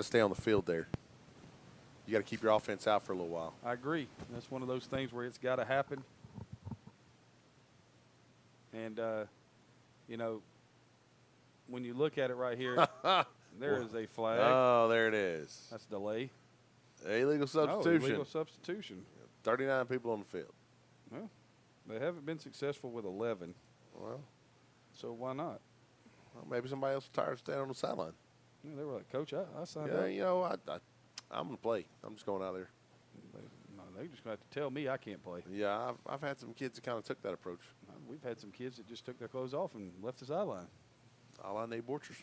stay on the field there. You got to keep your offense out for a little while.
I agree. That's one of those things where it's got to happen. And, when you look at it right here, there is a flag.
Oh, there it is.
That's delay.
Illegal substitution.
No, illegal substitution.
39 people on the field.
Well, they haven't been successful with 11.
Well,
so why not?
Well, maybe somebody else was tired of standing on the sideline.
Yeah, they were like, Coach, I signed
Yeah,
up.
I'm going to play. I'm just going out there.
They just going to have to tell me I can't play.
Yeah, I've had some kids that kind of took that approach.
We've had some kids that just took their clothes off and left the sideline.
A la Nate Borchers.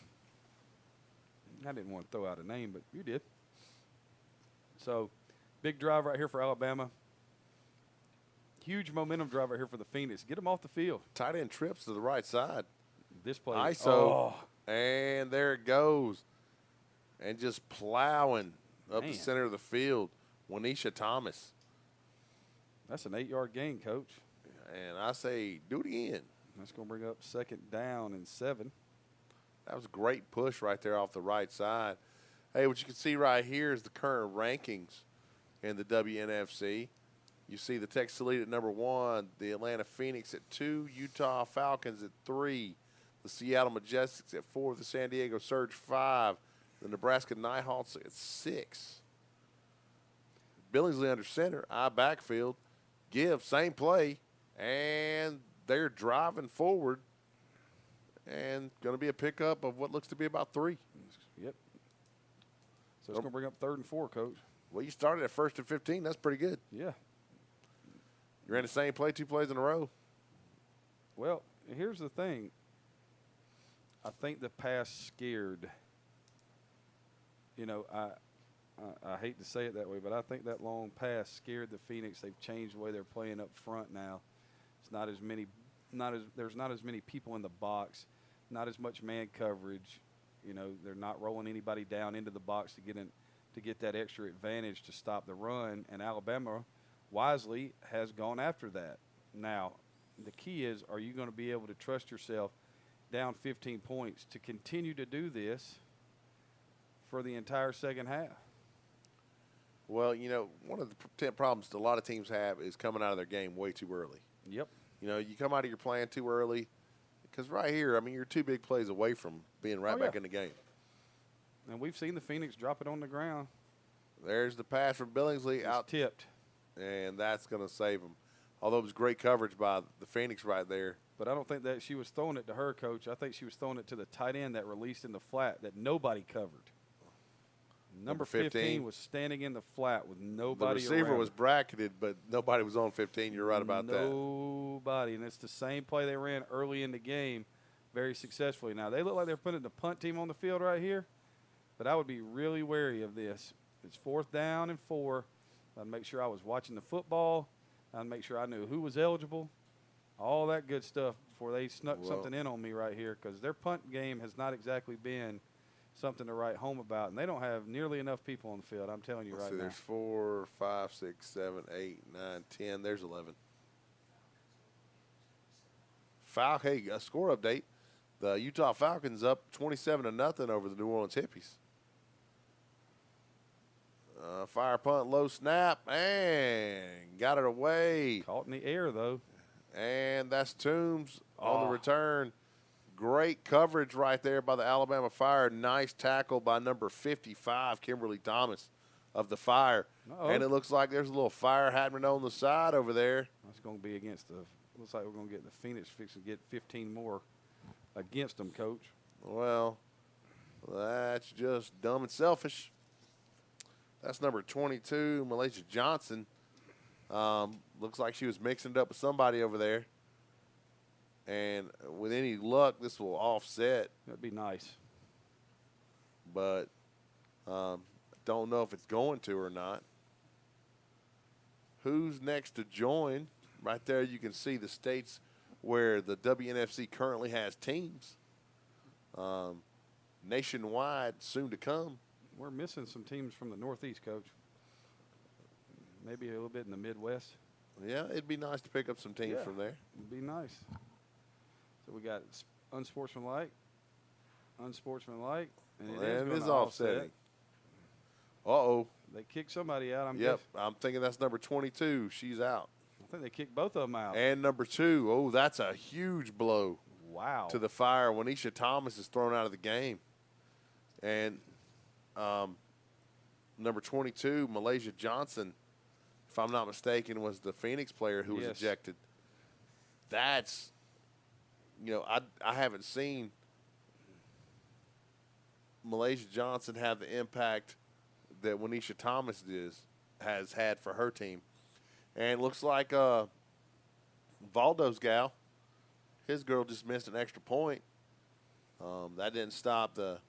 I didn't want to throw out a name, but you did. So, big drive right here for Alabama. Huge momentum drive right here for the Phoenix. Get them off the field.
Tight end trips to the right side.
This play.
ISO. And there it goes. And just plowing up the center of the field. Wanisha Thomas.
That's an 8-yard gain, Coach.
And I say, do it again.
That's going to bring up 2nd down and 7.
That was a great push right there off the right side. Hey, what you can see right here is the current rankings in the WNFC. You see the Texas Elite at number 1, the Atlanta Phoenix at 2, Utah Falcons at 3, the Seattle Majestics at 4, the San Diego Surge 5, the Nebraska Nighthawks at 6. Billingsley under center, I backfield, give, same play, and they're driving forward and going to be a pickup of what looks to be about 3.
Yep. So it's going to bring up 3rd and 4, Coach.
Well, you started at 1st and 15. That's pretty good.
Yeah.
You ran the same play 2 plays in a row.
Well, here's the thing. I think the pass scared. I hate to say it that way, but I think that long pass scared the Phoenix. They've changed the way they're playing up front now. It's there's not as many people in the box, not as much man coverage. They're not rolling anybody down into the box to get that extra advantage to stop the run, and Alabama wisely has gone after that. Now, the key is, are you going to be able to trust yourself down 15 points to continue to do this for the entire second half?
Well, one of the problems a lot of teams have is coming out of their game way too early.
Yep.
You come out of your plan too early because right here, you're 2 big plays away from being back in the game.
And we've seen the Phoenix drop it on the ground.
There's the pass from Billingsley
It's
out.
tipped.
And that's going to save them. Although it was great coverage by the Phoenix right there.
But I don't think that she was throwing it to her, Coach. I think she was throwing it to the tight end that released in the flat that nobody covered. Number 15 was standing in the flat with nobody
around. The receiver
around.
was bracketed, but nobody was on 15. You're right about that.
Nobody. And it's the same play they ran early in the game very successfully. Now, they look like they're putting the punt team on the field right here, but I would be really wary of this. It's 4th down and 4. I'd make sure I was watching the football. I'd make sure I knew who was eligible, all that good stuff before they snuck something in on me right here, because their punt game has not exactly been something to write home about, and they don't have nearly enough people on the field. I'm telling you right now.
There's 4, 5, 6, 7, 8, 9, 10. There's 11. Hey, a score update. The Utah Falcons up 27-0 over the New Orleans Hippies. Fire punt, low snap, and got it away.
Caught in the air, though.
And that's Toombs on the return. Great coverage right there by the Alabama Fire. Nice tackle by number 55, Kimberly Thomas of the Fire. And it looks like there's a little fire happening on the side over there.
That's going to be against looks like we're going to get the Phoenix fixing to get 15 more against them, Coach.
Well, that's just dumb and selfish. That's number 22, Malaysia Johnson. Looks like she was mixing it up with somebody over there. And with any luck, this will offset.
That'd be nice.
But don't know if it's going to or not. Who's next to join? Right there you can see the states where the WNFC currently has teams. Nationwide, soon to come.
We're missing some teams from the Northeast, Coach. Maybe a little bit in the Midwest.
Yeah, it'd be nice to pick up some teams from there.
It'd be nice. So we got unsportsmanlike, and
it is offsetting. Uh-oh.
They kicked somebody out.
I'm thinking that's number 22. She's out.
I think they kicked both of them out.
And number 2. Oh, that's a huge blow.
Wow.
To the Fire. Wanisha Thomas is thrown out of the game. And number 22, Malaysia Johnson, if I'm not mistaken, was the Phoenix player who was ejected. That's, I haven't seen Malaysia Johnson have the impact that Wanisha Thomas has had for her team. And it looks like Valdo's gal, his girl just missed an extra point. That didn't stop the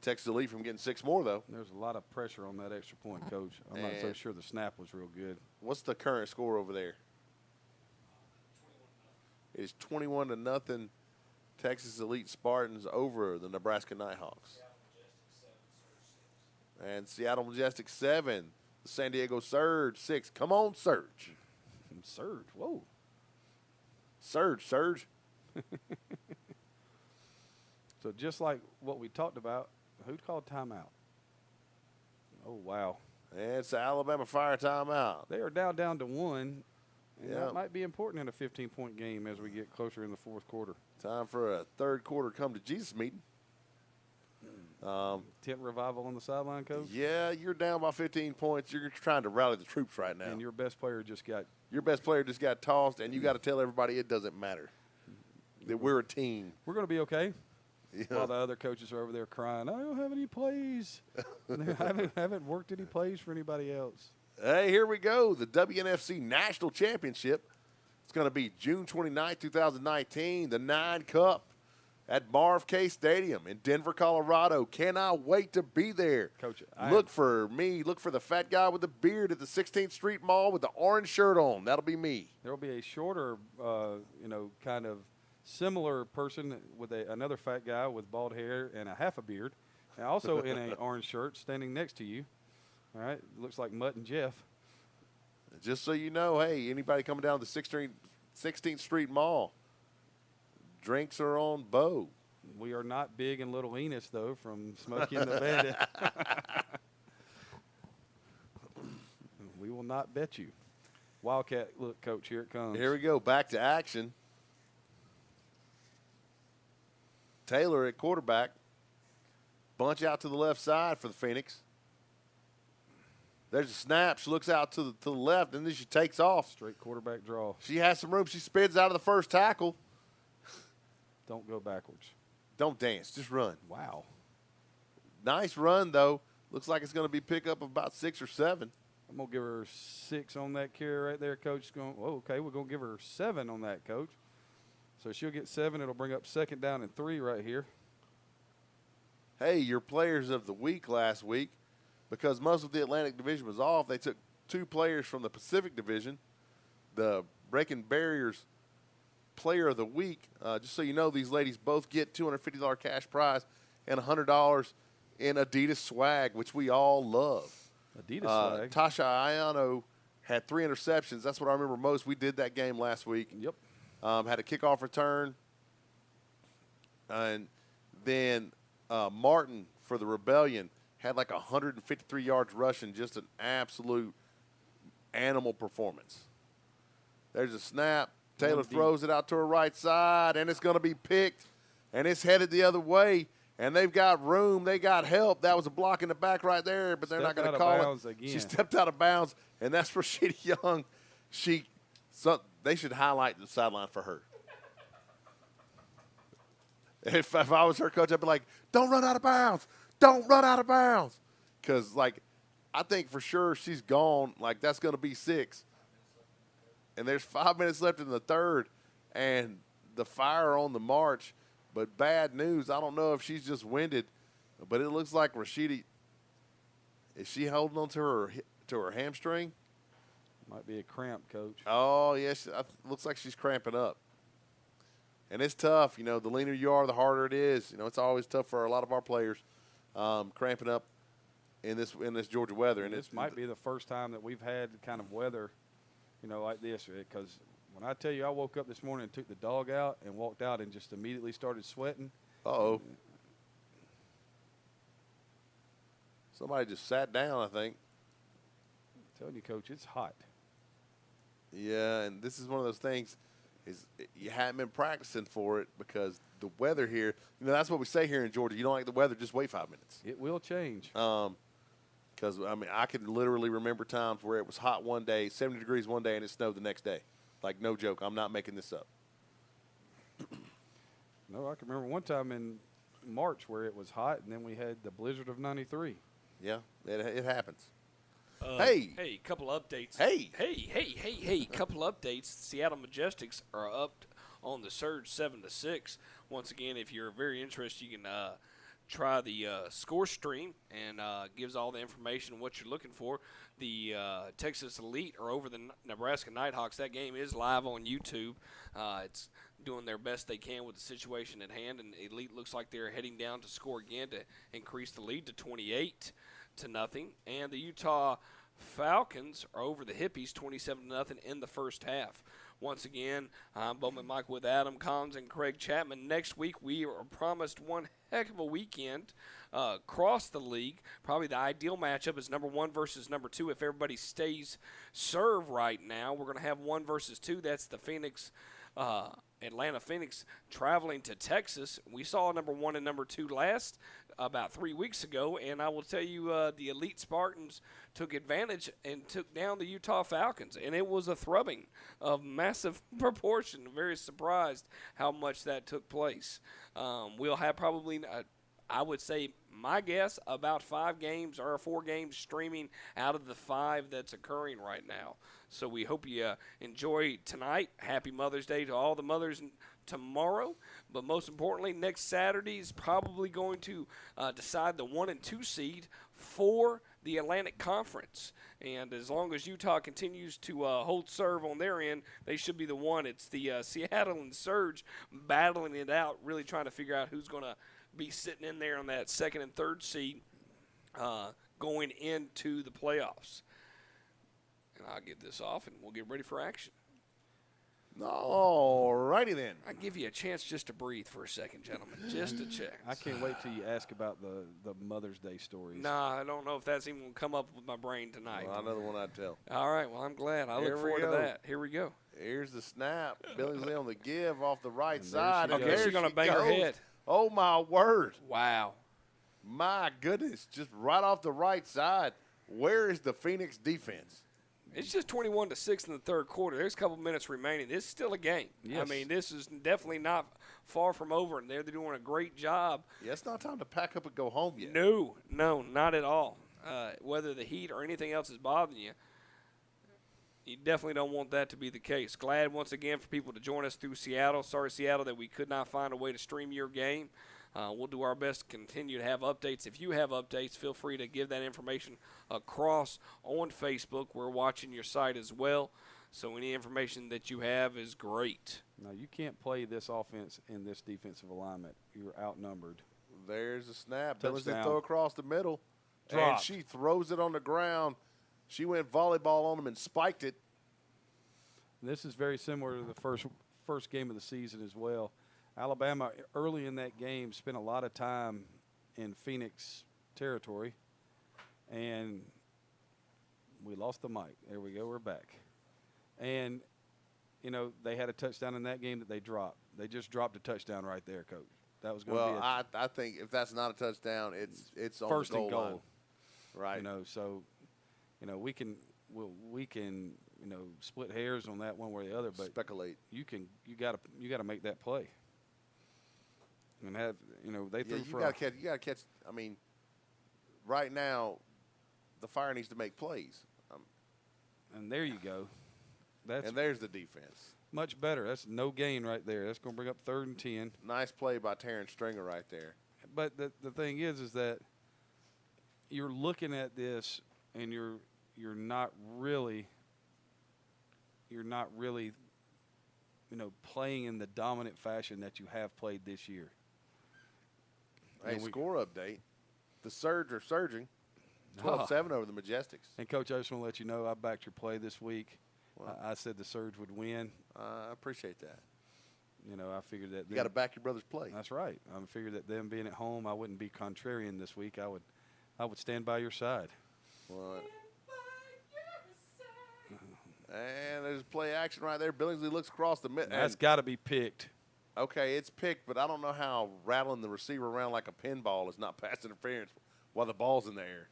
Texas Elite from getting 6 more, though.
There's a lot of pressure on that extra point, Coach. I'm not so sure the snap was real good.
What's the current score over there? It's 21-0 Texas Elite Spartans over the Nebraska Nighthawks. And Seattle Majestic 7, the San Diego Surge 6. Come on, Surge.
Surge, whoa.
Surge.
So just like what we talked about, who called timeout? Oh, wow.
And it's the Alabama Fire timeout.
They are down to 1. And that might be important in a 15-point game as we get closer in the fourth quarter.
Time for a third quarter come to Jesus meeting.
Tent revival on the sideline, Coach?
Yeah, you're down by 15 points. You're trying to rally the troops right now.
And your best player just got
tossed, and you got to tell everybody it doesn't matter, that we're a team.
We're going to be okay. Yeah. While the other coaches are over there crying, I don't have any plays. I haven't worked any plays for anybody else.
Hey, here we go. The WNFC National Championship. It's going to be June 29, 2019, the 9 Cup at Marv K Stadium in Denver, Colorado. Cannot wait to be there.
Coach,
look for the fat guy with the beard at the 16th Street Mall with the orange shirt on. That'll be me.
There will be a shorter, kind of similar person with another fat guy with bald hair and a half a beard, and also in an orange shirt standing next to you. All right, looks like Mutt and Jeff.
Just so you know, hey, anybody coming down the 16th Street Mall, drinks are on Bo.
We are not Big and Little Enos, though, from Smokey and the Bandit. We will not bet you. Wildcat, look, Coach, here it comes.
Here we go, back to action. Taylor at quarterback. Bunch out to the left side for the Phoenix. There's a snap. She looks out to the left, and then she takes off.
Straight quarterback draw.
She has some room. She spins out of the first tackle.
Don't go backwards.
Don't dance. Just run.
Wow.
Nice run, though. Looks like it's going to be pickup of about 6 or 7.
I'm going to give her 6 on that carry right there, Coach. Okay, we're going to give her 7 on that, Coach. So she'll get 7. It'll bring up 2nd down and 3 right here.
Hey, your players of the week last week, because most of the Atlantic Division was off, they took 2 players from the Pacific Division. The Breaking Barriers Player of the Week. Just so you know, these ladies both get $250 cash prize and $100 in Adidas swag, which we all love.
Adidas swag.
Tasha Ayano had 3 interceptions. That's what I remember most. We did that game last week.
Yep.
Had a kickoff return. And then Martin for the Rebellion had like 153 yards rushing, just an absolute animal performance. There's a snap. Taylor throws it out to her right side, and it's going to be picked, and it's headed the other way, and they've got room. They got help. That was a block in the back right there, but they're not going to call it.
Again.
She stepped out of bounds, and that's Rashida Young. They should highlight the sideline for her. If I was her coach, I'd be like, don't run out of bounds. Don't run out of bounds. Because, like, I think for sure she's gone. Like, that's going to be 6. And there's 5 minutes left in the third, and the Fire on the march. But bad news, I don't know if she's just winded, but it looks like Rashida, is she holding on to her hamstring?
Might be a cramp, Coach.
Oh, yes. Looks like she's cramping up. And it's tough. You know, the leaner you are, the harder it is. You know, it's always tough for a lot of our players cramping up in this Georgia weather. And
this might be the first time that we've had kind of weather, you know, like this. Because when I tell you I woke up this morning and took the dog out and walked out and just immediately started sweating.
Uh-oh. Somebody just sat down, I think.
I'm telling you, Coach, it's hot.
Yeah, and this is one of those things is you haven't been practicing for it because the weather here, you know, that's what we say here in Georgia. You don't like the weather, just wait 5 minutes.
It will change.
Because, I mean, I can literally remember times where it was hot one day, 70 degrees one day, and it snowed the next day. Like, no joke. I'm not making this up.
No, I can remember one time in March where it was hot, and then we had the blizzard of '93.
Yeah, it happens.
Hey, couple updates.
Hey,
Couple updates. Seattle Majestics are up on the Surge 7-6. Once again, if you're very interested, you can try the score stream and gives all the information what you're looking for. The Texas Elite are over the Nebraska Nighthawks. That game is live on YouTube. It's doing their best they can with the situation at hand, and Elite looks like they're heading down to score again to increase the lead to 28-0. And the Utah Falcons are over the Hippies 27-0 in the first half. Once again, I'm Bowman Mike with Adam Collins and Craig Chapman. Next week, we are promised one heck of a weekend across the league. Probably the ideal matchup is number 1 versus number 2. If everybody stays serve right now, we're going to have 1 versus 2. That's the Atlanta Phoenix traveling to Texas. We saw number 1 and number 2 last about 3 weeks ago, and I will tell you the Elite Spartans took advantage and took down the Utah Falcons, and it was a thrubbing of massive proportion. Very surprised how much that took place. We'll have probably, I would say, my guess, about 5 games or 4 games streaming out of the 5 that's occurring right now. So we hope you enjoy tonight. Happy Mother's Day to all the mothers tomorrow. But most importantly, next Saturday is probably going to decide the 1 and 2 seed for the Atlantic Conference. And as long as Utah continues to hold serve on their end, they should be the one. It's the Seattle and Surge battling it out, really trying to figure out who's going to be sitting in there on that 2nd and 3rd seed going into the playoffs. And I'll get this off, and we'll get ready for action.
All righty then.
I give you a chance just to breathe for a second, gentlemen, just to check.
I can't wait till you ask about the Mother's Day stories.
Nah, I don't know if that's even going to come up with my brain tonight.
Well, another one I'd tell.
All right, well, I'm glad. I look forward to that. Here we go.
Here's the snap. Billingsley on the give off the right side.
Okay, she's going to bang her head.
Oh, my word.
Wow.
My goodness, just right off the right side. Where is the Phoenix defense?
It's just 21-6 in the 3rd quarter. There's a couple minutes remaining. This is still a game.
Yes.
I mean, this is definitely not far from over, and they're doing a great job.
Yeah, it's not time to pack up and go home yet.
No, not at all. Whether the heat or anything else is bothering you, you definitely don't want that to be the case. Glad once again for people to join us through Seattle. Sorry, Seattle, that we could not find a way to stream your game. We'll do our best to continue to have updates. If you have updates, feel free to give that information across on Facebook. We're watching your site as well, so any information that you have is great.
No, you can't play this offense in this defensive alignment. You're outnumbered.
There's a snap.
Touchdown.
Billingsley throw across the middle.
Dropped.
And she throws it on the ground. She went volleyball on him and spiked it.
This is very similar to the first game of the season as well. Alabama, early in that game, spent a lot of time in Phoenix territory, and we lost the mic. There we go. We're back. And, you know, they had a touchdown in that game that they dropped. They just dropped a touchdown right there, Coach. That was going to be
I think if that's not a touchdown, it's on
first
the
and
goal
goal.
line. Right.
You know, so, you know, we can you know, split hairs on that one way or the other, but
Speculate.
you got to make that play. and have they threw
you
for
got to catch. I mean, right now, the Fire needs to make plays.
And there you go.
And there's the defense.
Much better. That's no gain right there. That's going to bring up 3rd and 10.
Nice play by Terrence Stringer right there.
But the thing is that you're looking at this and you're not really playing in the dominant fashion that you have played this year.
Hey, score update. The Surge are surging. 12-7 over the Majestics.
And, Coach, I just want to let you know I backed your play this week. Well, I said the Surge would win.
I appreciate that.
I figured that.
You got to back your brother's play.
That's right. I figured that them being at home, I wouldn't be contrarian this week. I would stand by your side.
Well, and there's play action right there. Billingsley looks across the mid.
That's got to be picked.
Okay, it's picked, but I don't know how rattling the receiver around like a pinball is not pass interference while the ball's in the air.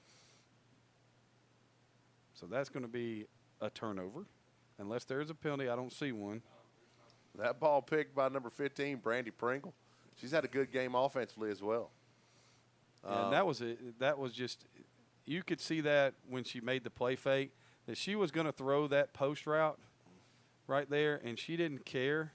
So that's going to be a turnover. Unless there's a penalty, I don't see one.
That ball picked by number 15, Brandy Pringle. She's had a good game offensively as well.
And that was just – you could see that when she made the play fake, that she was going to throw that post route right there, and she didn't care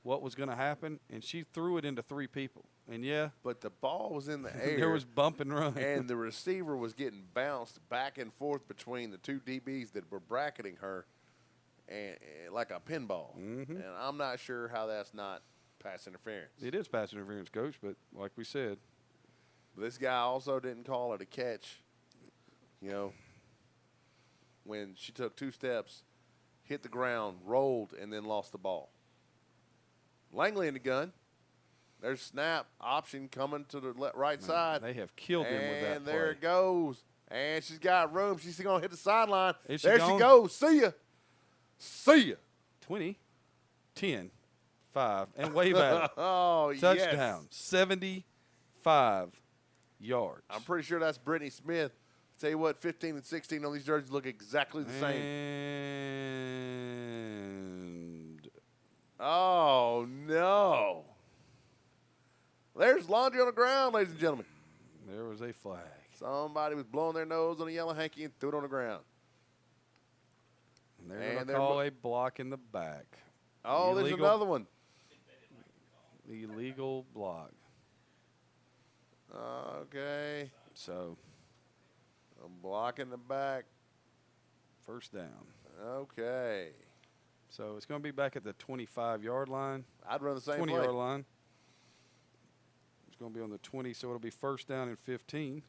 what was going to happen, and she threw it into 3 people. And, yeah.
But the ball was in the air.
There was bump and run.
And the receiver was getting bounced back and forth between the 2 DBs that were bracketing her and like a pinball.
Mm-hmm.
And I'm not sure how that's not pass interference.
It is pass interference, Coach, but like we said.
This guy also didn't call it a catch, when she took 2 steps, hit the ground, rolled, and then lost the ball. Langley in the gun. There's snap option coming to the right side.
They have killed him with that
And there
play.
it goes. And she's got room. She's going to hit the sideline.
There
she goes. See ya. See ya.
20, 10, 5, and wave at it.
Oh,
Touchdown.
yes.
75 yards.
I'm pretty sure that's Brittany Smith. Tell you what, 15 and 16 on these jerseys look exactly the same.
And
oh, no. There's laundry on the ground, ladies and gentlemen.
there was a flag.
Somebody was blowing their nose on a yellow hanky and threw it on the ground.
And they're going to call a block in the back.
Oh, there's another one.
Illegal block.
Okay.
So,
A block in the back.
first down.
Okay.
So, it's going to be back at the 25-yard line.
I'd run the same
20-yard
play.
line. It's going to be on the 20, so it'll be first down and 15.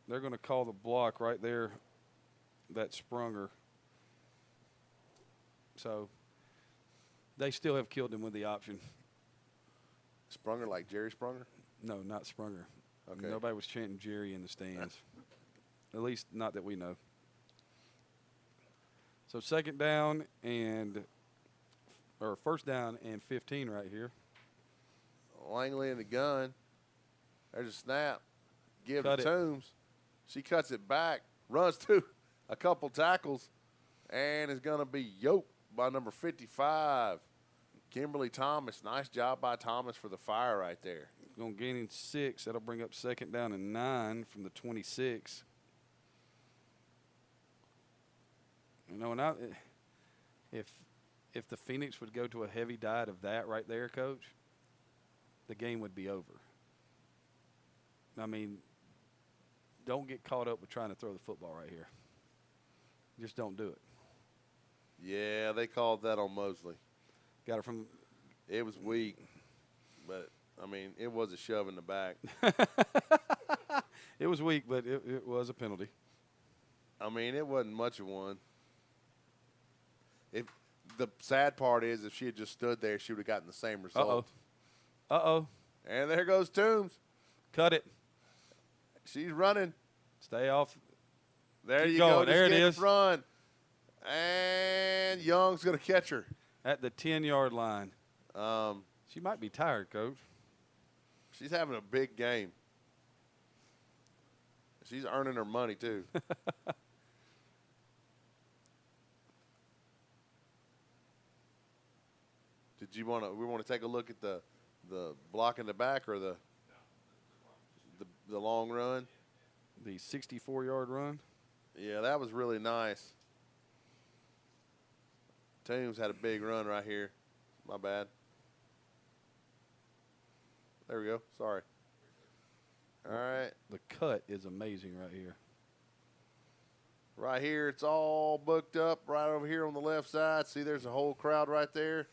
They're going to call the block right there, that Sprunger. So they still have killed him with the option.
Sprunger like Jerry Sprunger?
No, not Sprunger.
Okay.
Nobody was chanting Jerry in the stands. At least not that we know. So second down or first down and 15 right here.
Langley in the gun. There's a snap. Give
Cut
to
it.
Toombs. She cuts it back. Runs to a couple tackles. And is going to be yoked by number 55. Kimberly Thomas. Nice job by Thomas for the Fire right there.
Going to gain in 6. That'll bring up second down and 9 from the 26. And if the Phoenix would go to a heavy diet of that right there, Coach, the game would be over. I mean, don't get caught up with trying to throw the football right here. Just don't do it.
Yeah, they called that on Mosley.
Got it from –
It was weak, but, I mean, it was a shove in the back.
It was weak, but it was a penalty.
I mean, it wasn't much of one. If the sad part is if she had just stood there, she would have gotten the same result.
Uh-oh.
And there goes Toombs.
Cut it.
She's running.
Stay off.
There
Keep
you
going.
go. Just
There it
get in
is.
front. And Young's going to catch her.
At the 10-yard line.
Um,
She might be tired, Coach.
she's having a big game. She's earning her money, too. we want to take a look at the block in the back or the long run?
The 64-yard run.
Yeah, that was really nice. Toombs had a big run right here. My bad. There we go. Sorry. All right.
The cut is amazing right here.
Right here, it's all booked up right over here on the left side. See, there's a whole crowd right there.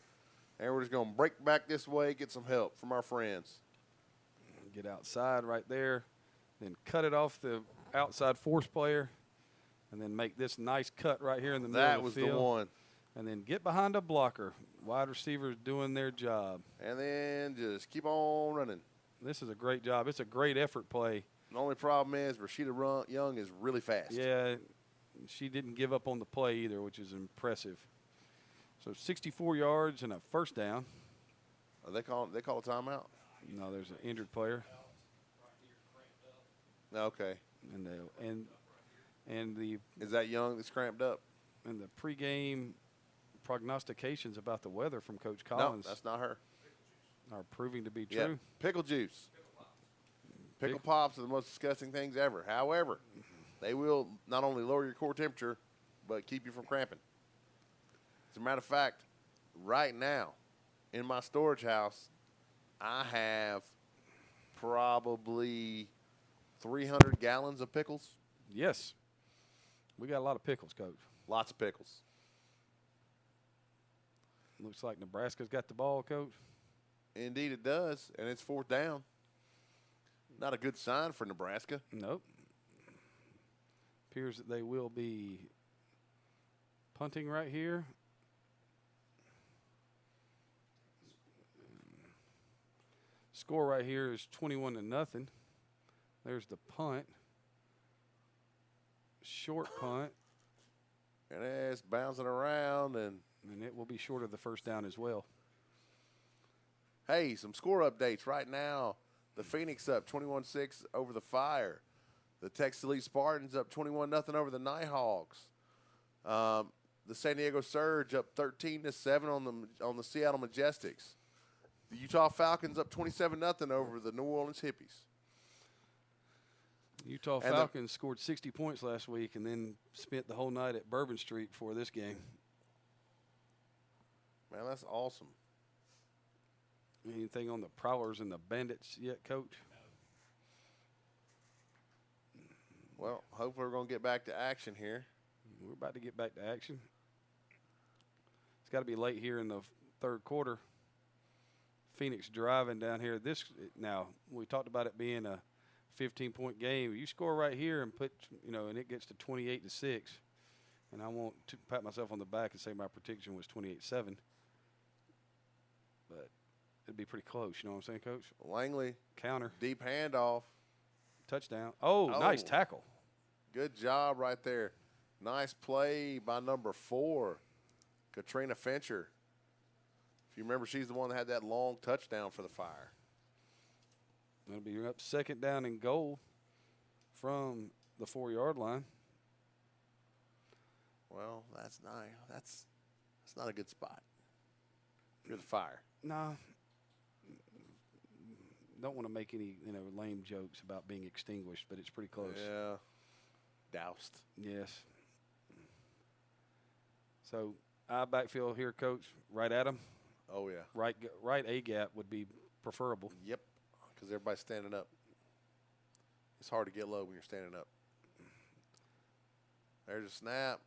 And we're just going to break back this way, get some help from our friends.
Get outside right there. Then cut it off the outside force player. And then make this nice cut right here in the middle of the field.
That was the one.
And then get behind a blocker. Wide receivers doing their job.
And then just keep on running.
This is a great job. It's a great effort play.
The only problem is Rashida Young is really fast.
Yeah, she didn't give up on the play either, which is impressive. So 64 yards and a first down.
They call a timeout?
No, there's an injured player.
Okay.
And the
is that Young that's cramped up?
And the pregame prognostications about the weather from Coach Collins.
No, that's not her.
Are proving to be true.
Yep. Pickle juice. Pickle pops are the most disgusting things ever. However, they will not only lower your core temperature, but keep you from cramping. As a matter of fact, right now, in my storage house, I have probably 300 gallons of pickles.
Yes. We got a lot of pickles, Coach.
Lots of pickles.
Looks like Nebraska's got the ball, Coach.
Indeed it does, and it's 4th down. Not a good sign for Nebraska.
Nope. Appears that they will be punting right here. Score right here is 21-0. There's the punt. Short punt.
And it's bouncing around. And
it will be short of the first down as well.
Hey, some score updates right now. The Phoenix up 21-6 over the Fire. The Texas Elite Spartans up 21-0 over the Nighthawks. The San Diego Surge up 13-7 on the Seattle Majestics. The Utah Falcons up 27-0 over the New Orleans Hippies.
Utah Falcons scored 60 points last week and then spent the whole night at Bourbon Street for this game.
Man, that's awesome.
Anything on the Prowlers and the Bandits yet, Coach?
Well, hopefully we're going to get back to action here.
We're about to get back to action. It's got to be late here in the third quarter. Phoenix driving down here. Now, we talked about it being a 15-point game. You score right here and and it gets to 28-6. And I won't pat myself on the back and say my prediction was 28-7. But it'd be pretty close. You know what I'm saying, Coach?
Langley.
Counter.
Deep handoff.
Touchdown. Oh, nice tackle.
Good job right there. Nice play by number 4, Katrina Fincher. If you remember, she's the one that had that long touchdown for the Fire.
It'll be up 2nd down and goal from the 4-yard line.
Well, that's nice. That's not a good spot. You're the Fire.
No. Don't want to make any lame jokes about being extinguished, but it's pretty close.
Yeah. Doused.
Yes. So I backfield here, Coach. Right at him.
Oh yeah.
Right A gap would be preferable.
Yep. Because everybody's standing up. It's hard to get low when you're standing up. There's a snap.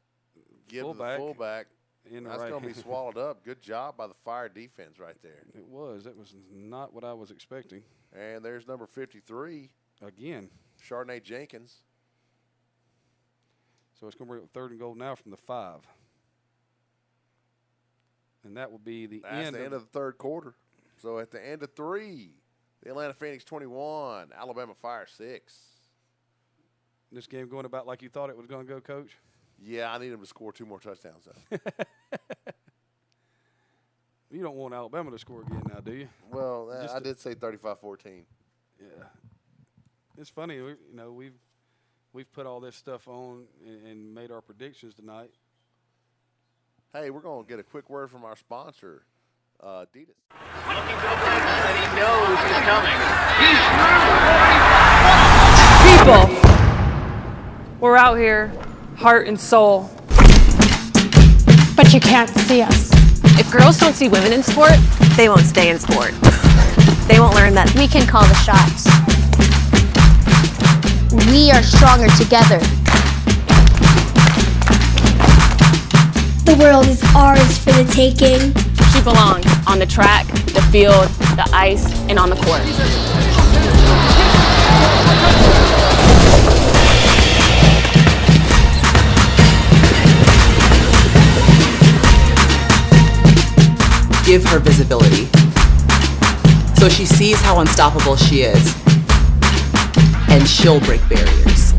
Give to the fullback. That's going to be swallowed up. Good job by the Fire defense right there.
It was. That was not what I was expecting.
And there's number 53.
Again.
Chardonnay Jenkins.
So it's going to bring up 3rd and goal now from the 5. And that will be the end
of the third quarter. So at the end of 3, the Atlanta Phoenix 21, Alabama Fire 6.
This game going about like you thought it was going to go, Coach?
Yeah, I need them to score 2 more touchdowns, though.
You don't want Alabama to score again now, do you?
Well, I did say 35-14.
Yeah. It's funny, we've put all this stuff on and made our predictions tonight.
Hey, we're going to get a quick word from our sponsor. Adidas.
Looking for the presence that he knows is coming.
People, we're out here, heart and soul.
But you can't see us.
If girls don't see women in sport, they won't stay in sport. They won't learn that
We can call the shots. We are stronger together.
The world is ours for the taking.
she belongs on the track, the field, the ice, and on the court.
Give her visibility so she sees how unstoppable she is, and she'll break barriers.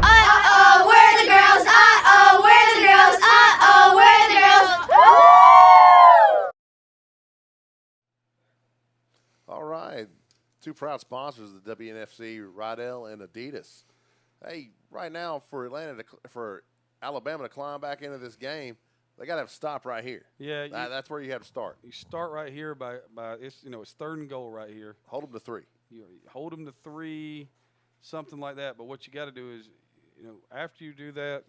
Uh-oh, we're the girls. Uh-oh, we're the girls. Uh-oh, we're the girls.
All right. Two proud sponsors of the WNFC, Rydell and Adidas. Hey, right now for Alabama to climb back into this game, they got to have a stop right here.
Yeah,
That's where you have to start.
you start right here by it's it's 3rd and goal right here.
Hold them to 3.
You hold them to 3, something like that. But what you got to do is, after you do that,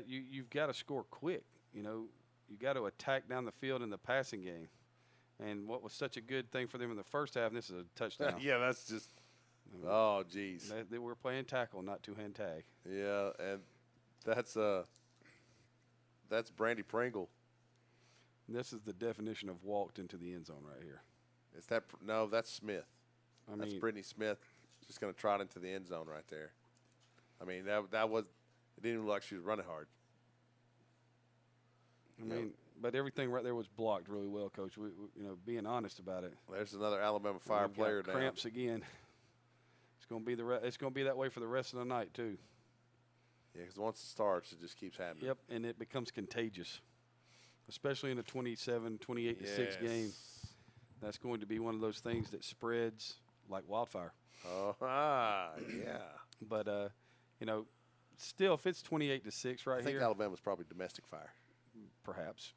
you've got to score quick. You got to attack down the field in the passing game. And what was such a good thing for them in the first half, and this is a touchdown.
Yeah, that's just – oh, geez.
They were playing tackle, not two-hand tag.
Yeah, and that's Brandy Pringle.
And this is the definition of walked into the end zone right here.
Is that – no, that's Smith. That's
mean,
Brittany Smith just going to trot into the end zone right there. I mean, that was – it didn't even look like she was running hard.
But everything right there was blocked really well, Coach. We being honest about it.
There's another Alabama Fire
We've got
player now.
cramps again. It's going to be it's going to be that way for the rest of the night too.
Yeah, because once it starts, it just keeps happening.
Yep, and it becomes contagious, especially in a 28-6 game. That's going to be one of those things that spreads like wildfire.
Oh, yeah.
But still, if it's 28-6 right
I think
here,
Alabama's probably domestic fire.
perhaps.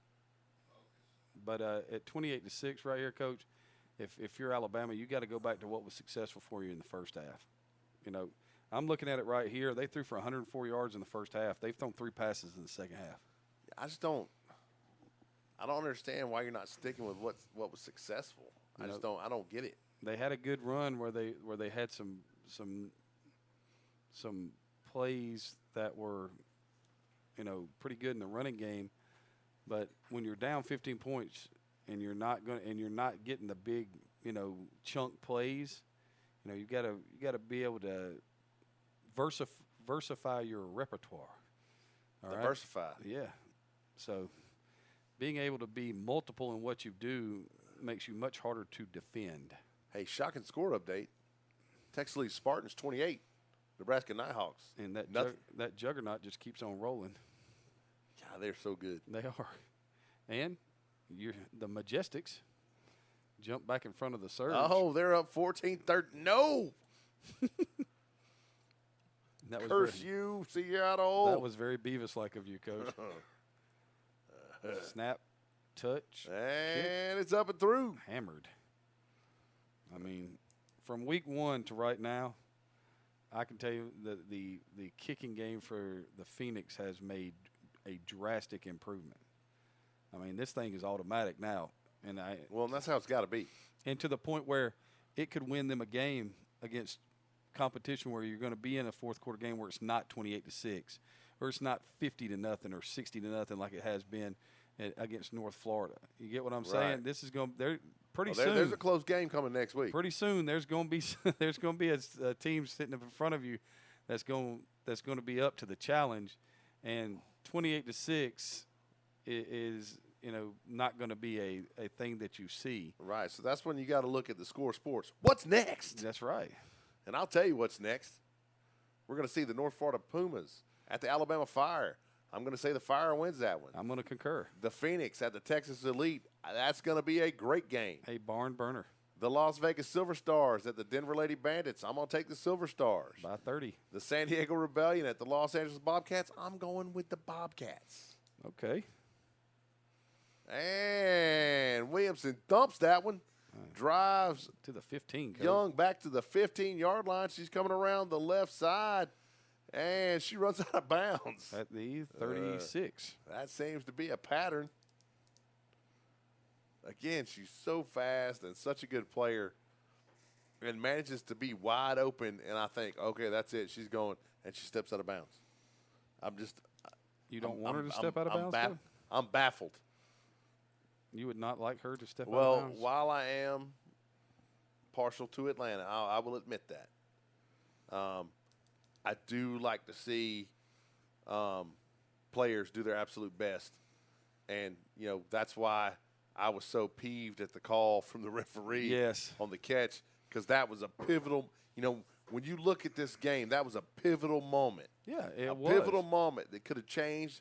But at 28-6 right here, Coach, if you're Alabama, you got to go back to what was successful for you in the first half. I'm looking at it right here. They threw for 104 yards in the first half. They've thrown 3 passes in the second half.
I don't understand why you're not sticking with what was successful. I don't get it.
They had a good run where they had some plays that were pretty good in the running game, but when you're down 15 points and you're not getting the big chunk plays, you got to be able to versify your repertoire. All right?
Diversify.
Yeah. So being able to be multiple in what you do makes you much harder to defend.
Hey, shocking score update. Texas leads Spartans 28. Nebraska Nighthawks.
And that juggernaut just keeps on rolling.
God, they're so good.
They are. And the Majestics jump back in front of the Surge.
Oh, they're up 14-13. No.
That was
Curse you, Seattle.
That was very Beavis-like of you, Coach. Snap, touch,
and it's up and through.
Hammered. I mean, from week 1 to right now, I can tell you that the kicking game for the Phoenix has made a drastic improvement. I mean, this thing is automatic now, and
that's how it's got to be.
And to the point where it could win them a game against competition where you're going to be in a fourth quarter game where it's not 28-6, or it's not 50-0 or 60-0 like it has been against North Florida. You get what I'm saying?
Right.
This is going. They're pretty soon.
There's a close game coming next week.
Pretty soon, there's going to be a team sitting in front of you that's going to be up to the challenge, and 28-6 is not going to be a thing that you see.
Right. So that's when you got to look at the Score Sports. What's next?
That's right.
And I'll tell you what's next. We're going to see the North Florida Pumas at the Alabama Fire. I'm going to say the Fire wins that one.
I'm going to concur.
The Phoenix at the Texas Elite. That's going to be a great game.
A barn burner.
The Las Vegas Silver Stars at the Denver Lady Bandits. I'm going to take the Silver Stars.
By 30.
The San Diego Rebellion at the Los Angeles Bobcats. I'm going with the Bobcats.
Okay.
And Williamson dumps that one. Drives
to the 15. Coach.
Young back to the 15-yard line. She's coming around the left side, and she runs out of bounds.
At the 36.
That seems to be a pattern. Again, she's so fast and such a good player and manages to be wide open, and I think, okay, that's it. She's going, and she steps out of bounds.
You don't want her to step out of bounds?
I'm baffled.
You would not like her to step out of
Well,
bounds?
while I am partial to Atlanta, I will admit that. I do like to see players do their absolute best. And, that's why I was so peeved at the call from the referee on the catch, because that was a pivotal, when you look at this game, that was a pivotal moment.
Yeah,
it was. A pivotal moment that could have changed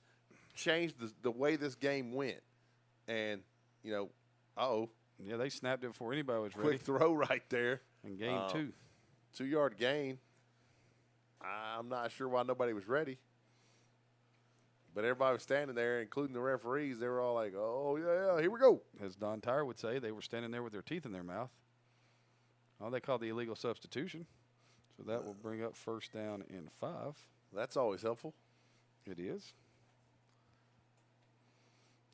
the way this game went. And, uh-oh.
Yeah, they snapped it before anybody was ready.
Quick throw right there.
And gain 2.
2-yard gain. I'm not sure why nobody was ready. But everybody was standing there, including the referees. They were all like, oh, yeah, here we go.
As Don Tyre would say, they were standing there with their teeth in their mouth. Oh, they called the illegal substitution. So that will bring up first down and 5.
That's always helpful.
It is.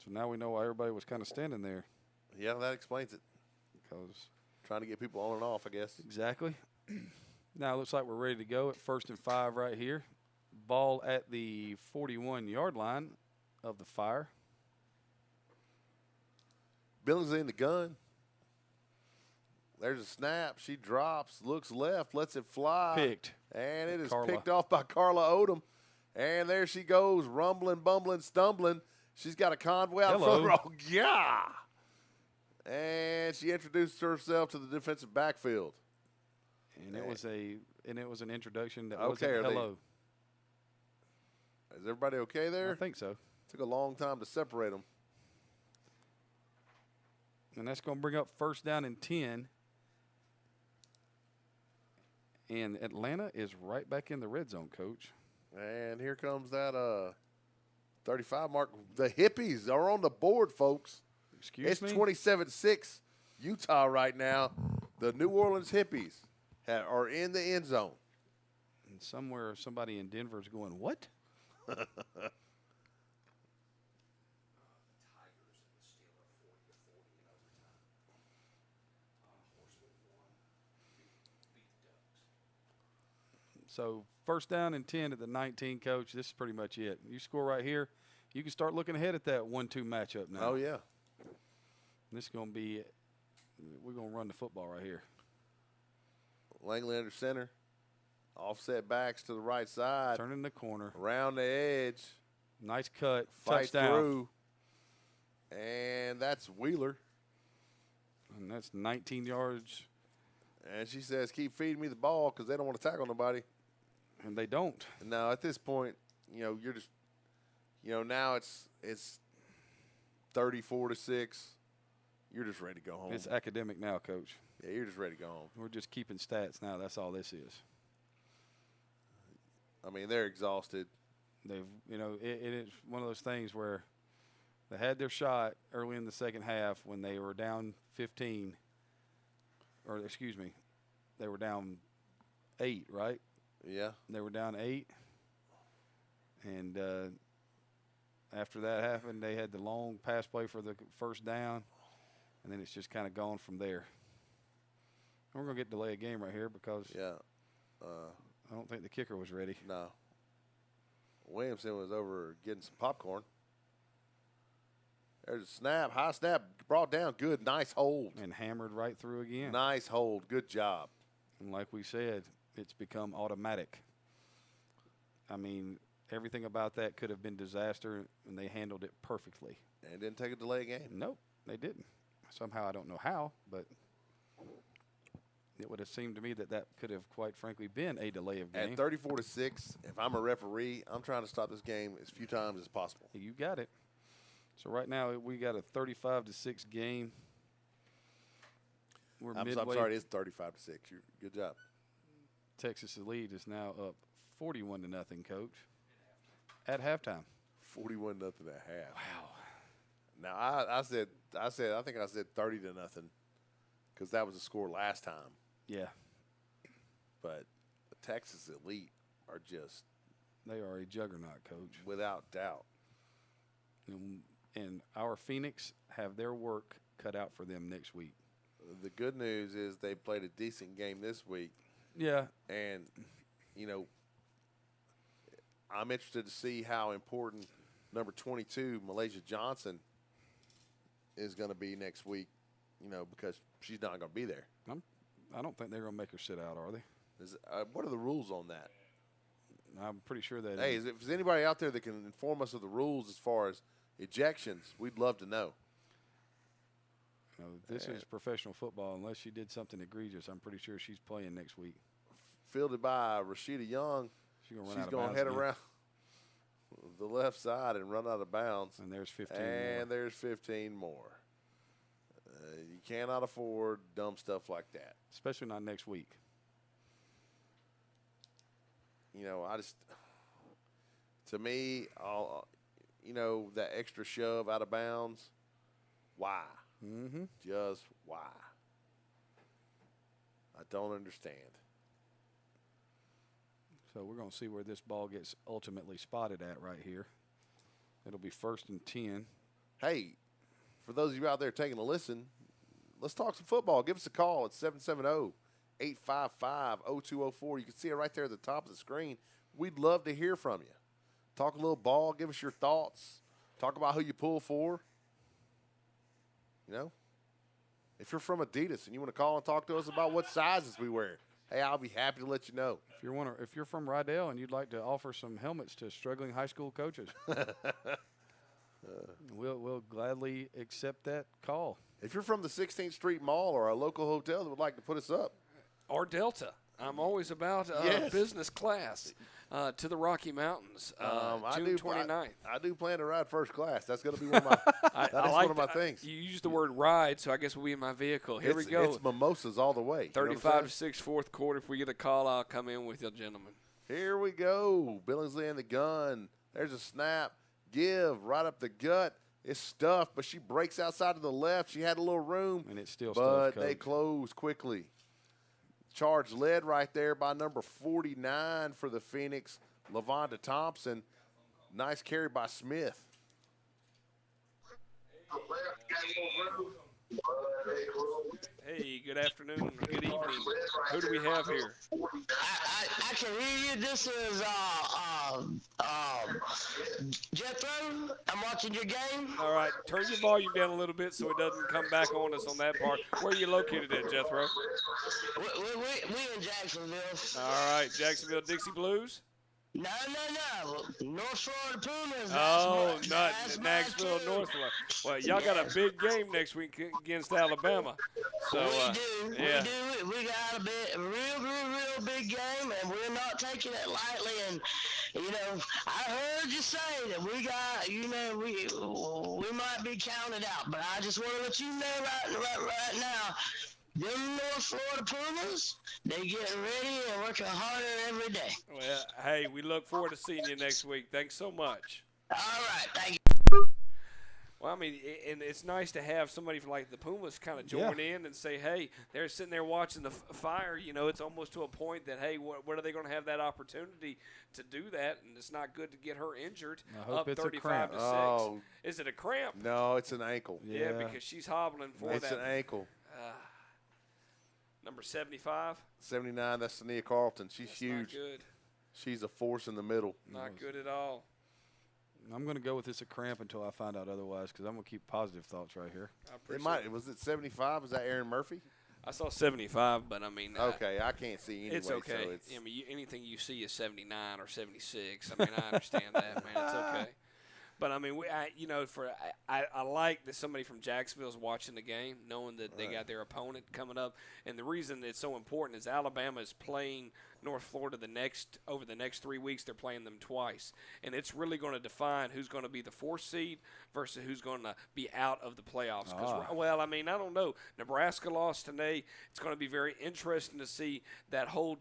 So now we know why everybody was kind of standing there.
Yeah, that explains it.
Because
trying to get people on and off, I guess.
Exactly. Now it looks like we're ready to go at first and 5 right here. Ball at the 41-yard line of the Fire.
Billingsley in the gun. There's a snap. She drops, looks left, lets it fly.
Picked.
And it is picked off by Carla Odom. And there she goes, rumbling, bumbling, stumbling. She's got a convoy out front row. Yeah. And she introduced herself to the defensive backfield.
And it was an introduction that wasn't hello.
Is everybody okay there?
I think so.
Took a long time to separate them.
And that's going to bring up first down and 10. And Atlanta is right back in the red zone, Coach.
And here comes that 35 mark. The Hippies are on the board, folks.
Excuse me?
It's 27-6 Utah right now. The New Orleans Hippies are in the end zone.
And somewhere somebody in Denver is going, what? So first down and 10 at the 19, Coach. This is pretty much it. You score right here, you can start looking ahead at that 1-2 matchup now.
Oh, yeah.
This is going to be – we're going to run the football right here.
Langley under center. Offset backs to the right side.
Turning the corner.
Around the edge.
Nice cut.
Fight
touchdown.
Through. And that's Wheeler.
And that's 19 yards.
And she says, keep feeding me the ball because they don't want to tackle nobody.
And they don't.
Now, at this point, you're just, now it's 34-6. You're just ready to go home.
It's academic now, Coach.
Yeah, you're just ready to go home.
We're just keeping stats now. That's all this is.
I mean, they're exhausted.
They've, it is one of those things where they had their shot early in the second half when they were down 15. Or, excuse me, they were down 8, right?
Yeah.
They were down 8. And after that happened, they had the long pass play for the first down. And then it's just kind of gone from there. And we're going to get delay a game right here because I don't think the kicker was ready.
No. Williamson was over getting some popcorn. There's a snap, high snap, brought down, good, nice hold.
And hammered right through again.
Nice hold, good job.
And like we said, it's become automatic. I mean, everything about that could have been disaster, and they handled it perfectly.
And didn't take a delay game.
Nope, they didn't. Somehow, I don't know how, but it would have seemed to me that could have, quite frankly, been a delay of game.
At 34-6, if I'm a referee, I'm trying to stop this game as few times as possible.
You got it. So right now we got a 35-6 game.
I'm sorry, it is 35-6. Good job.
Texas' lead is now up 41-0, Coach. At halftime.
41-0 at half.
Wow.
Now I think I said 30-0 because that was the score last time.
Yeah.
But the Texas Elite are just
They are a juggernaut, Coach.
without doubt.
And our Phoenix have their work cut out for them next week.
The good news is they played a decent game this week.
Yeah.
And, I'm interested to see how important number 22, Malaysia Johnson, is going to be next week, because she's not going to be there.
I don't think they're going to make her sit out, are they?
What are the rules on that?
I'm pretty sure that.
Hey, if there's anybody out there that can inform us of the rules as far as ejections, we'd love to know.
This is professional football. Unless she did something egregious, I'm pretty sure she's playing next week.
Fielded by Rashida Young.
She's
going to head around the left side and run out of bounds.
And there's 15 more.
And there's 15 more. You cannot afford dumb stuff like that.
Especially not next week.
To me, that extra shove out of bounds, why?
Mm-hmm.
Just why? I don't understand.
So we're going to see where this ball gets ultimately spotted at right here. It'll be 1st and 10.
Hey, for those of you out there taking a listen, let's talk some football. Give us a call at 770-855-0204. You can see it right there at the top of the screen. We'd love to hear from you. Talk a little ball. Give us your thoughts. Talk about who you pull for. If you're from Adidas and you want to call and talk to us about what sizes we wear, hey, I'll be happy to let you know.
If you're from Rydell and you'd like to offer some helmets to struggling high school coaches, we'll gladly accept that call.
If you're from the 16th Street Mall or a local hotel that would like to put us up.
Or Delta. I'm always about business class to the Rocky Mountains, June 29th.
I do plan to ride first class. That's going to be one of my, one of my things.
You used the word ride, so I guess we'll be in my vehicle. Here we go.
It's mimosas all the way.
35-6 fourth quarter. If we get a call, I'll come in with you, gentlemen.
Here we go. Billingsley in the gun. There's a snap. Give right up the gut. It's stuffed, but she breaks outside to the left. She had a little room.
And it's still
stuffed,
Coach.
They close quickly. Charge led right there by number 49 for the Phoenix, LaVonda Thompson. Nice carry by Smith.
Hey, good afternoon, or good evening. Who do we have here?
I can hear you. This is Jethro. I'm watching your game.
All right, turn your volume down a little bit so it doesn't come back on us on that part. Where are you located at, Jethro?
We in Jacksonville.
All right, Jacksonville Dixie Blues?
No. North Florida Pumas.
Not Knoxville, North Florida. Well, y'all got a big game next week against Alabama. So
we do.
Yeah.
We do. We got a real big game, and we're not taking it lightly. And I heard you say that we got, we might be counted out, but I just want to let you know right now. Them North Florida Pumas, they getting ready and working harder every day.
Well, hey, we look forward to seeing you next week. Thanks so much.
All right, thank you.
Well, I mean, and it's nice to have somebody like the Pumas kind of join in and say, hey, they're sitting there watching the fire. It's almost to a point that, hey, what are they going to have that opportunity to do that? And it's not good to get her injured.
I hope
up
it's
35 to 6.
Oh.
Is it a cramp?
No, it's an ankle.
Yeah, because she's hobbling for
it's
that.
It's an ankle.
Number 75?
79, that's Sania Carlton. She's huge.
Not good.
She's a force in the middle.
Not good at all.
I'm going to go with this a cramp until I find out otherwise because I'm going to keep positive thoughts right here.
Was it 75? Was that Aaron Murphy?
I saw 75, but I mean.
Okay, I can't see anyway.
It's okay.
So
I mean, anything you see is 79 or 76. I mean, I understand that, man. It's okay. But, I mean, I like that somebody from Jacksonville is watching the game, knowing that they got their opponent coming up. And the reason it's so important is Alabama is playing North Florida over the next 3 weeks. They're playing them twice. And it's really going to define who's going to be the 4th seed versus who's going to be out of the playoffs. Well, I mean, I don't know. Nebraska lost today. It's going to be very interesting to see that whole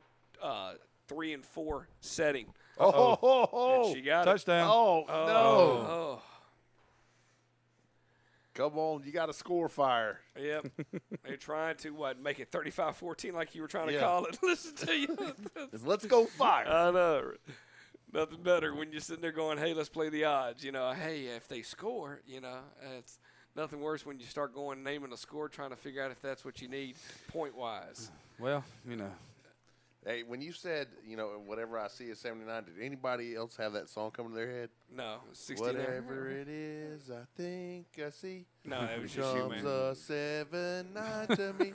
3 and 4 setting.
Oh,
she got
touchdown.
Oh, no.
Oh.
Come on, you got to score fire.
Yep. They're trying to, make it 35-14 like you were trying to call it. Listen to you.
Let's go fire.
I know. Nothing better when you're sitting there going, hey, let's play the odds. Hey, if they score, it's nothing worse when you start going naming a score, trying to figure out if that's what you need point-wise.
Well,
Hey, when you said, whatever I see is 79, did anybody else have that song coming to their head?
No, 69.
Whatever it is, I think I see.
No, that was just you,
comes
man.
a 7-9 to me.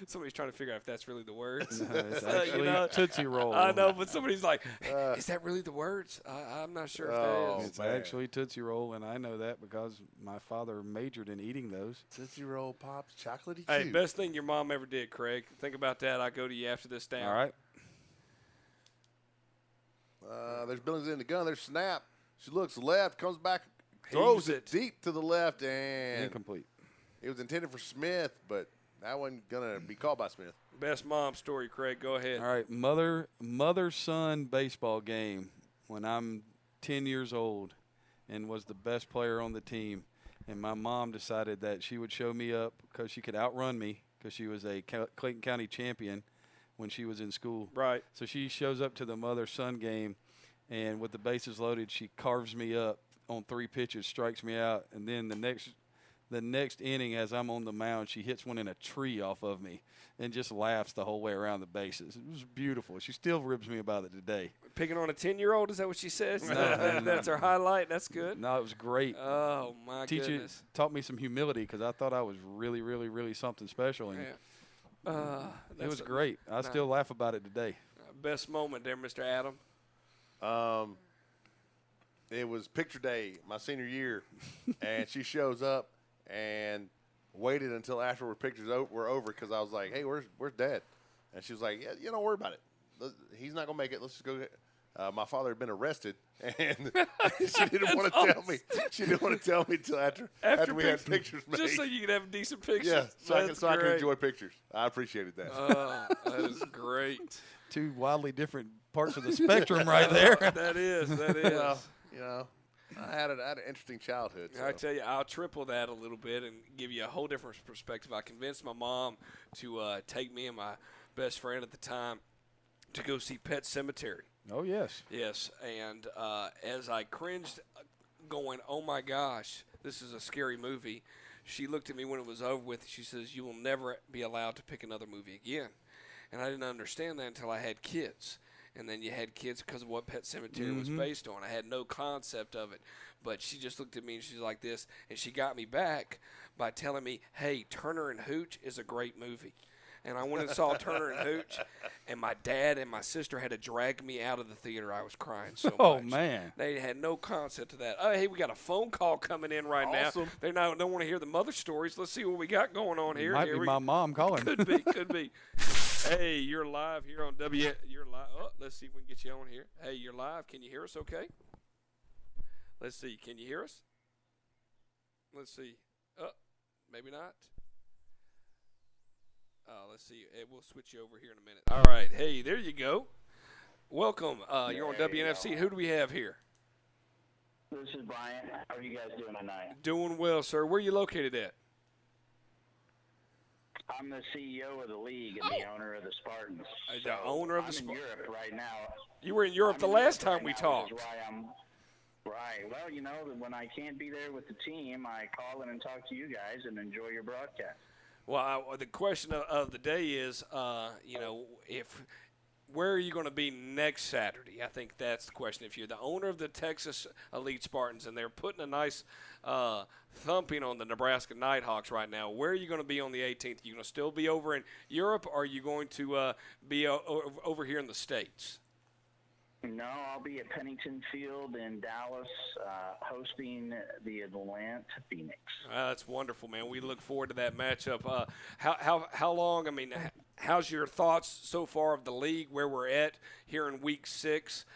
Somebody's trying to figure out if that's really the words.
it's actually Tootsie Roll.
I know, but somebody's like, hey, is that really the words? I'm not sure if that is.
It's actually Tootsie Roll, and I know that because my father majored in eating those.
Tootsie Roll Pops, chocolatey
Hey,
cute.
best thing your mom ever did, Craig. Think about that. I'll go to you after this down.
All right.
There's Billings in the gun. There's Snap. She looks left, comes back, throws it deep to the left, and
incomplete.
It was intended for Smith, but that wasn't going to be called by Smith.
Best mom story, Craig. Go ahead.
All right, mother-son baseball game when I'm 10 years old and was the best player on the team. And my mom decided that she would show me up because she could outrun me because she was a Clayton County champion when she was in school.
Right.
So she shows up to the mother-son game, and with the bases loaded, she carves me up on 3 pitches, strikes me out, and then the next inning as I'm on the mound, she hits one in a tree off of me and just laughs the whole way around the bases. It was beautiful. She still ribs me about it today.
Picking on a 10-year-old, is that what she says?
No.
That's her highlight? That's good.
No, it was great.
Oh, my goodness.
Taught me some humility because I thought I was really, really, really something special. And it was great. I still laugh about it today.
Best moment there, Mr. Adam?
It was picture day my senior year, and she shows up and waited until after pictures were over because I was like, hey, where's Dad? And she was like, yeah, you don't worry about it. He's not going to make it. Let's just go. My father had been arrested, and she didn't want to tell me. She didn't want to tell me until after we had pictures made.
Just so you could have decent pictures.
Yeah, so I could enjoy pictures. I appreciated that.
That is great.
2 wildly different parts of the spectrum right there.
That is.
Well, I had an interesting childhood. So.
I tell you, I'll triple that a little bit and give you a whole different perspective. I convinced my mom to take me and my best friend at the time to go see Pet Sematary.
Oh, yes.
Yes, and as I cringed going, oh, my gosh, this is a scary movie, she looked at me when it was over with. She says, you will never be allowed to pick another movie again. And I didn't understand that until I had kids. And then you had kids because of what Pet Sematary was based on. I had no concept of it. But she just looked at me and she's like this. And she got me back by telling me, hey, Turner and Hooch is a great movie. And I went and saw Turner and Hooch. And my dad and my sister had to drag me out of the theater. I was crying so much.
Oh, man.
They had no concept of that. Oh, hey, we got a phone call coming in right now. They don't want to hear the mother stories. Let's see what we got going on here.
Might be my mom calling.
Could be. Hey, you're live here on You're live. Oh, let's see if we can get you on here. Hey, you're live. Can you hear us okay? Let's see. Can you hear us? Let's see. Oh, maybe not. Let's see. Hey, we'll switch you over here in a minute. All right. Hey, there you go. Welcome. You're on WNFC. Who do we have here?
This is Brian. How are you guys doing tonight?
Doing well, sir. Where are you located at?
I'm the CEO of the league and the owner of the Spartans.
The owner of the
Spartans. I'm in Europe right now.
You were in Europe the last time we talked.
Right. Well, when I can't be there with the team, I call in and talk to you guys and enjoy your broadcast.
Well, the question of the day is, where are you going to be next Saturday? I think that's the question. If you're the owner of the Texas Elite Spartans and they're putting a nice thumping on the Nebraska Nighthawks right now, where are you going to be on the 18th? Are you going to still be over in Europe, or are you going to be over here in the States?
No, I'll be at Pennington Field in Dallas hosting the Atlanta Phoenix.
That's wonderful, man. We look forward to that matchup. How long, how's your thoughts so far of the league, where we're at here in Week 6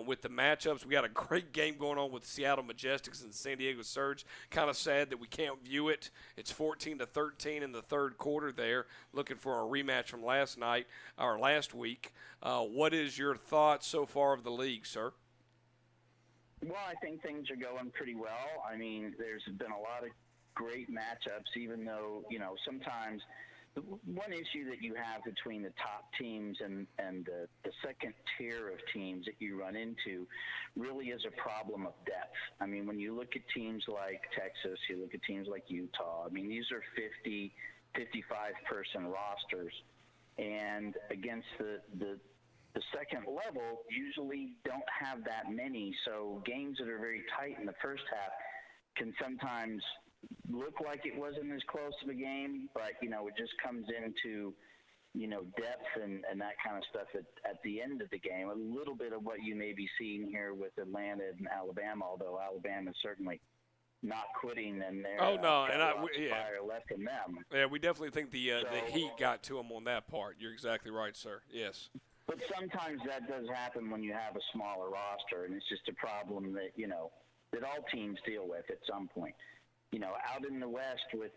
with the matchups? We got a great game going on with Seattle Majestics and San Diego Surge. Kind of sad that we can't view it. It's 14-13 in the third quarter there, looking for a rematch from last week. What is your thoughts so far of the league, sir?
Well, I think things are going pretty well. I mean, there's been a lot of great matchups, even though, sometimes the one issue that you have between the top teams and the second tier of teams that you run into really is a problem of depth. I mean, when you look at teams like Texas, you look at teams like Utah, I mean, these are 50, 55-person rosters. And against the second level usually don't have that many. So games that are very tight in the first half can sometimes look like it wasn't as close of a game, but, it just comes into, depth and that kind of stuff at the end of the game. A little bit of what you may be seeing here with Atlanta and Alabama, although Alabama's certainly not quitting and they're fire left in them.
Yeah, we definitely think the heat got to them on that part. You're exactly right, sir. Yes.
But sometimes that does happen when you have a smaller roster, and it's just a problem that, that all teams deal with at some point. Out in the West with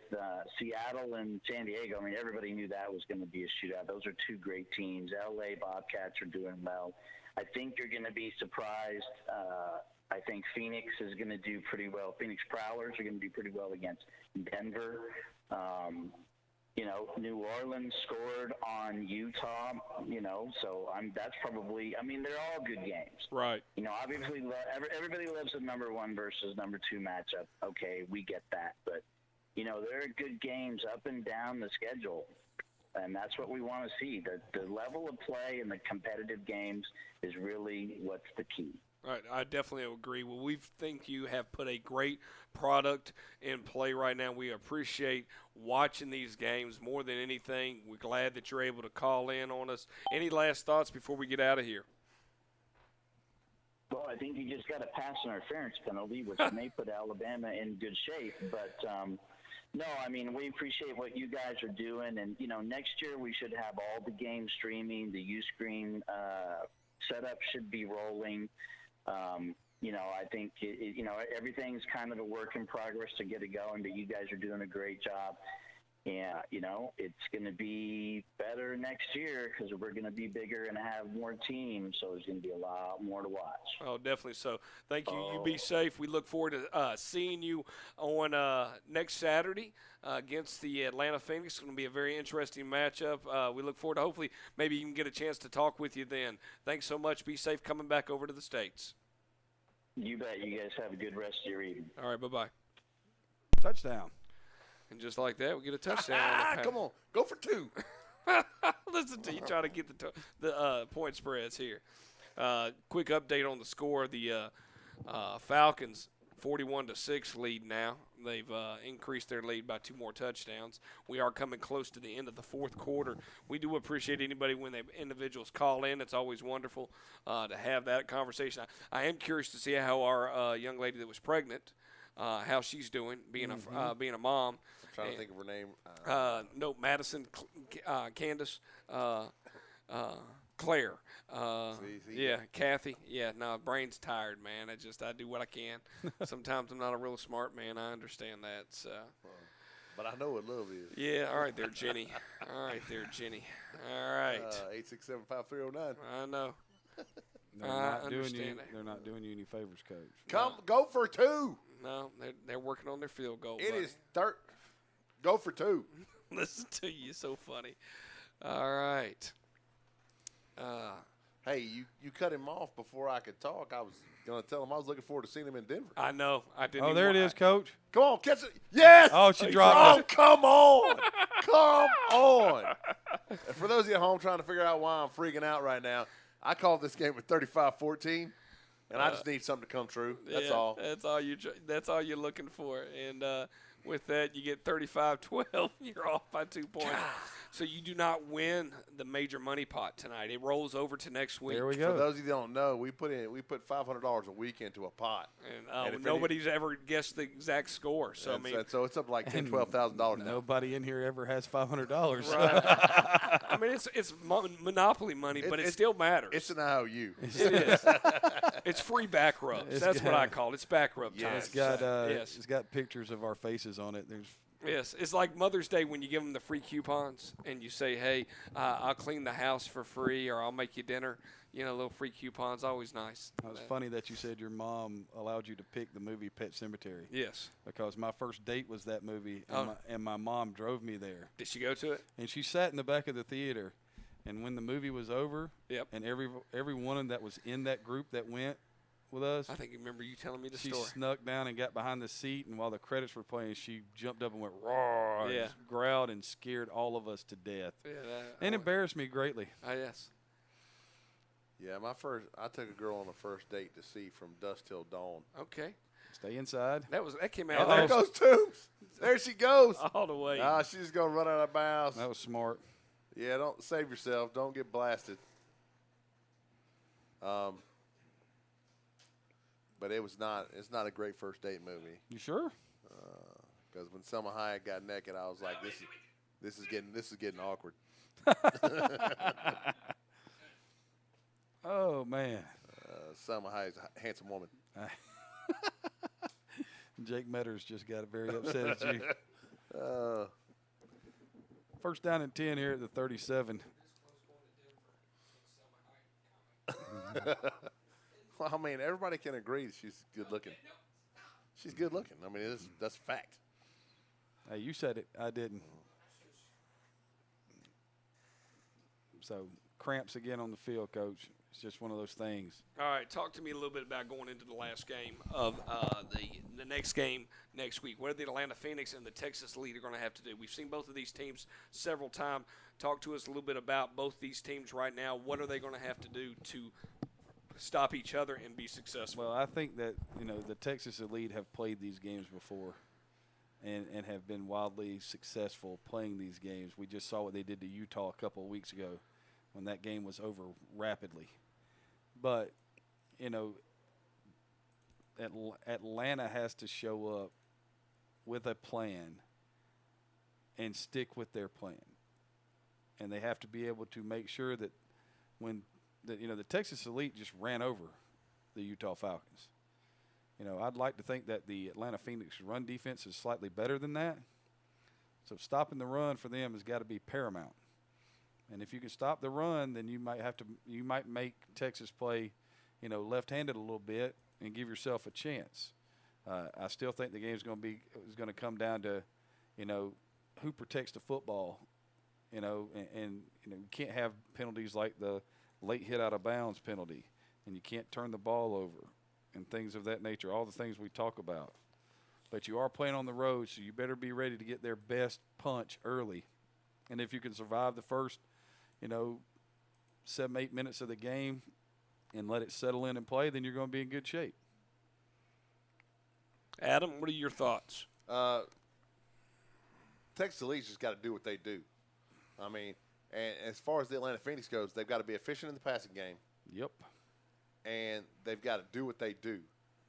Seattle and San Diego, I mean, everybody knew that was going to be a shootout. Those are two great teams. LA Bobcats are doing well. I think you're going to be surprised. I think Phoenix is going to do pretty well. Phoenix Prowlers are going to do pretty well against Denver. New Orleans scored on Utah, so that's probably, I mean, they're all good games.
Right.
Obviously everybody loves the number 1 versus number 2 matchup. Okay, we get that. But, there are good games up and down the schedule, and that's what we want to see. The level of play and the competitive games is really what's the key.
Right, I definitely agree. Well, we think you have put a great product in play right now. We appreciate watching these games more than anything. We're glad that you're able to call in on us. Any last thoughts before we get out of here?
Well, I think you just got a pass interference penalty, which may put Alabama in good shape. But, no, I mean, we appreciate what you guys are doing. And, next year we should have all the games streaming. The U-Screen setup should be rolling. I think, everything's kind of a work in progress to get it going, but you guys are doing a great job. And, it's going to be better next year because we're going to be bigger and have more teams, so there's going to be a lot more to watch.
Oh, definitely so. Thank you. You be safe. We look forward to seeing you on next Saturday against the Atlanta Phoenix. It's going to be a very interesting matchup. We look forward to hopefully maybe you can get a chance to talk with you then. Thanks so much. Be safe coming back over to the States.
You bet. You guys have a good rest of your evening.
All right, bye-bye.
Touchdown.
And just like that, we get a touchdown.
Come on. Go for 2.
Listen to you trying to get the point spreads here. Quick update on the score. The Falcons 41-6 lead now. They've increased their lead by 2 more touchdowns. We are coming close to the end of the fourth quarter. We do appreciate anybody when individuals call in. It's always wonderful to have that conversation. I am curious to see how our young lady that was pregnant, how she's doing, being a mom.
I'm trying to think of her name.
No, Madison, Candace, Claire. Yeah, Kathy. Yeah, no, brain's tired, man. I do what I can. Sometimes I'm not a real smart man. I understand that. So.
But I know what love is.
Yeah, all right there, Jenny. All right there, Jenny. All right.
867-5309.
I know.
They're not doing you any favors, Coach.
Go for 2.
No, they're working on their field goal.
It is third. Go for 2.
Listen to you, so funny. All right.
Hey, you cut him off before I could talk. I was going to tell him I was looking forward to seeing him in Denver.
I know. I didn't.
Oh, there it is, Coach.
Come on, catch it. Yes.
Oh, she dropped it.
Come on. Come on. And for those of you at home trying to figure out why I'm freaking out right now, I called this game with 35-14. And I just need something to come true. That's all.
That's all you're looking for. And with that, you get 35-12. You're off by 2 points. God. So you do not win the major money pot tonight. It rolls over to next week.
There we go.
For those of you that don't know, we put $500 a week into a pot.
And nobody's ever guessed the exact score. So
so it's up like $10,000-$12,000 now.
Nobody in here ever has $500.
Right. I mean, it's monopoly money, but it still matters.
It's an IOU.
It is. It's free back rubs. That's what I call it. It's back rub time.
It's got pictures of our faces on it. There's
Yes, it's like Mother's Day when you give them the free coupons and you say, hey, I'll clean the house for free or I'll make you dinner. You know, little free coupons, always nice.
It was funny that you said your mom allowed you to pick the movie Pet Sematary.
Yes.
Because my first date was that movie, and my mom drove me there.
Did she go to it?
And she sat in the back of the theater, and when the movie was over, and every one that was in that group that went with us,
I think you remember you telling me the
she
story.
She snuck down and got behind the seat, and while the credits were playing, she jumped up and went roar,
and
growled and scared all of us to death, and embarrassed me greatly.
Yes.
Yeah, I took a girl on the first date to see From Dusk Till Dawn.
Okay.
Stay inside.
That came out.
There goes Toombs. There she goes.
All the way.
She's gonna run out of bounds.
That was smart.
Yeah, don't save yourself. Don't get blasted. But it's not a great first date movie.
You sure?
Because when Selma Hayek got naked, I was like, this is getting awkward.
Oh man.
Selma Hayek's a handsome woman.
Jake Metters just got very upset at you. First down and 10 here at the 37.
Well, I mean, everybody can agree she's good looking. She's good looking. I mean, that's a fact.
Hey, you said it. I didn't. So, cramps again on the field, Coach. It's just one of those things.
All right, talk to me a little bit about going into the last game of the next game next week. What are the Atlanta Phoenix and the Texas Elite are going to have to do? We've seen both of these teams several times. Talk to us a little bit about both these teams right now. What are they going to have to do to stop each other and be successful?
Well, I think that, the Texas Elite have played these games before and have been wildly successful playing these games. We just saw what they did to Utah a couple of weeks ago when that game was over rapidly. But, Atlanta has to show up with a plan and stick with their plan. And they have to be able to make sure that the Texas Elite just ran over the Utah Falcons. I'd like to think that the Atlanta Phoenix run defense is slightly better than that. So stopping the run for them has got to be paramount. And if you can stop the run, then you might make Texas play, left-handed a little bit and give yourself a chance. I still think the game is going to come down to, who protects the football, and you can't have penalties like the late hit out of bounds penalty, and you can't turn the ball over and things of that nature, all the things we talk about. But you are playing on the road, so you better be ready to get their best punch early. And if you can survive the first, 7-8 minutes of the game and let it settle in and play, then you're going to be in good shape.
Adam, what are your thoughts?
Texas Elite's just got to do what they do. I mean, and as far as the Atlanta Phoenix goes, they've got to be efficient in the passing game.
Yep.
And they've got to do what they do.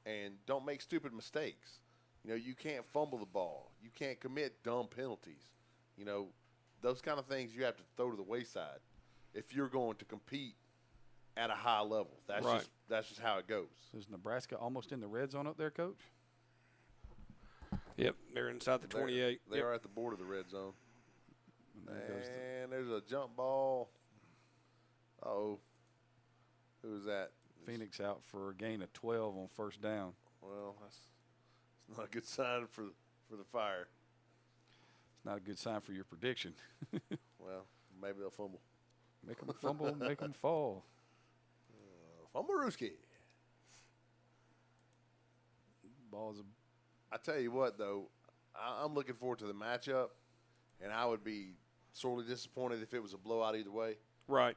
And don't make stupid mistakes. You can't fumble the ball. You can't commit dumb penalties. Those kind of things you have to throw to the wayside if you're going to compete at a high level. That's just how it goes.
Is Nebraska almost in the red zone up there, Coach?
Yep, they're inside the 28.
They are at the border of the red zone. And there's a jump ball. Uh-oh. Who's that?
Phoenix out for a gain of 12 on first down.
Well, it's not a good sign for the Fire.
It's not a good sign for your prediction.
Well, maybe they'll fumble.
Make them fumble, make them fall.
Fumblerooski. I tell you what, though, I'm looking forward to the matchup, and I would be sorely disappointed if it was a blowout either way.
Right.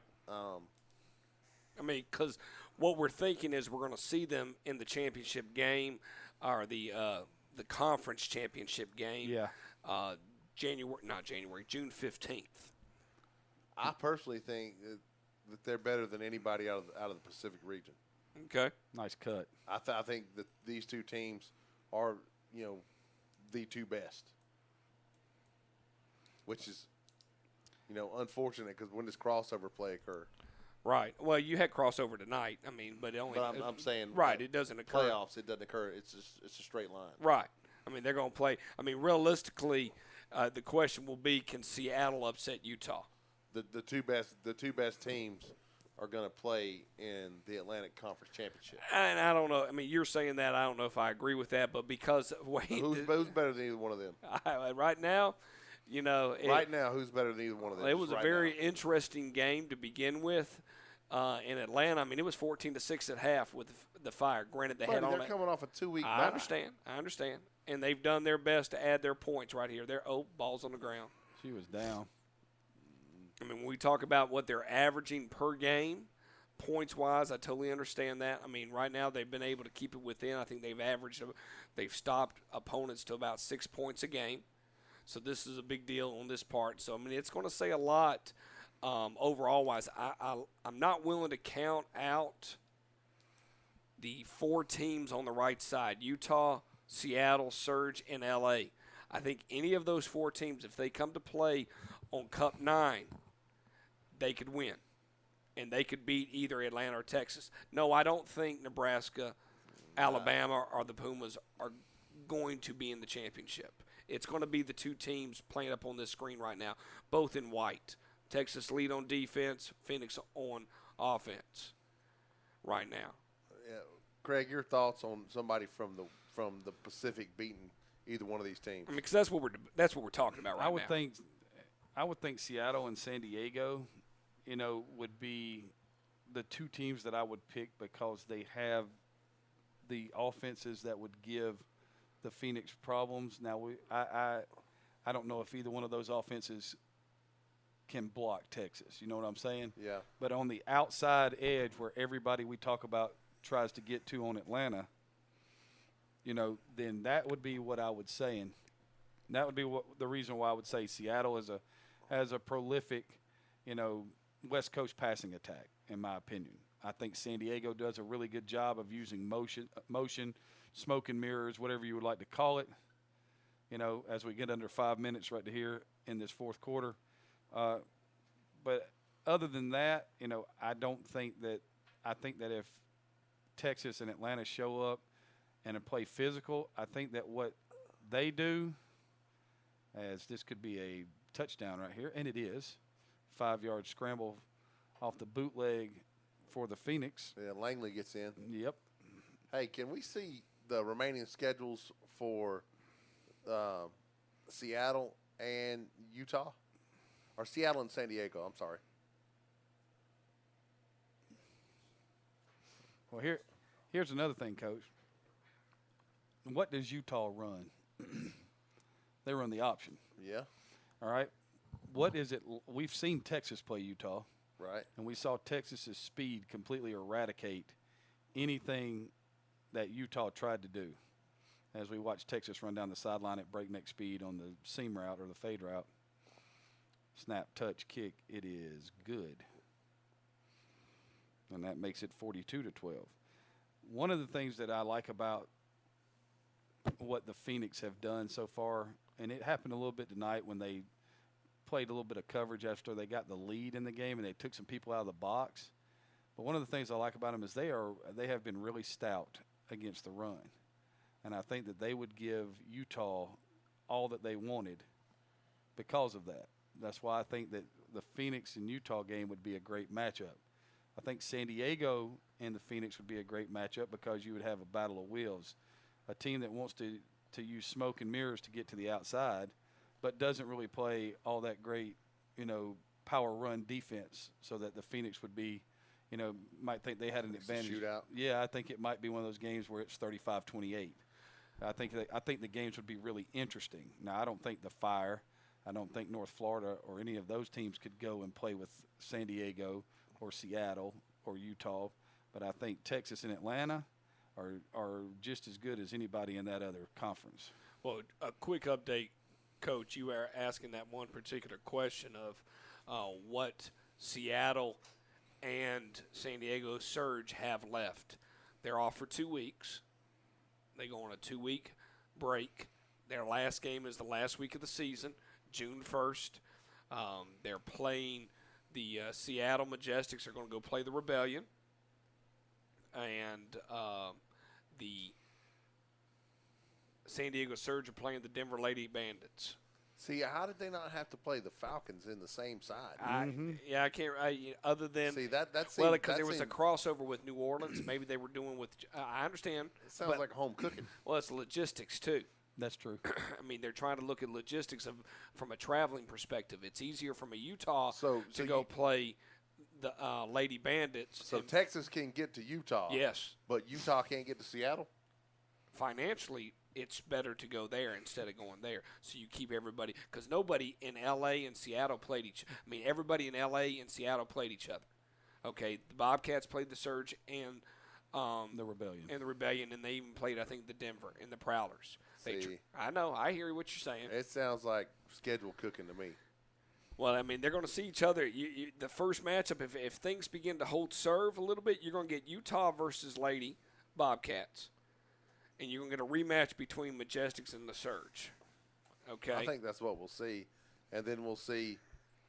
Because what we're thinking is we're going to see them in the championship game or the conference championship game.
Yeah.
June 15th.
I personally think that they're better than anybody out of the Pacific region.
Okay.
Nice cut.
I think that these two teams are, the two best, which is, unfortunate because when does crossover play occur?
Right. Well, you had crossover tonight. But only.
But I'm saying
right. It doesn't occur.
Playoffs. It doesn't occur. It's a straight line.
Right. They're going to play. Realistically, The question will be, can Seattle upset Utah?
The two best teams are going to play in the Atlantic Conference Championship.
And I don't know. I mean, you're saying that. I don't know if I agree with that, but because
who's better than either one of them?
Right now,
right now, who's better than either one of them?
It was a very interesting game to begin with in Atlanta. I mean, it was 14-6 at half with the Fire. Granted, they're
coming off a 2-week.
I understand, and they've done their best to add their points right here. Ball's on the ground.
She was down.
I mean, when we talk about what they're averaging per game, points-wise, I totally understand that. I mean, right now they've been able to keep it within. I think they've stopped opponents to about 6 points a game. So this is a big deal on this part. So, I mean, it's going to say a lot overall-wise. I'm not willing to count out the 4 teams on the right side, Utah, Seattle, Surge, and L.A. I think any of those 4 teams, if they come to play on Cup 9, they could win, and they could beat either Atlanta or Texas. No, I don't think Nebraska, Alabama, or the Pumas are going to be in the championship. It's going to be the 2 teams playing up on this screen right now, both in white. Texas lead on defense, Phoenix on offense right now.
Yeah. Craig, your thoughts on somebody from the Pacific beating either one of these teams?
I mean, because that's what we're talking about right now.
I would think Seattle and San Diego, would be the 2 teams that I would pick because they have the offenses that would give the Phoenix problems. Now, I don't know if either one of those offenses can block Texas. You know what I'm saying?
Yeah.
But on the outside edge where everybody we talk about tries to get to on Atlanta, then that would be what I would say. And that would be the reason why I would say Seattle has a prolific, West Coast passing attack, in my opinion. I think San Diego does a really good job of using motion, smoke and mirrors, whatever you would like to call it, as we get under 5 minutes right here in this fourth quarter. But other than that, I think that if Texas and Atlanta show up and play physical, I think that what they do, as this could be a touchdown right here, and it is, 5-yard scramble off the bootleg for the Phoenix.
Yeah, Langley gets in.
Yep.
Hey, can we see the remaining schedules for Seattle and Utah? Or Seattle and San Diego, I'm sorry.
Well, here's another thing, Coach. What does Utah run? They run the option.
Yeah.
All right. What is it? We've seen Texas play Utah.
Right.
And we saw Texas's speed completely eradicate anything that Utah tried to do. As we watched Texas run down the sideline at breakneck speed on the seam route or the fade route. Snap, touch, kick. It is good. And that makes it 42-12. One of the things that I like about what the Phoenix have done so far, and it happened a little bit tonight when they played a little bit of coverage after they got the lead in the game and they took some people out of the box. But one of the things I like about them is they have been really stout against the run. And I think that they would give Utah all that they wanted because of that. That's why I think that the Phoenix and Utah game would be a great matchup. I think San Diego and the Phoenix would be a great matchup because you would have a battle of wills. A team that wants to use smoke and mirrors to get to the outside but doesn't really play all that great, power run defense so that the Phoenix would be, might think they had an advantage.
Shootout.
Yeah, I think it might be one of those games where it's 35-28. I think the games would be really interesting. Now, I don't think the Fire, I don't think North Florida or any of those teams could go and play with San Diego or Seattle or Utah, but I think Texas and Atlanta are just as good as anybody in that other conference.
Well, a quick update, Coach. You were asking that one particular question of what Seattle and San Diego Surge have left. They're off for 2 weeks. They go on a 2-week break. Their last game is the last week of the season, June 1st. They're playing the Seattle Majestics are going to go play the Rebellion. And the San Diego Surge are playing the Denver Lady Bandits.
See, how did they not have to play the Falcons in the same side?
I can't. Other than
see that
well, because there was a crossover with New Orleans. Maybe they were doing with. I understand.
It sounds like home cooking.
Well, it's logistics too.
That's true.
I mean, they're trying to look at logistics from a traveling perspective. It's easier from a Utah to go play the Lady Bandits.
So Texas can get to Utah.
Yes,
but Utah can't get to Seattle.
Financially, it's better to go there instead of going there. So you keep everybody, because nobody in L.A. and Seattle played everybody in L.A. and Seattle played each other. Okay, the Bobcats played the Surge and
the Rebellion.
And they even played, I think, the Denver and the Prowlers. I know. I hear what you're saying.
It sounds like schedule cooking to me.
Well, I mean, they're going to see each other. The first matchup, if things begin to hold serve a little bit, you're going to get Utah versus Lady Bobcats. And you're going to get a rematch between Majestics and the Surge. Okay?
I think that's what we'll see. And then we'll see,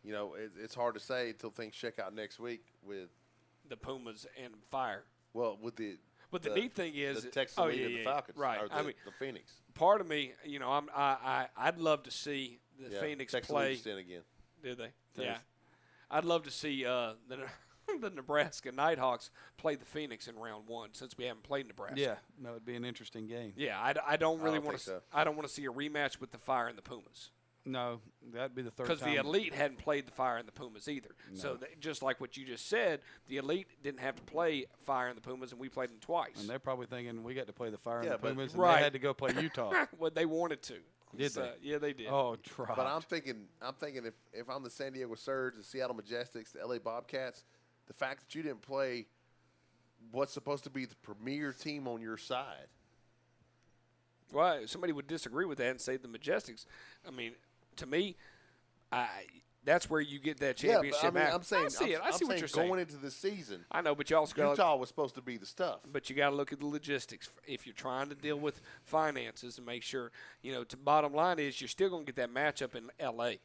it's hard to say until things check out next week with
the Pumas and Fire.
Well, with the
neat thing is
the Texas and the Falcons,
right?
Or the Phoenix.
Part of me, I'd love to see the Phoenix
Texas
play
again.
Did they? Yeah. I'd love to see the Nebraska Nighthawks play the Phoenix in round 1 since we haven't played Nebraska.
Yeah, that would be an interesting game.
Yeah, I don't really want to. I don't want to see a rematch with the Fire and the Pumas.
No, that'd be the third time.
Because the Elite hadn't played the Fire and the Pumas either. No. So just like what you just said, the Elite didn't have to play Fire and the Pumas, and we played them twice.
And they're probably thinking we got to play the Fire and the Pumas, and
right.
they had to go play Utah.
Well, they wanted to.
Did they?
Yeah, they did.
Oh, try.
But I'm thinking if I'm the San Diego Surge, the Seattle Majestics, the LA Bobcats, the fact that you didn't play what's supposed to be the premier team on your side.
Well, somebody would disagree with that and say the Majestics. I mean, to me, that's where you get that championship.
Yeah, but,
I'm saying, I see what you're saying.
Going into the season,
I know, but you also
Utah was supposed to be the stuff.
But you got to look at the logistics. If you're trying to deal with finances and make sure, bottom line is you're still going to get that matchup in L.A.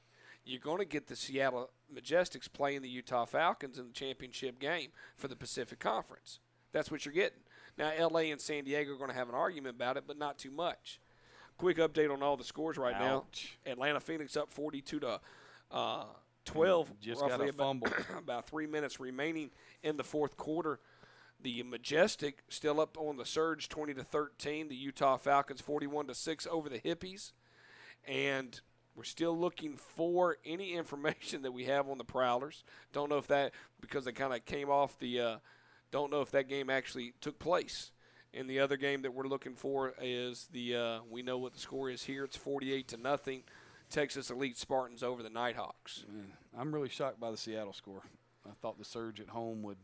You're going to get the Seattle Majestics playing the Utah Falcons in the championship game for the Pacific Conference. That's what you're getting. Now, L.A. and San Diego are going to have an argument about it, but not too much. Quick update on all the scores right now. Atlanta Phoenix up 42-12.
Just got a fumble.
About 3 minutes remaining in the fourth quarter. The Majestic still up on the Surge 20-13. The Utah Falcons 41-6 over the Hippies. And we're still looking for any information that we have on the Prowlers. Don't know if that, because they kind of came off the don't know if that game actually took place. And the other game that we're looking for is we know what the score is here. It's 48-0. Texas Elite Spartans over the Nighthawks.
I'm really shocked by the Seattle score. I thought the Surge at home would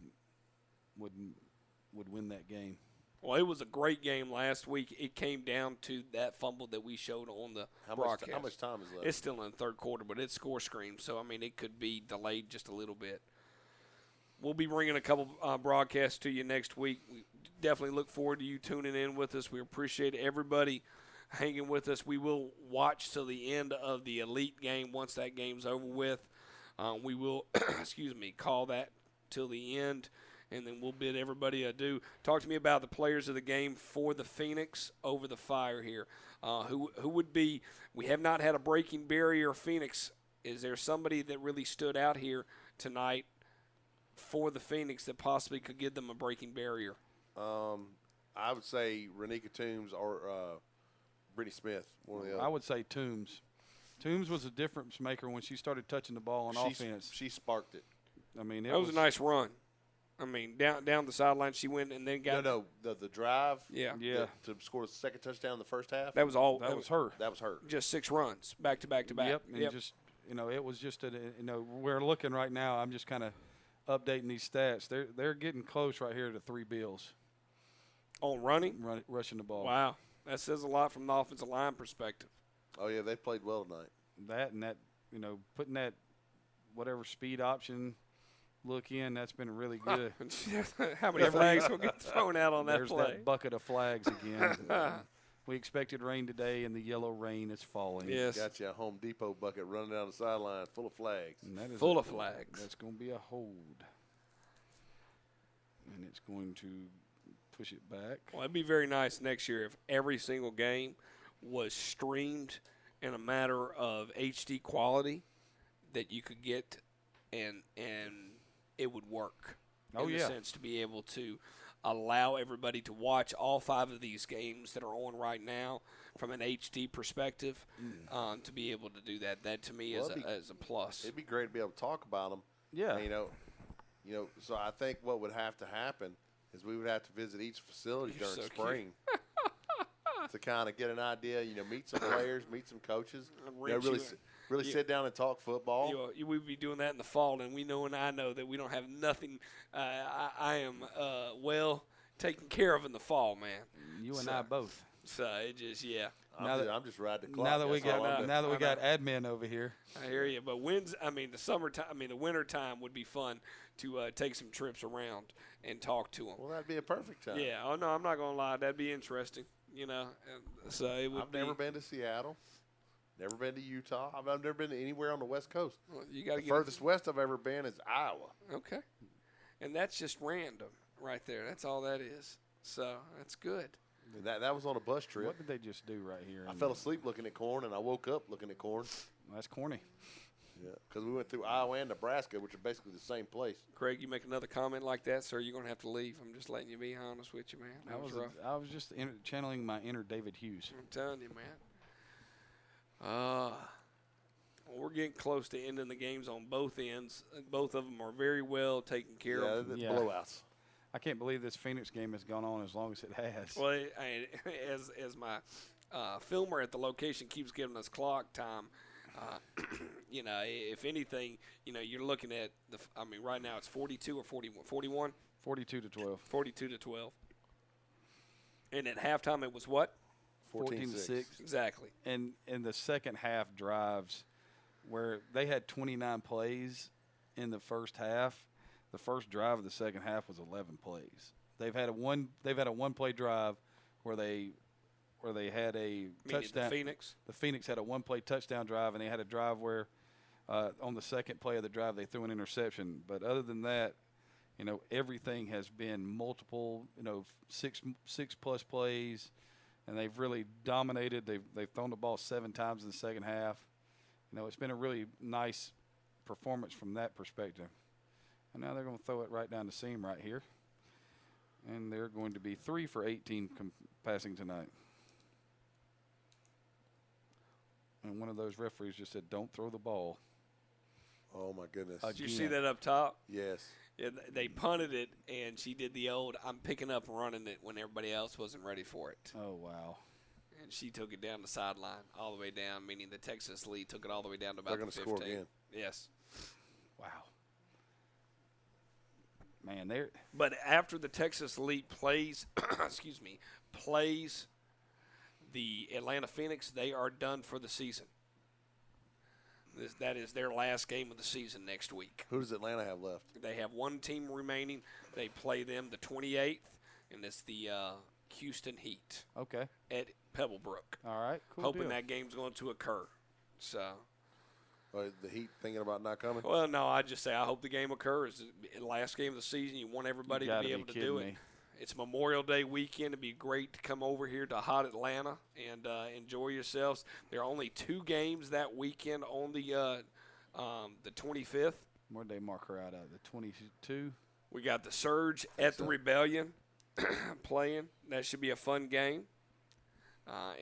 win that game.
Well, it was a great game last week. It came down to that fumble that we showed on the broadcast.
How much time is left?
It's still in the third quarter, but it's score scream. So, I mean, it could be delayed just a little bit. We'll be bringing a couple broadcasts to you next week. We definitely look forward to you tuning in with us. We appreciate everybody hanging with us. We will watch till the end of the Elite game. Once that game's over with, we will, call that till the end, and then we'll bid everybody adieu. Talk to me about the players of the game for the Phoenix over the Fire here. Who would be – we have not had a breaking barrier Phoenix. Is there somebody that really stood out here tonight for the Phoenix that possibly could give them a breaking barrier?
I would say Renika Toombs or Brittany Smith, one of the other.
I would say Toombs. Toombs was a difference maker when she started touching the ball on offense.
She sparked it.
I mean,
that was a nice run. I mean, down the sideline she went and then got
the drive.
Yeah.
To score the second touchdown in the first half.
That was all.
That was her.
That was her.
Just 6 runs back to back to back.
Yep. And just it was just we're looking right now. I'm just kind of updating these stats. They're getting close right here to 3 bills.
On running,
rushing the ball.
Wow, that says a lot from the offensive line perspective.
Oh yeah, they played well tonight.
That putting that whatever speed option look in, that's been really good.
How many flags will get thrown out on that
There's
play?
That bucket of flags again. We expected rain today, and the yellow rain is falling.
Yes.
Got you a Home Depot bucket running down the sideline full of flags.
And that is
full of flags.
That's going to be a hold. And it's going to push it back.
Well, it'd be very nice next year if every single game was streamed in a matter of HD quality that you could get, and it would work.
Oh,
in the sense to be able to allow everybody to watch all 5 of these games that are on right now from an HD perspective, to be able to do that. That to me is a plus.
It'd be great to be able to talk about them.
Yeah.
And, so I think what would have to happen is we would have to visit each facility
You're
during
so
spring to kind of get an idea. Meet some players, meet some coaches. Really sit down and talk football.
We'd be doing that in the fall, and I know that we don't have nothing. I am well taken care of in the fall, man.
You and I both.
So it just
I'm just riding the clock.
Now that we got admin over here.
I hear you, but the summertime, the winter time would be fun to take some trips around and talk to them.
Well, that'd be a perfect time.
Yeah. Oh no, I'm not gonna lie. That'd be interesting. So it would.
I've never been to Seattle. Never been to Utah. I've never been to anywhere on the West Coast.
Well, you got
the furthest west I've ever been is Iowa.
Okay, and that's just random right there. That's all that is. So that's good.
And that was on a bus trip.
What did they just do right here?
I fell asleep looking at corn, and I woke up looking at corn.
Well, that's corny.
Yeah, because we went through Iowa and Nebraska, which are basically the same place.
Craig, you make another comment like that, sir, you're going to have to leave. I'm just letting you be honest with you, man. That was rough.
I was just channeling my inner David Hughes.
I'm telling you, man. We're getting close to ending the games on both ends. Both of them are very well taken care of.
Yeah, blowouts.
I can't believe this Phoenix game has gone on as long as it has.
Well, as my filmer at the location keeps giving us clock time, if anything, you're looking at right now it's 42 or 41?
42 to 12.
42 to 12. And at halftime it was what?
14-6.
Exactly.
And in the second half drives where they had 29 plays in the first half, the first drive of the second half was 11 plays. They've had a one-play drive where they had a touchdown. The Phoenix had a one-play touchdown drive, and they had a drive where on the second play of the drive they threw an interception. But other than that, everything has been multiple, six-plus plays, and they've really dominated. They've thrown the ball 7 times in the second half. It's been a really nice performance from that perspective. And now they're going to throw it right down the seam right here. And they're going to be 3 for 18 passing tonight. And one of those referees just said, "Don't throw the ball."
Oh, my goodness.
Did you see that up top?
Yes.
Yeah, they punted it, and she did the old I'm picking up and running it when everybody else wasn't ready for it.
Oh, wow.
And she took it down the sideline all the way down, meaning the Texas lead took it all the way down to about
They're going to score again.
Yes.
Wow. Man, they're –
But after the Texas lead plays the Atlanta Phoenix, they are done for the season. That is their last game of the season next week.
Who does Atlanta have left?
They have one team remaining. They play them the 28th, and it's the Houston Heat.
Okay.
At Pebblebrook.
All right, cool.
Hoping
deal.
that game's going to occur. So.
The Heat thinking about not coming?
Well, no, I just say I hope the game occurs. The last game of the season, you want everybody to be able to do it. It's Memorial Day weekend. It'd be great to come over here to hot Atlanta and enjoy yourselves. There are only 2 games that weekend on the 25th.
Where'd they mark her out at? The 22?
We got the Surge at the Rebellion playing. That should be a fun game.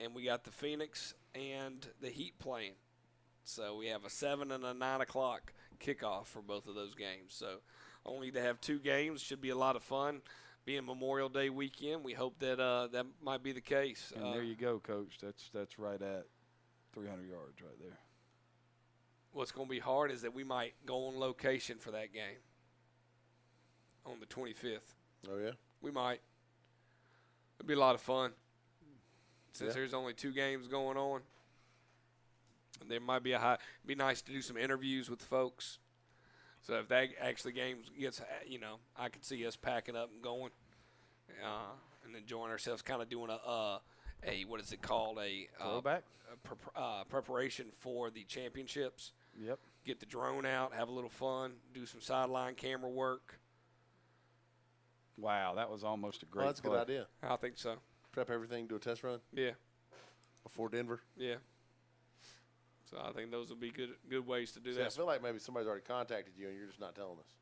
And we got the Phoenix and the Heat playing. So we have a 7 and a 9 o'clock kickoff for both of those games. So only to have 2 games should be a lot of fun. Being Memorial Day weekend, we hope that that might be the case.
And there you go, Coach. That's right at 300 yards right there.
What's going to be hard is that we might go on location for that game on the 25th.
Oh, yeah?
We might. It'll be a lot of fun since there's only 2 games going on. And there might be it'd be nice to do some interviews with the folks. So if that actually game gets, I could see us packing up and going, and enjoying ourselves, kind of doing a what is it called,
throwback,
preparation for the championships.
Yep.
Get the drone out, have a little fun, do some sideline camera work.
Wow, that was almost a great.
That's a good idea.
I think so.
Prep everything, do a test run.
Yeah.
Before Denver.
Yeah. So I think those will be good ways to do
See,
that.
I feel like maybe somebody's already contacted you and you're just not telling us.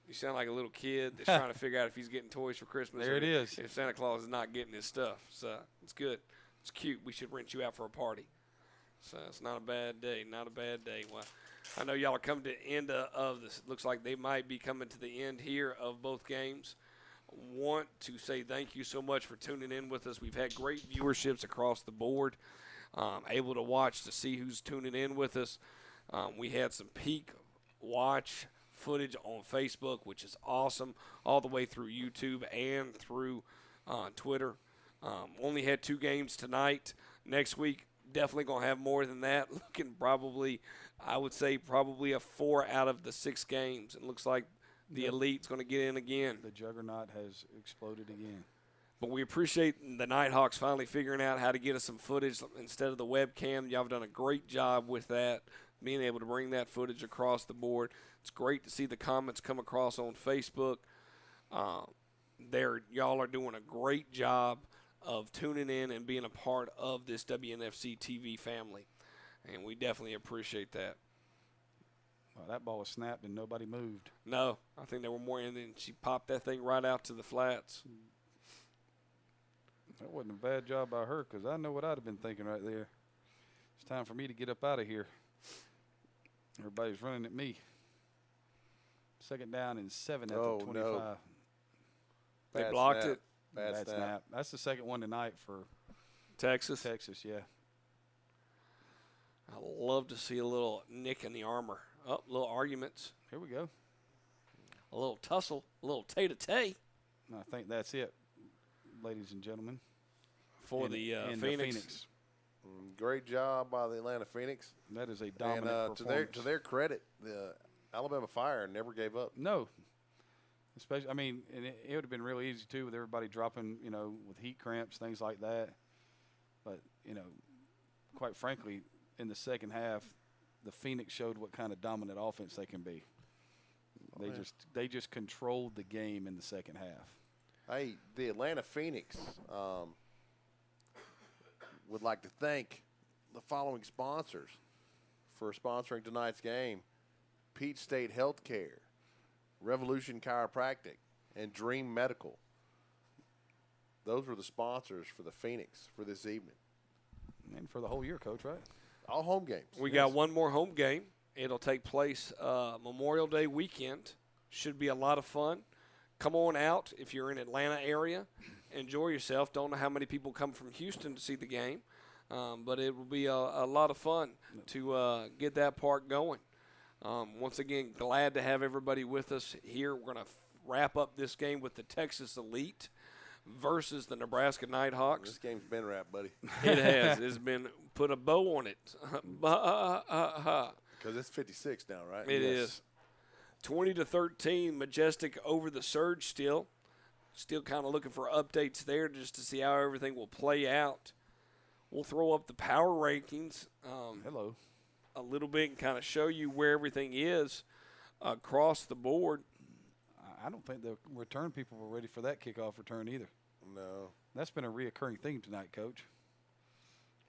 You sound like a little kid that's trying to figure out if he's getting toys for Christmas.
There it is.
If Santa Claus is not getting his stuff. So it's good. It's cute. We should rent you out for a party. So it's not a bad day. Not a bad day. Well, I know y'all are coming to the end of this. Looks like they might be coming to the end here of both games. Want to say thank you so much for tuning in with us. We've had great viewerships across the board. Able to watch to see who's tuning in with us. We had some peak watch footage on Facebook, which is awesome, all the way through YouTube and through Twitter. Only had 2 games tonight. Next week, definitely going to have more than that. Looking probably, I would say probably a 4 out of the 6 games. It looks like the Elite's going to get in again.
The juggernaut has exploded again.
But we appreciate the Nighthawks finally figuring out how to get us some footage instead of the webcam. Y'all have done a great job with that, being able to bring that footage across the board. It's great to see the comments come across on Facebook. Y'all are doing a great job of tuning in and being a part of this WNFC TV family, and we definitely appreciate that.
Well, that ball was snapped and nobody moved.
No, I think there were more, and then she popped that thing right out to the flats.
That wasn't a bad job by her, because I know what I'd have been thinking right there. It's time for me to get up out of here. Everybody's running at me. 2nd down and 7 at the 25.
No.
They blocked it.
Bad snap.
That's the second one tonight for
Texas,
yeah.
I love to see a little nick in the armor. Oh, little arguments.
Here we go.
A little tussle, a little tay-to-tay.
I think that's it, ladies and gentlemen.
For the Phoenix.
Great job by the Atlanta Phoenix.
That is a dominant
performance. To their credit, the Alabama Fire never gave up.
No. Especially, I mean, and it would have been really easy, too, with everybody dropping, with heat cramps, things like that. But, quite frankly, in the second half, the Phoenix showed what kind of dominant offense they can be. They just controlled the game in the second half.
Hey, the Atlanta Phoenix would like to thank the following sponsors for sponsoring tonight's game: Peach State Healthcare, Revolution Chiropractic, and Dream Medical. Those were the sponsors for the Phoenix for this evening.
And for the whole year, Coach, right?
All home games.
We got one more home game. It'll take place Memorial Day weekend. Should be a lot of fun. Come on out if you're in Atlanta area. Enjoy yourself. Don't know how many people come from Houston to see the game, but it will be a lot of fun to get that part going. Once again, glad to have everybody with us here. We're going to wrap up this game with the Texas Elite versus the Nebraska Nighthawks.
This game's been wrapped, buddy.
It has. It's been put a bow on it.
Because it's 56 now, right?
It is. 20-13, Majestic over the Surge still. Still kind of looking for updates there just to see how everything will play out. We'll throw up the power rankings.
Hello.
A little bit and kind of show you where everything is across the board.
I don't think the return people were ready for that kickoff return either.
No.
That's been a reoccurring theme tonight, Coach.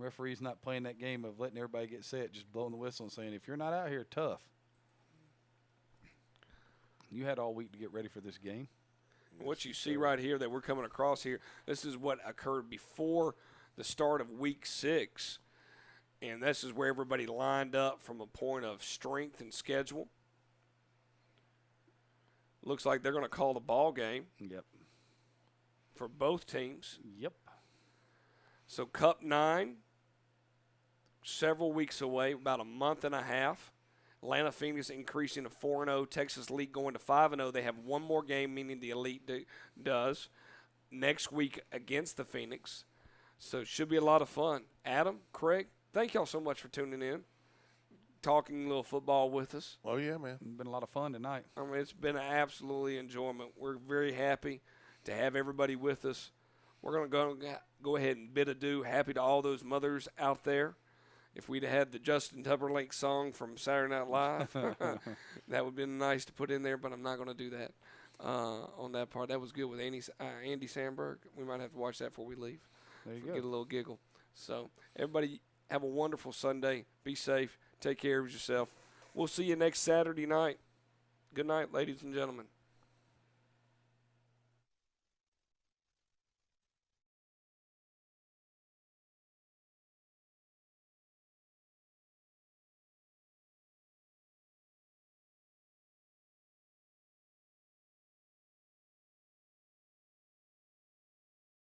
Referee's not playing that game of letting everybody get set, just blowing the whistle and saying, if you're not out here, tough. You had all week to get ready for this game.
What you see right here that we're coming across here, this is what occurred before the start of Week 6. And this is where everybody lined up from a point of strength and schedule. Looks like they're going to call the ball game.
Yep.
For both teams.
Yep.
So Cup 9, several weeks away, about a month and a half. Atlanta Phoenix increasing to 4-0. Texas Elite going to 5-0. They have one more game, meaning the Elite does, next week against the Phoenix. So it should be a lot of fun. Adam, Craig, thank y'all so much for tuning in, talking a little football with us.
Oh, yeah, man.
It's been a lot of fun tonight.
I mean, it's been absolutely enjoyment. We're very happy to have everybody with us. We're going to go ahead and bid adieu. Happy to all those mothers out there. If we'd had the Justin Timberlake song from Saturday Night Live, that would have been nice to put in there, but I'm not going to do that on that part. That was good with Andy Samberg. We might have to watch that before we leave.
There you
go. Get a little giggle. So, everybody, Have a wonderful Sunday. Be safe. Take care of yourself. We'll see you next Saturday night. Good night, ladies and gentlemen.